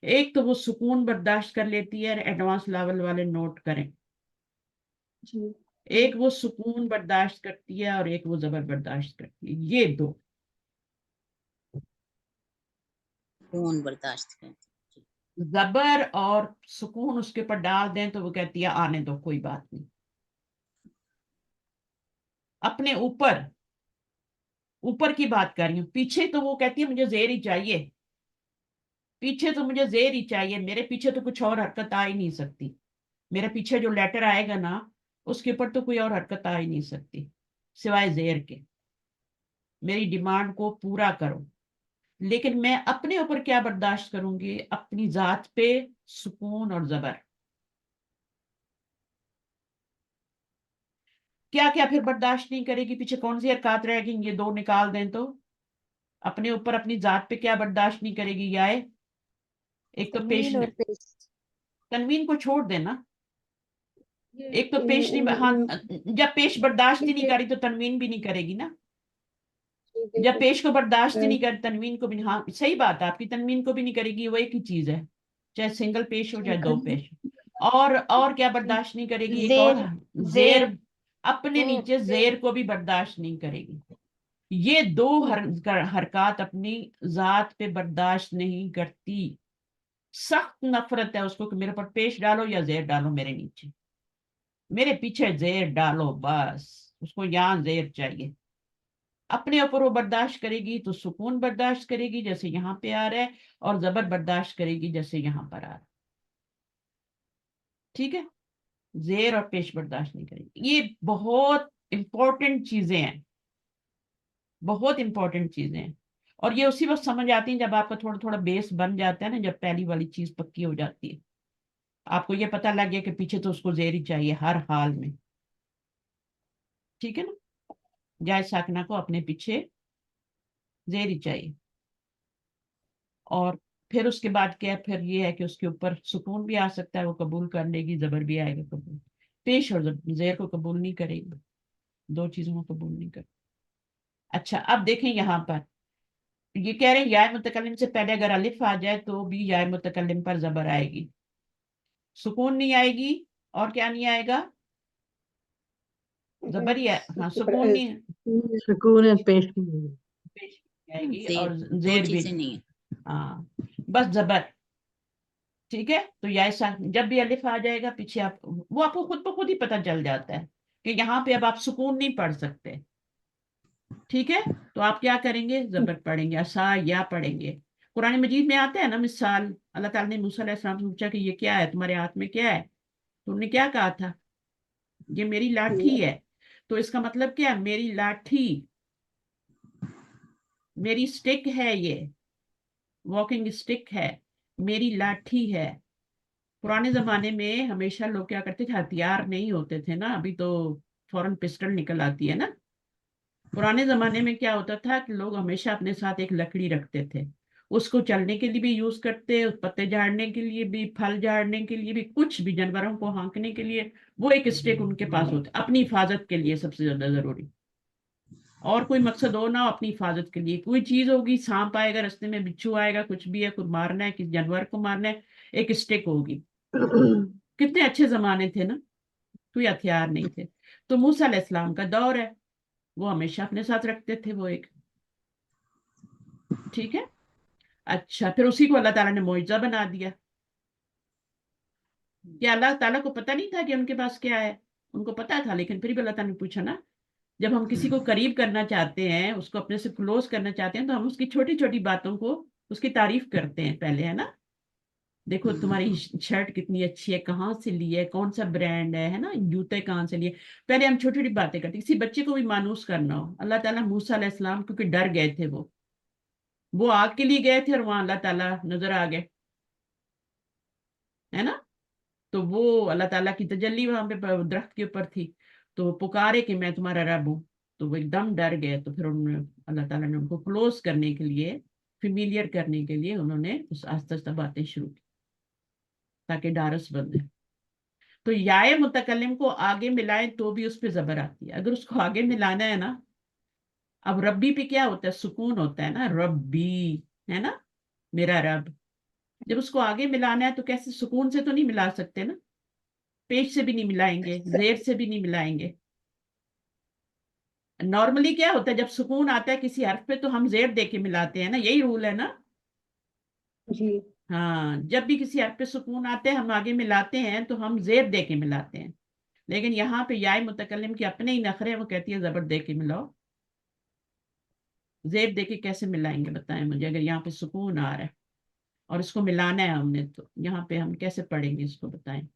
[SPEAKER 1] एक तो वो सुकून बर्दाश्त कर लेती है, एडवांस लेवल वाले नोट करें,
[SPEAKER 5] जी
[SPEAKER 1] एक वो सुकून बर्दाश्त करती है और एक वो जबर बर्दाश्त करती है, ये 2।
[SPEAKER 6] कौन बर्दाश्त करती
[SPEAKER 1] जबर और सुकून उसके ऊपर डाल दें तो वो कहती है आने दो, कोई बात नहीं। अपने ऊपर, ऊपर की बात कर रही हूँ, पीछे तो वो कहती है मुझे जेर ही चाहिए, पीछे तो मुझे जेर ही चाहिए, मेरे पीछे तो कुछ और हरकत आ ही नहीं सकती, मेरे पीछे जो लेटर आएगा ना उसके ऊपर तो कोई और हरकत आ ही नहीं सकती सिवाय जेर के, मेरी डिमांड को पूरा करो। लेकिन मैं अपने ऊपर क्या बर्दाश्त करूंगी, अपनी जात पे सुकून और जबर। क्या क्या फिर बर्दाश्त नहीं करेगी, पीछे कौन सी हरकत रह गई, ये दो निकाल दें तो। अपने ऊपर अपनी जात पे क्या बर्दाश्त नहीं करेगी, या एक तो पेश,
[SPEAKER 5] तनवीन और पेश,
[SPEAKER 1] तनवीन को छोड़ देना,
[SPEAKER 5] ये
[SPEAKER 1] एक तो पेश नहीं, हाँ, जब पेश बर्दाश्त ही नहीं
[SPEAKER 5] ठीक
[SPEAKER 1] करी तो तनवीन भी नहीं करेगी ना,
[SPEAKER 5] है
[SPEAKER 1] जब पेश को बर्दाश्त ही
[SPEAKER 5] अ,
[SPEAKER 1] नहीं कर तनवीन को भी, हाँ सही बात है आपकी, तनवीन को भी नहीं करेगी, वो एक ही चीज है, चाहे सिंगल पेश हो चाहे दो पेश। और क्या बर्दाश्त नहीं करेगी, एक और,
[SPEAKER 3] जेर
[SPEAKER 1] जेर,
[SPEAKER 3] जेर
[SPEAKER 1] अपने नीचे जेर को भी बर्दाश्त नहीं करेगी। ये दो हरकत अपनी जात पे बर्दाश्त नहीं करती, सख्त नफरत है उसको कि मेरे पर पेश डालो या जेर डालो, मेरे नीचे, मेरे पीछे जेर डालो, बस उसको यहां जेर चाहिए। अपने ऊपर वो बर्दाश्त करेगी तो सुकून बर्दाश्त करेगी जैसे यहाँ पे आ रहा है, और जबर बर्दाश्त करेगी जैसे यहाँ पर आ रहा है, ठीक है। जेर और पेश बर्दाश्त नहीं करेगी, ये बहुत इंपॉर्टेंट चीजें हैं, बहुत इंपॉर्टेंट चीजें हैं। और ये उसी वक्त समझ आती हैं जब आपका थोड़ा थोड़ा बेस बन जाता है ना, जब पहली वाली चीज पक्की हो जाती है, आपको ये पता लग गया कि पीछे तो उसको जेर ही चाहिए हर हाल में, ठीक है ना, जाए साकना को अपने पीछे जेर ही चाहिए। और फिर उसके बाद क्या है, फिर ये है कि उसके ऊपर सुकून भी आ सकता है, वो कबूल कर लेगी, जबर भी आएगा कबूल, पेश और जेर को कबूल नहीं करेगी, दो चीजों को कबूल नहीं कर। अच्छा अब देखें यहाँ पर, ये कह रहे हैं या मुतकल्लिम से पहले अगर अलिफ आ जाए तो भी या मुतकल्लिम पर जबर आएगी, सुकून नहीं आएगी, और क्या नहीं आएगा, जबर ही है, हाँ सुकून नहीं,
[SPEAKER 2] सुकून है, पेश नहीं।
[SPEAKER 1] पेश नहीं आएगी,
[SPEAKER 6] जेर,
[SPEAKER 1] और
[SPEAKER 6] दो
[SPEAKER 1] जेर भी,
[SPEAKER 6] चीजें नहीं है।
[SPEAKER 1] हाँ बस जबर, ठीक है। तो या जब भी अलिफ आ जाएगा पीछे आप, वो आपको खुद ब खुद ही पता चल जाता है कि यहाँ पे अब आप सुकून नहीं पढ़ सकते, ठीक है। तो आप क्या करेंगे, जबर पढ़ेंगे, असा या पढ़ेंगे। कुरान मजीद में आता है ना मिसाल, अल्लाह ताला ने मूसा अलैहिस्सलाम से पूछा कि ये क्या है, तुम्हारे हाथ में क्या है, तो उन्होंने क्या कहा था, ये मेरी लाठी है। तो इसका मतलब क्या है, मेरी लाठी, मेरी स्टिक है, ये वॉकिंग स्टिक है, मेरी लाठी है। पुराने जमाने में हमेशा लोग क्या करते थे, हथियार नहीं होते थे ना, अभी तो फौरन पिस्टल निकल आती है ना। पुराने जमाने में क्या होता था कि लोग हमेशा अपने साथ एक लकड़ी रखते थे, उसको चलने के लिए भी यूज करते, पत्ते झाड़ने के लिए भी, फल झाड़ने के लिए भी, कुछ भी जानवरों को हाँकने के लिए, वो एक स्टिक उनके पास होती, अपनी हिफाजत के लिए सबसे ज्यादा जरूरी, और कोई मकसद हो ना हो, अपनी हिफाजत के लिए, कोई चीज होगी, सांप आएगा रास्ते में, बिच्छू आएगा, कुछ भी है, कुछ मारना है, किसी जानवर को मारना है, एक स्टिक होगी। कितने अच्छे जमाने थे ना, कोई हथियार नहीं थे। तो मूसा अलैहिस्सलाम का दौर है, वो हमेशा अपने साथ रखते थे वो एक, ठीक है। अच्छा फिर उसी को अल्लाह ताला ने मुइजा बना दिया, क्या अल्लाह ताला को पता नहीं था कि उनके पास क्या है, उनको पता था, लेकिन फिर भी अल्लाह ताला ने पूछा ना, जब हम किसी को करीब करना चाहते हैं, उसको अपने से क्लोज करना चाहते हैं, तो हम उसकी छोटी छोटी बातों को, उसकी तारीफ करते हैं पहले, है ना। देखो तुम्हारी शर्ट कितनी अच्छी है, कहाँ से ली है, कौन सा ब्रांड है ना, जूते कहाँ से लिए, पहले हम छोटी छोटी बातें करते हैं। किसी बच्चे को भी मानूस करना हो, अल्लाह ताला मूसा अलैहिस्सलाम क्योंकि डर गए थे, वो आग के लिए गए थे और वहां अल्लाह ताला नजर आ गए, है ना। तो वो अल्लाह ताला की तजल्ली वहां पे दरख्त के ऊपर थी, तो वो पुकारे कि मैं तुम्हारा रब हूँ, तो वो एकदम डर गए। तो फिर उन्होंने, अल्लाह ताला ने उनको क्लोज करने के लिए, फिमिलियर करने के लिए, उन्होंने उस आस्ते आस्ते बातें शुरू की ताकि डारस बंधे। तो याए मुतकल्लिम को आगे मिलाएं तो भी उस पर जबर आती है, अगर उसको आगे मिलाना है ना, अब रब्बी पे क्या होता है, सुकून होता है ना, रब्बी, है ना, मेरा रब। जब उसको आगे मिलाना है तो कैसे, सुकून से तो नहीं मिला सकते ना, पेश से भी नहीं मिलाएंगे, जेर से भी नहीं मिलाएंगे। नॉर्मली क्या होता है, जब सुकून आता है किसी हर्फ पे तो हम जेर दे के मिलाते हैं ना, यही रूल है ना।
[SPEAKER 5] जी
[SPEAKER 1] हाँ, जब भी किसी हर्फ पे सुकून आते हैं हम आगे मिलाते हैं तो हम जेर दे के मिलाते हैं। लेकिन यहाँ पे याय मुतकल्लिम के अपने ही नखरे हैं, वो कहती है जबर दे के मिलाओ। जेब दे के कैसे मिलाएंगे बताएं मुझे, अगर यहाँ पे सुकून आ रहा है और इसको मिलाना है हमने, तो यहाँ पे हम कैसे पढ़ेंगे इसको बताएं।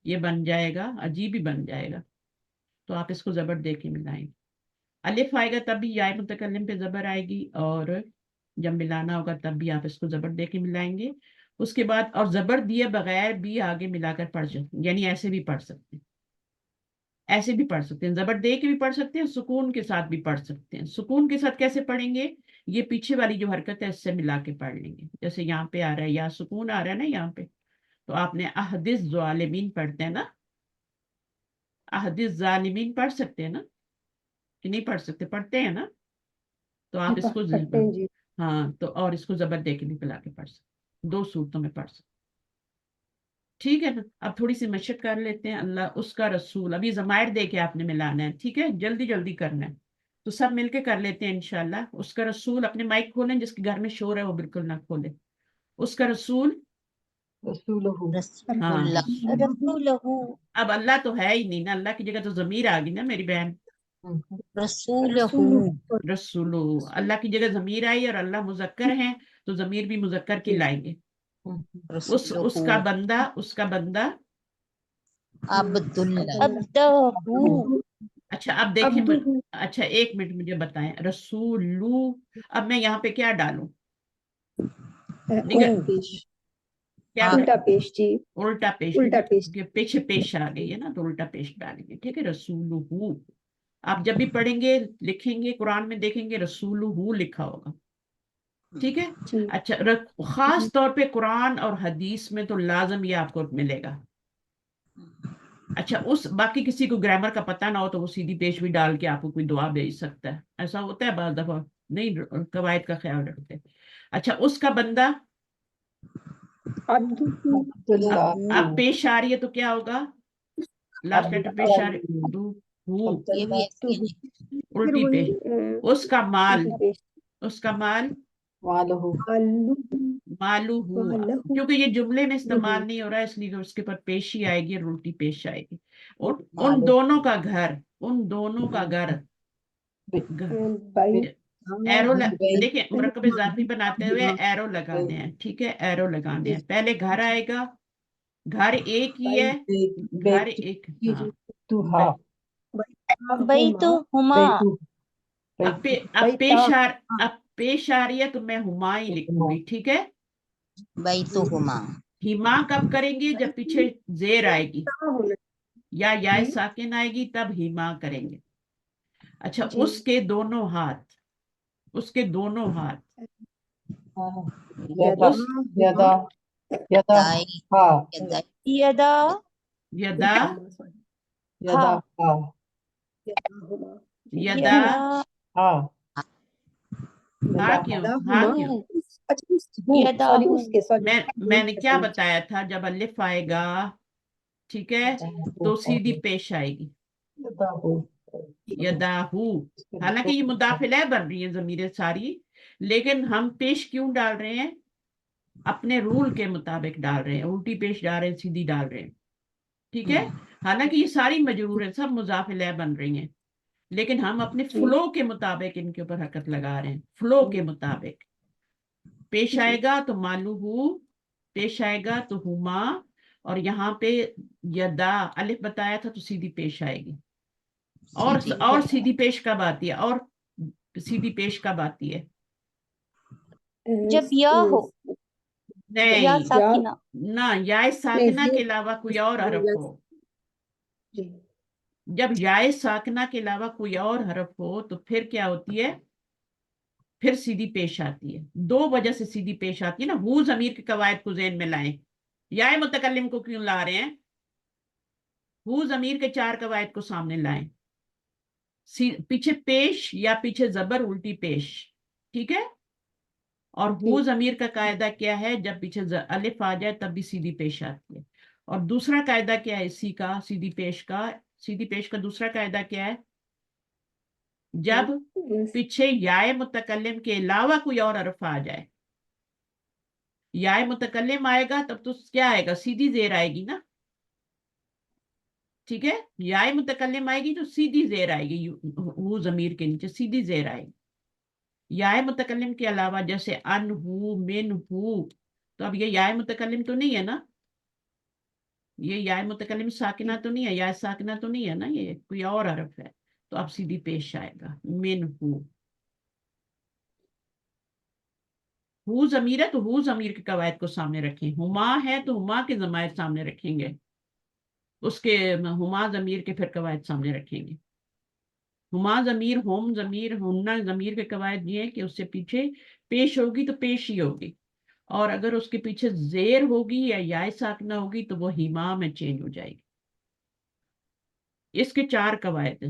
[SPEAKER 1] ये बन जाएगा, अजीब ही बन जाएगा। तो आप इसको जबर दे के मिलाएंगे। अलिफ आएगा तब भी याय मुतकल्लिम पे जबर आएगी, और जब मिलाना होगा तब भी आप इसको जबर दे के मिलाएंगे। उसके बाद और जबर दिए बगैर भी आगे मिलाकर पढ़ सकते हैं, यानी ऐसे भी पढ़ सकते हैं, ऐसे भी पढ़ सकते हैं, जबर दे के भी पढ़ सकते हैं, सुकून के साथ भी पढ़ सकते हैं। सुकून के साथ कैसे पढ़ेंगे, ये पीछे वाली जो हरकत है इससे मिला के पढ़ लेंगे। जैसे यहाँ पे आ रहा है, या सुकून आ रहा है ना यहाँ पे, तो आपने अहदिस ज़ालिमीन पढ़ते हैं ना, अहदिस ज़ालिमीन पढ़ सकते हैं ना, कि नहीं पढ़ सकते, पढ़ते हैं ना। तो आप इसको
[SPEAKER 5] पढ़ते हैं जी।
[SPEAKER 1] हाँ, तो और इसको जबर दे के भी मिला के पढ़ सकते, 2 सूरतों में पढ़ सकते। ठीक है ना। अब थोड़ी सी मशक कर लेते हैं। अल्लाह उसका रसूल, अभी जमायर दे के आपने मिलाना है, ठीक है, जल्दी जल्दी करना है। तो सब मिलके कर लेते हैं इंशाल्लाह। उसका रसूल, अपने माइक खोलें, जिसके घर में शोर है वो बिल्कुल ना खोले। उसका रसूल,
[SPEAKER 2] रसूलहू।
[SPEAKER 1] हाँ।
[SPEAKER 3] रसूलहू
[SPEAKER 1] अब अल्लाह तो है ही नहीं ना, अल्लाह की जगह तो जमीर आ गई ना मेरी बहन।
[SPEAKER 6] रसूलहू
[SPEAKER 1] रसूलु, अल्लाह की जगह जमीर आई और अल्लाह मुजक्कर है, तो जमीर भी मुजक्कर की लाएंगे।
[SPEAKER 6] रसूलहू
[SPEAKER 1] उसका बंदा, उसका बंदा।
[SPEAKER 6] अब्दुल्लाह
[SPEAKER 3] अब्दहू
[SPEAKER 1] अच्छा अब देखें
[SPEAKER 5] अब्दुहू।
[SPEAKER 1] अच्छा 1 मिनट मुझे बताएं, रसूलु, अब मैं यहाँ पे क्या डालूं, निगह,
[SPEAKER 5] पेश,
[SPEAKER 1] क्या
[SPEAKER 5] उल्टा पेश जी,
[SPEAKER 1] उल्टा पेश,
[SPEAKER 5] उल्टा
[SPEAKER 1] क्योंकि
[SPEAKER 5] पेश।
[SPEAKER 1] क्योंकि पीछे पेश आ गई है ना, तो उल्टा पेश डालेंगे, ठीक है। रसूलुहू, आप जब भी पढ़ेंगे लिखेंगे कुरान में देखेंगे रसूलुहू लिखा होगा, ठीक है।
[SPEAKER 5] जी।
[SPEAKER 1] अच्छा खास तौर पे कुरान और हदीस में तो लाजम ये आपको मिलेगा। अच्छा उस बाकी किसी को ग्रामर का पता ना हो तो वो सीधी पेश भी डाल के आपको कोई दुआ भेज सकता है, ऐसा होता है बार दफा, नहीं कवायद का ख्याल रखते। अच्छा उसका बंदा,
[SPEAKER 5] अब्दुहू।
[SPEAKER 2] अब्दुल्लाह।
[SPEAKER 1] अब पेश आ रही है तो क्या होगा, लास्ट लेटर पेश आ रही, दू, हू,
[SPEAKER 6] ये भी ऐसे ही
[SPEAKER 5] फिर
[SPEAKER 1] उल्टी
[SPEAKER 5] वही
[SPEAKER 1] पेश। उसका माल,
[SPEAKER 5] उल्टी पेश।
[SPEAKER 1] उसका माल,
[SPEAKER 2] वालहू।
[SPEAKER 5] अल्लू,
[SPEAKER 1] मालू हु,
[SPEAKER 5] वालहू।
[SPEAKER 1] क्योंकि ये जुमले में इस्तेमाल
[SPEAKER 5] हम्म।
[SPEAKER 1] नहीं हो रहा है इसलिए उसके ऊपर पेशी आएगी और उल्टी पेश आएगी। और उन
[SPEAKER 2] मालू।
[SPEAKER 1] दोनों का घर, उन दोनों का घर,
[SPEAKER 5] बाई।
[SPEAKER 1] एरो
[SPEAKER 2] बे-
[SPEAKER 1] देखिए, मुरक्कब इजाफी बनाते हुए एरो लगाने हैं, ठीक है, एरो लगाने हैं। पहले घर आएगा, घर एक ही है, घर एक, हाँ।
[SPEAKER 2] बेतुहा।
[SPEAKER 3] बैतुहुमा
[SPEAKER 2] बेतु
[SPEAKER 1] अब पेश आ रही है तो मैं हुमा ही लिखूंगी, ठीक है।
[SPEAKER 6] बैतुहुमा
[SPEAKER 1] हिमा कब करेंगे, जब पीछे जेर आएगी या साकिन आएगी तब हिमा करेंगे। अच्छा
[SPEAKER 5] जी।
[SPEAKER 1] उसके दोनों हाथ, उसके दोनों हाथ,
[SPEAKER 2] यदा
[SPEAKER 1] उस
[SPEAKER 2] यदा यदा
[SPEAKER 6] दाई
[SPEAKER 2] हा
[SPEAKER 6] यदाई
[SPEAKER 3] यदा
[SPEAKER 1] यदा,
[SPEAKER 2] यदा हा
[SPEAKER 1] यदा,
[SPEAKER 3] यदा
[SPEAKER 2] हा
[SPEAKER 1] हाँ क्यों, हाँ क्यों,
[SPEAKER 5] सॉरी उसके सॉरी।
[SPEAKER 1] मैंने क्या बताया था, जब अलिफ आएगा, ठीक है, तो सीधी पेश आएगी,
[SPEAKER 2] यदा हो
[SPEAKER 1] यदाहू। हालांकि ये मुदाफिला बन रही है जमीरें सारी, लेकिन हम पेश क्यों डाल रहे हैं, अपने रूल के मुताबिक डाल रहे हैं, उल्टी पेश डाल रहे हैं, सीधी डाल रहे हैं, ठीक है। हालांकि ये सारी मजरूर है, सब मुजाफिला बन रही हैं, लेकिन हम अपने फ्लो के मुताबिक इनके ऊपर हरकत लगा रहे हैं, फ्लो के मुताबिक। पेश आएगा तो मालूहू, पेश आएगा तो हुमा, और यहाँ पे यदा अलिफ बताया था तो सीधी पेश आएगी। और सीधी पेश कब आती है, और सीधी पेश कब आती है,
[SPEAKER 3] जब या हो, या
[SPEAKER 1] नहीं
[SPEAKER 3] साकिना,
[SPEAKER 1] ना, या साकिना के अलावा कोई और हरफ हो। जब या साकिना के अलावा कोई और हरफ हो तो फिर क्या होती है, फिर सीधी पेश आती है। 2 वजह से सीधी पेश आती है ना, हु जमीर के कवायद को ज़हन में लाएं। या मुतकल्लिम को क्यों ला रहे हैं, हु जमीर के 4 कवायद को सामने लाएं, पीछे पेश या पीछे जबर उल्टी पेश, ठीक है। और हु जमीर का कायदा क्या है, जब पीछे अलिफ आ जाए तब भी सीधी पेश आती है। और दूसरा कायदा क्या है इसी का, सीधी पेश का, सीधी पेश का दूसरा कायदा क्या है, जब पीछे याए मुतकल्लिम के अलावा कोई और हरफ आ जाए, याए मुतकल्लिम आएगा तब तो क्या आएगा, सीधी जेर आएगी ना, ٹھیک ہے, یا متکلم آئے گی تو سیدھی زیر آئے گی, ہو ضمیر کے نیچے سیدھی زیر آئے گی. یا متکلم کے علاوہ جیسے ان ہو, من ہو, تو اب یہ یا متکلم تو نہیں ہے نا, یہ یا متکلم ساکنہ تو نہیں ہے, یا ساکنہ تو نہیں ہے نا, یہ کوئی اور حرف ہے, تو اب سیدھی پیش آئے گا من ہو ضمیر ہے تو ہو ضمیر کے قواعد کو سامنے رکھیں. ہما ہے تو ہما کے ضمائر سامنے رکھیں گے, اس کے ہما ضمیر کے پھر قواعد سامنے رکھیں گے. ہما ضمیر, ہوم ضمیر, ہننا ضمیر کے قواعد یہ ہے کہ اس سے پیچھے پیش ہوگی تو پیش ہی ہوگی, اور اگر اس کے پیچھے زیر ہوگی یا یا ساکنہ ہوگی تو وہ ہما میں چینج ہو جائے گی. اس کے 4 قواعد,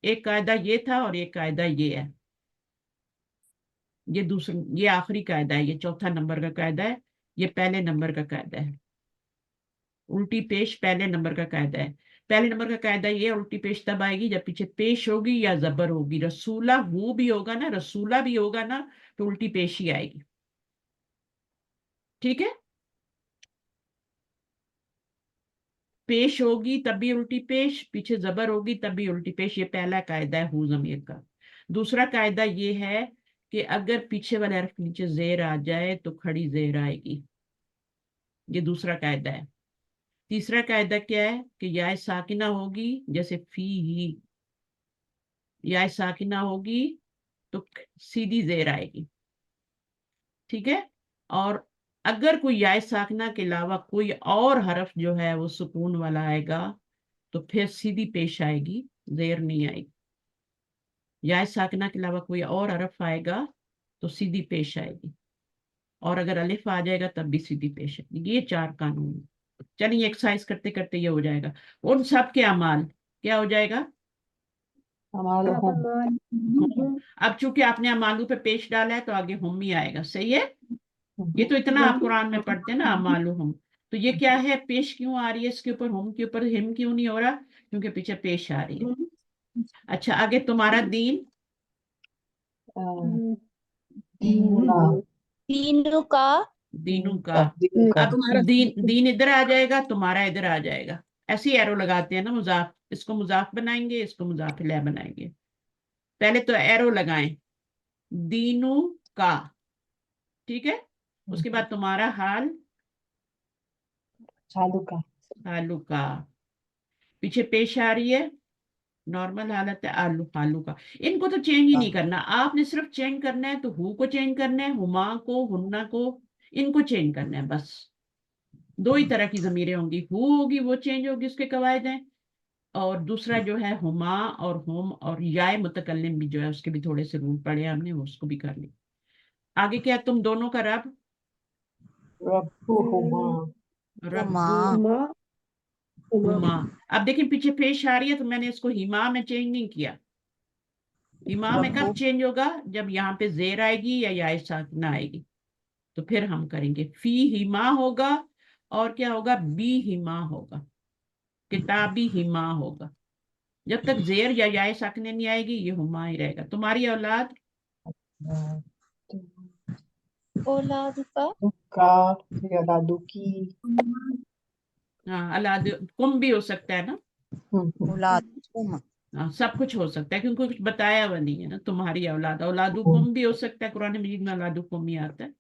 [SPEAKER 1] ایک قاعدہ یہ تھا اور ایک قاعدہ یہ ہے, یہ آخری قاعدہ ہے, یہ 4 نمبر کا قاعدہ ہے, یہ پہلے نمبر کا قاعدہ ہے. الٹی پیش پہلے نمبر کا قاعدہ ہے. پہلے نمبر کا قاعدہ یہ الٹی پیش تب آئے گی جب پیچھے پیش ہوگی یا زبر ہوگی. رسولہ وہ بھی ہوگا نا, رسولہ بھی ہوگا نا, تو الٹی پیش ہی آئے گی. ٹھیک ہے, پیش ہوگی تب بھی الٹی پیش, پیچھے زبر ہوگی تب بھی الٹی پیش. یہ پہلا قاعدہ ہے ہو ضمیر کا. دوسرا قاعدہ یہ ہے کہ اگر پیچھے والے حرف کے نیچے زیر آ جائے تو کھڑی زیر آئے گی. یہ دوسرا قاعدہ ہے. تیسرا قاعدہ کیا ہے کہ یا ساکنہ ہوگی جیسے فی ہی, یا ساکنہ ہوگی تو سیدھی زیر آئے گی. ٹھیک ہے, اور اگر کوئی یا ساکنہ کے علاوہ کوئی اور حرف جو ہے وہ سکون والا آئے گا تو پھر سیدھی پیش آئے گی, زیر نہیں آئے گی. یا ساکنہ کے علاوہ کوئی اور حرف آئے گا تو سیدھی پیش آئے گی, اور اگر الف آ جائے گا تب بھی سیدھی پیش آئے گی. یہ 4 قانون ہیں. چلیے ایکسرسائز کرتے کرتے یہ ہو جائے گا. ان سب کے اعمال کیا ہو جائے گا؟ اب چونکہ آپ نے امالو پہ پیش ڈالا ہے تو آگے ہم ہی آئے گا. صحیح ہے, یہ تو اتنا آپ قرآن میں پڑھتے ہیں نا امالو ہم, تو یہ کیا ہے, پیش کیوں آ رہی ہے اس کے اوپر, ہم کے اوپر ہم کیوں نہیں ہو رہا, کیونکہ پیچھے پیش آ رہی ہے. اچھا آگے تمہارا دین,
[SPEAKER 3] دینوں کا,
[SPEAKER 1] دینوں کا. اب دین ادھر آ جائے گا, تمہارا ادھر آ جائے گا. ایسی ایرو لگاتے ہیں نا مضاف, اس کو مضاف بنائیں گے, اس کو مضاف الیہ بنائیں گے. پہلے تو ایرو لگائیں دینوں کا, ٹھیک ہے, اس کے بعد تمہارا حال حالو کا, پیچھے پیش آ رہی ہے, نارمل حالت ہے آلو حالو کا. ان کو تو چینج ہی نہیں کرنا, آپ نے صرف چینج کرنا ہے تو ہو کو چینج کرنا ہے, ہما کو, ہننا کو, ان کو چینج کرنا ہے بس. 2 ہی طرح کی ضمیریں ہوں گی, ہو ہوگی وہ چینج ہوگی, اس کے قواعد ہیں, اور دوسرا جو ہے ہما اور ہوم اور یا متکلم بھی جو ہے اس کے بھی تھوڑے سے رول پڑے ہم نے, اس کو بھی کر لی. آگے کیا تم دونوں کا رب, رب ہما. اب دیکھیں پیچھے پیش آ رہی ہے تو میں نے اس کو ہما میں چینج نہیں کیا. ہما میں کب چینج ہوگا, جب یہاں پہ زیر آئے گی یا ساکنہ آئے گی, تو پھر ہم کریں گے فی ہما ہوگا, اور کیا ہوگا, بی ہما ہوگا, کتابی ہما ہوگا. جب تک زیر یا ساکنہ نہیں آئے گی یہ ہما ہی رہے گا. تمہاری اولاد,
[SPEAKER 3] اولاد
[SPEAKER 1] ہاں اولاد کم بھی ہو سکتا ہے نا,
[SPEAKER 6] اولادکم
[SPEAKER 1] ہاں سب کچھ ہو سکتا ہے کیونکہ کچھ بتایا ہوا نہیں ہے نا. تمہاری اولاد, اولادکم بھی ہو سکتا ہے, قرآن مجید میں اولادکم ہی آتا ہے,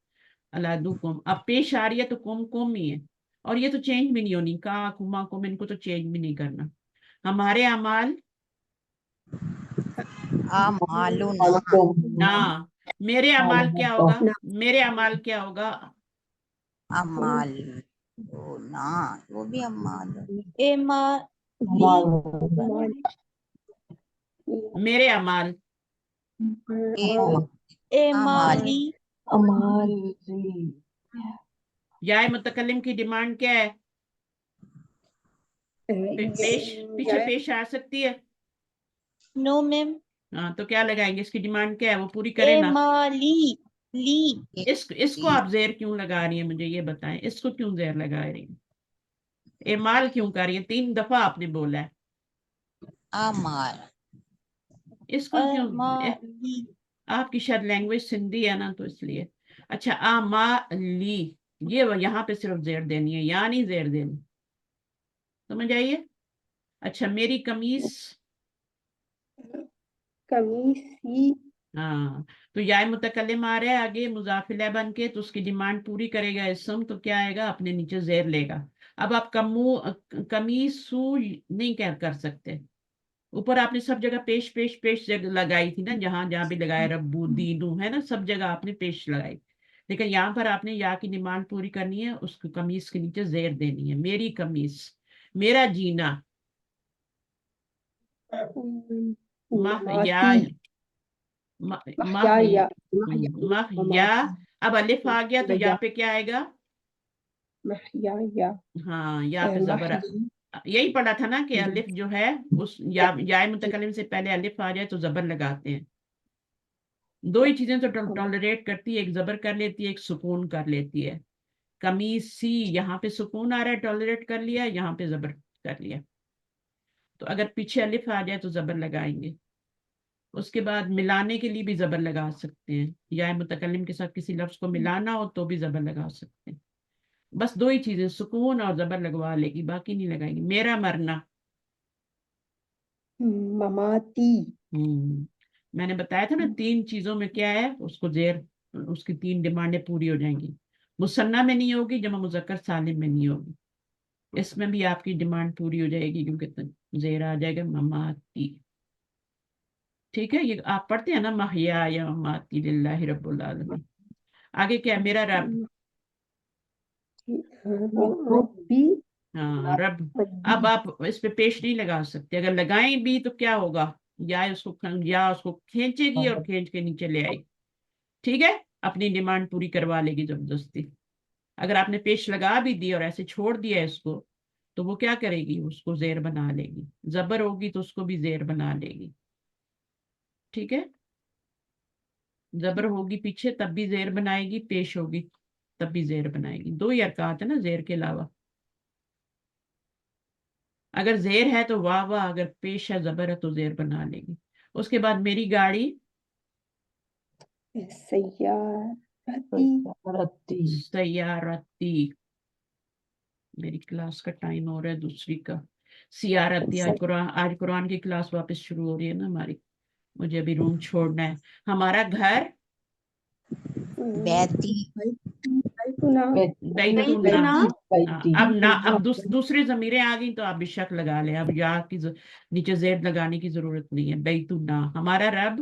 [SPEAKER 1] اولادکم. اب پیش آ رہی ہے تو کم ہی ہے, اور یہ تو چینج بھی نہیں ہونی, کا کما کم, ان کو تو چینج بھی نہیں کرنا. ہمارے اعمال
[SPEAKER 6] اعمالنا
[SPEAKER 1] نا, میرے اعمال کیا ہوگا, میرے اعمال کیا ہوگا,
[SPEAKER 6] اعمال نا, وہ بھی اعمال
[SPEAKER 1] میرے اعمال,
[SPEAKER 3] اعمالی,
[SPEAKER 1] یا متکلم کی ڈیمانڈ کیا ہے, پیچھے پیش آ سکتی ہے,
[SPEAKER 3] نو میم,
[SPEAKER 1] ہاں تو کیا لگائیں گے, اس کی ڈیمانڈ کیا ہے, وہ پوری کرے نا.
[SPEAKER 3] اعمالی, لی,
[SPEAKER 1] اس کو آپ زیر کیوں لگا رہی ہیں, مجھے یہ بتائیں, اس کو کیوں زیر لگا رہی ہیں, اعمال کیوں کر رہی ہیں, 3 دفعہ آپ نے بولا ہے,
[SPEAKER 6] اعمال
[SPEAKER 1] اس کو کیوں,
[SPEAKER 3] اعمالی,
[SPEAKER 1] آپ کی شاید لینگویج سندھی ہے نا تو اس لیے. اچھا اعمالی, یہ یہاں پہ صرف زیر دینی ہے, یا نہیں زیر دینی, سمجھ آئیے. اچھا میری قمیص،
[SPEAKER 5] قمیصی،
[SPEAKER 1] ہاں تو یا متکلم آ رہا ہے آگے مضاف الیہ بن کے، تو اس کی ڈیمانڈ پوری کرے گا اسم، تو کیا آئے گا، اپنے نیچے زیر لے گا. اب آپ قمیصو نہیں کر سکتے، اوپر آپ نے سب جگہ پیش پیش پیش جگہ لگائی تھی نا، جہاں جہاں بھی لگایا ربو دینو ہے نا، سب جگہ آپ نے پیش لگائی، لیکن یہاں پر آپ نے یا کی ڈیمانڈ پوری کرنی ہے، اس کو قمیص کے نیچے زیر دینی ہے. میری قمیص، میرا جینا، یا
[SPEAKER 5] مماتی، محیا،
[SPEAKER 1] یا. اب الف آ گیا تو یا پہ کیا آئے گا،
[SPEAKER 5] محیا یا
[SPEAKER 1] ہاں یا پہ زبر. یہی پڑھا تھا نا کہ الف جو ہے اس یا متکلم سے پہلے الف آ جائے تو زبر لگاتے ہیں. دو ہی چیزیں تو ٹالریٹ کرتی ہے، ایک زبر کر لیتی ہے، ایک سکون کر لیتی ہے. قمیصی یہاں پہ سکون آ رہا ہے، ٹالریٹ کر لیا، یہاں پہ زبر کر لیا. تو اگر پیچھے الف آ جائے تو زبر لگائیں گے. اس کے بعد ملانے کے لیے بھی زبر لگا سکتے ہیں، یا متکلم کے ساتھ کسی لفظ کو ملانا ہو تو بھی زبر لگا سکتے ہیں. بس دو ہی چیزیں، سکون اور زبر لگوا لے گی، باقی نہیں لگائے گی. میرا مرنا،
[SPEAKER 5] مماتی،
[SPEAKER 1] میں نے بتایا تھا نا 3 چیزوں میں کیا ہے، اس کو زیر، اس کی 3 ڈیمانڈیں پوری ہو جائیں گی. مثنیٰ میں نہیں ہوگی، جمع مذکر سالم میں نہیں ہوگی. اس میں بھی آپ کی ڈیمانڈ پوری ہو جائے گی کیونکہ زیر آ جائے گا مماتی. ٹھیک ہے، یہ آپ پڑھتے ہیں نا محیا یا مماتی للہ رب العالمین. آگے کیا، میرا رب،
[SPEAKER 5] ربی،
[SPEAKER 1] ہاں رب. اب آپ اس پہ پیش نہیں لگا سکتے، اگر لگائیں بھی تو کیا ہوگا، یا اس کو کھینچے گی اور کھینچ کے نیچے لے آئے گی. ٹھیک ہے، اپنی ڈیمانڈ پوری کروا لے گی زبردستی. اگر آپ نے پیش لگا بھی دی اور ایسے چھوڑ دیا اس کو، تو وہ کیا کرے گی، اس کو زیر بنا لے گی. زبر ہوگی تو اس کو بھی زیر بنا لے گی. ٹھیک ہے، زبر ہوگی پیچھے تب بھی زیر بنائے گی، پیش ہوگی تب بھی زیر بنائے گی. 2 ہی حرکات ہے نا زیر کے علاوہ. اگر زیر ہے تو واہ واہ، اگر پیش ہے زبر ہے تو زیر بنا لے گی. اس کے بعد میری گاڑی،
[SPEAKER 5] سیارتی،
[SPEAKER 1] سیارتی. میری کلاس کا ٹائم ہو رہا ہے دوسری کا. سیارتی. آج قرآن کی کلاس واپس شروع ہو رہی ہے نا ہماری، مجھے ابھی روم چھوڑنا ہے. ہمارا گھر،
[SPEAKER 6] بیتی،
[SPEAKER 1] بیتنا. اب دوسری ضمیریں آ گئی تو آپ بے شک لگا لیں، اب یا کی نیچے زیر لگانے کی ضرورت نہیں ہے. بیتنا، ہمارا رب،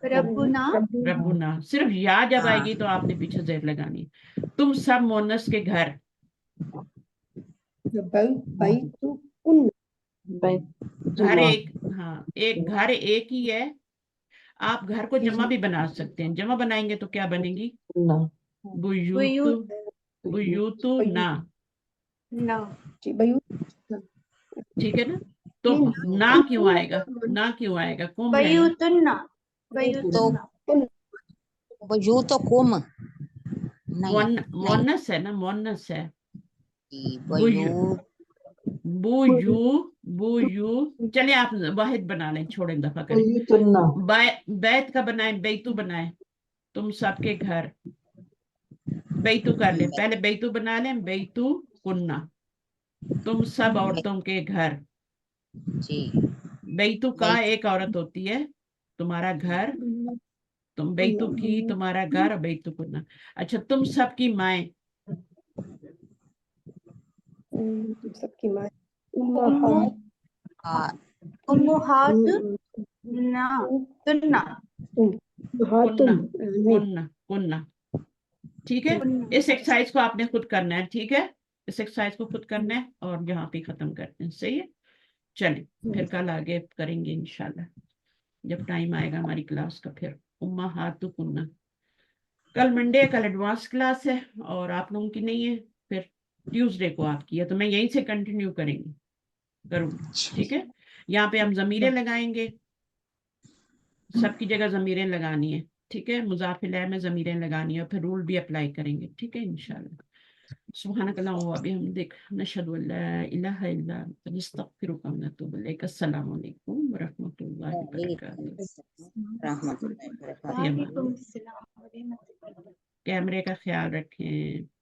[SPEAKER 3] ربنا،
[SPEAKER 1] ربنا. صرف یا جب آئے گی تو آپ نے پیچھے زیر لگانی. تم سب مونس کے گھر، گھر ایک، ہاں ایک گھر ایک ہی ہے. آپ گھر کو جمع بھی بنا سکتے ہیں، جمع بنائیں گے تو کیا بنے گی، بیوتو، بیوتو نا.
[SPEAKER 3] نہ،
[SPEAKER 1] ٹھیک ہے نا. تو نا کیوں آئے گا، نا کیوں آئے گا، کم ہے نا.
[SPEAKER 3] بیوتنا،
[SPEAKER 6] تو
[SPEAKER 3] بیوتنا.
[SPEAKER 6] یوں تو کم نہیں،
[SPEAKER 1] مونس ہے نا، مونس ہے.
[SPEAKER 6] بیوت،
[SPEAKER 1] بو یو. چلے آپ واحد بنا لیں، چھوڑیں دفعہ کریں. بیت کا بنائیں، بیتو بنائیں. تم سب کے گھر، بیتو کر لیں، پہلے بیتو بنا لیں، بیتو کننا. تم سب عورتوں کے گھر.
[SPEAKER 6] جی،
[SPEAKER 1] بیتو کا ایک عورت ہوتی ہے، تمہارا گھر. تم بیتو کی تمہارا گھر، بیتو کننا. اچھا تم سب کی مائیں،
[SPEAKER 5] سب کی ماں،
[SPEAKER 3] امہات نا، تننا،
[SPEAKER 1] کننا، کننا. ٹھیک ہے، اس ایکسرسائز کو آپ نے خود کرنا ہے. ٹھیک ہے، اس ایکسرسائز کو خود کرنا ہے اور یہاں پہ ختم کرتے ہیں. صحیح ہے، چلیں پھر کل آگے کریں گے انشاءاللہ جب ٹائم آئے گا ہماری کلاس کا. پھر امہات کننا. کل منڈے، کل ایڈوانس کلاس ہے اور آپ لوگوں کی نہیں ہے. پھر ٹیوزڈے کو آپ کی ہے، تو میں یہیں سے کنٹینیو کروں گی. ٹھیک ہے، یہاں پہ ہم ضمیریں لگائیں گے، سب کی جگہ ضمیریں لگانی ہے. ٹھیک ہے، مضاف الیہ میں ضمیریں لگانی ہے اور پھر رول بھی اپلائی کریں گے. ٹھیک ہے انشاءاللہ. سبحانک اللہم و بحمدک، نشہد ان لا الہ الا انت، نستغفرک و نتوب الیک. السلام علیکم ورحمۃ اللہ وبرکاتہ.
[SPEAKER 6] رحمۃ اللہ وبرکاتہ.
[SPEAKER 1] فی امان
[SPEAKER 3] وعلیکم
[SPEAKER 1] اللہ.
[SPEAKER 3] السلام ورحمۃ اللہ.
[SPEAKER 1] کیمرے کا خیال رکھیں.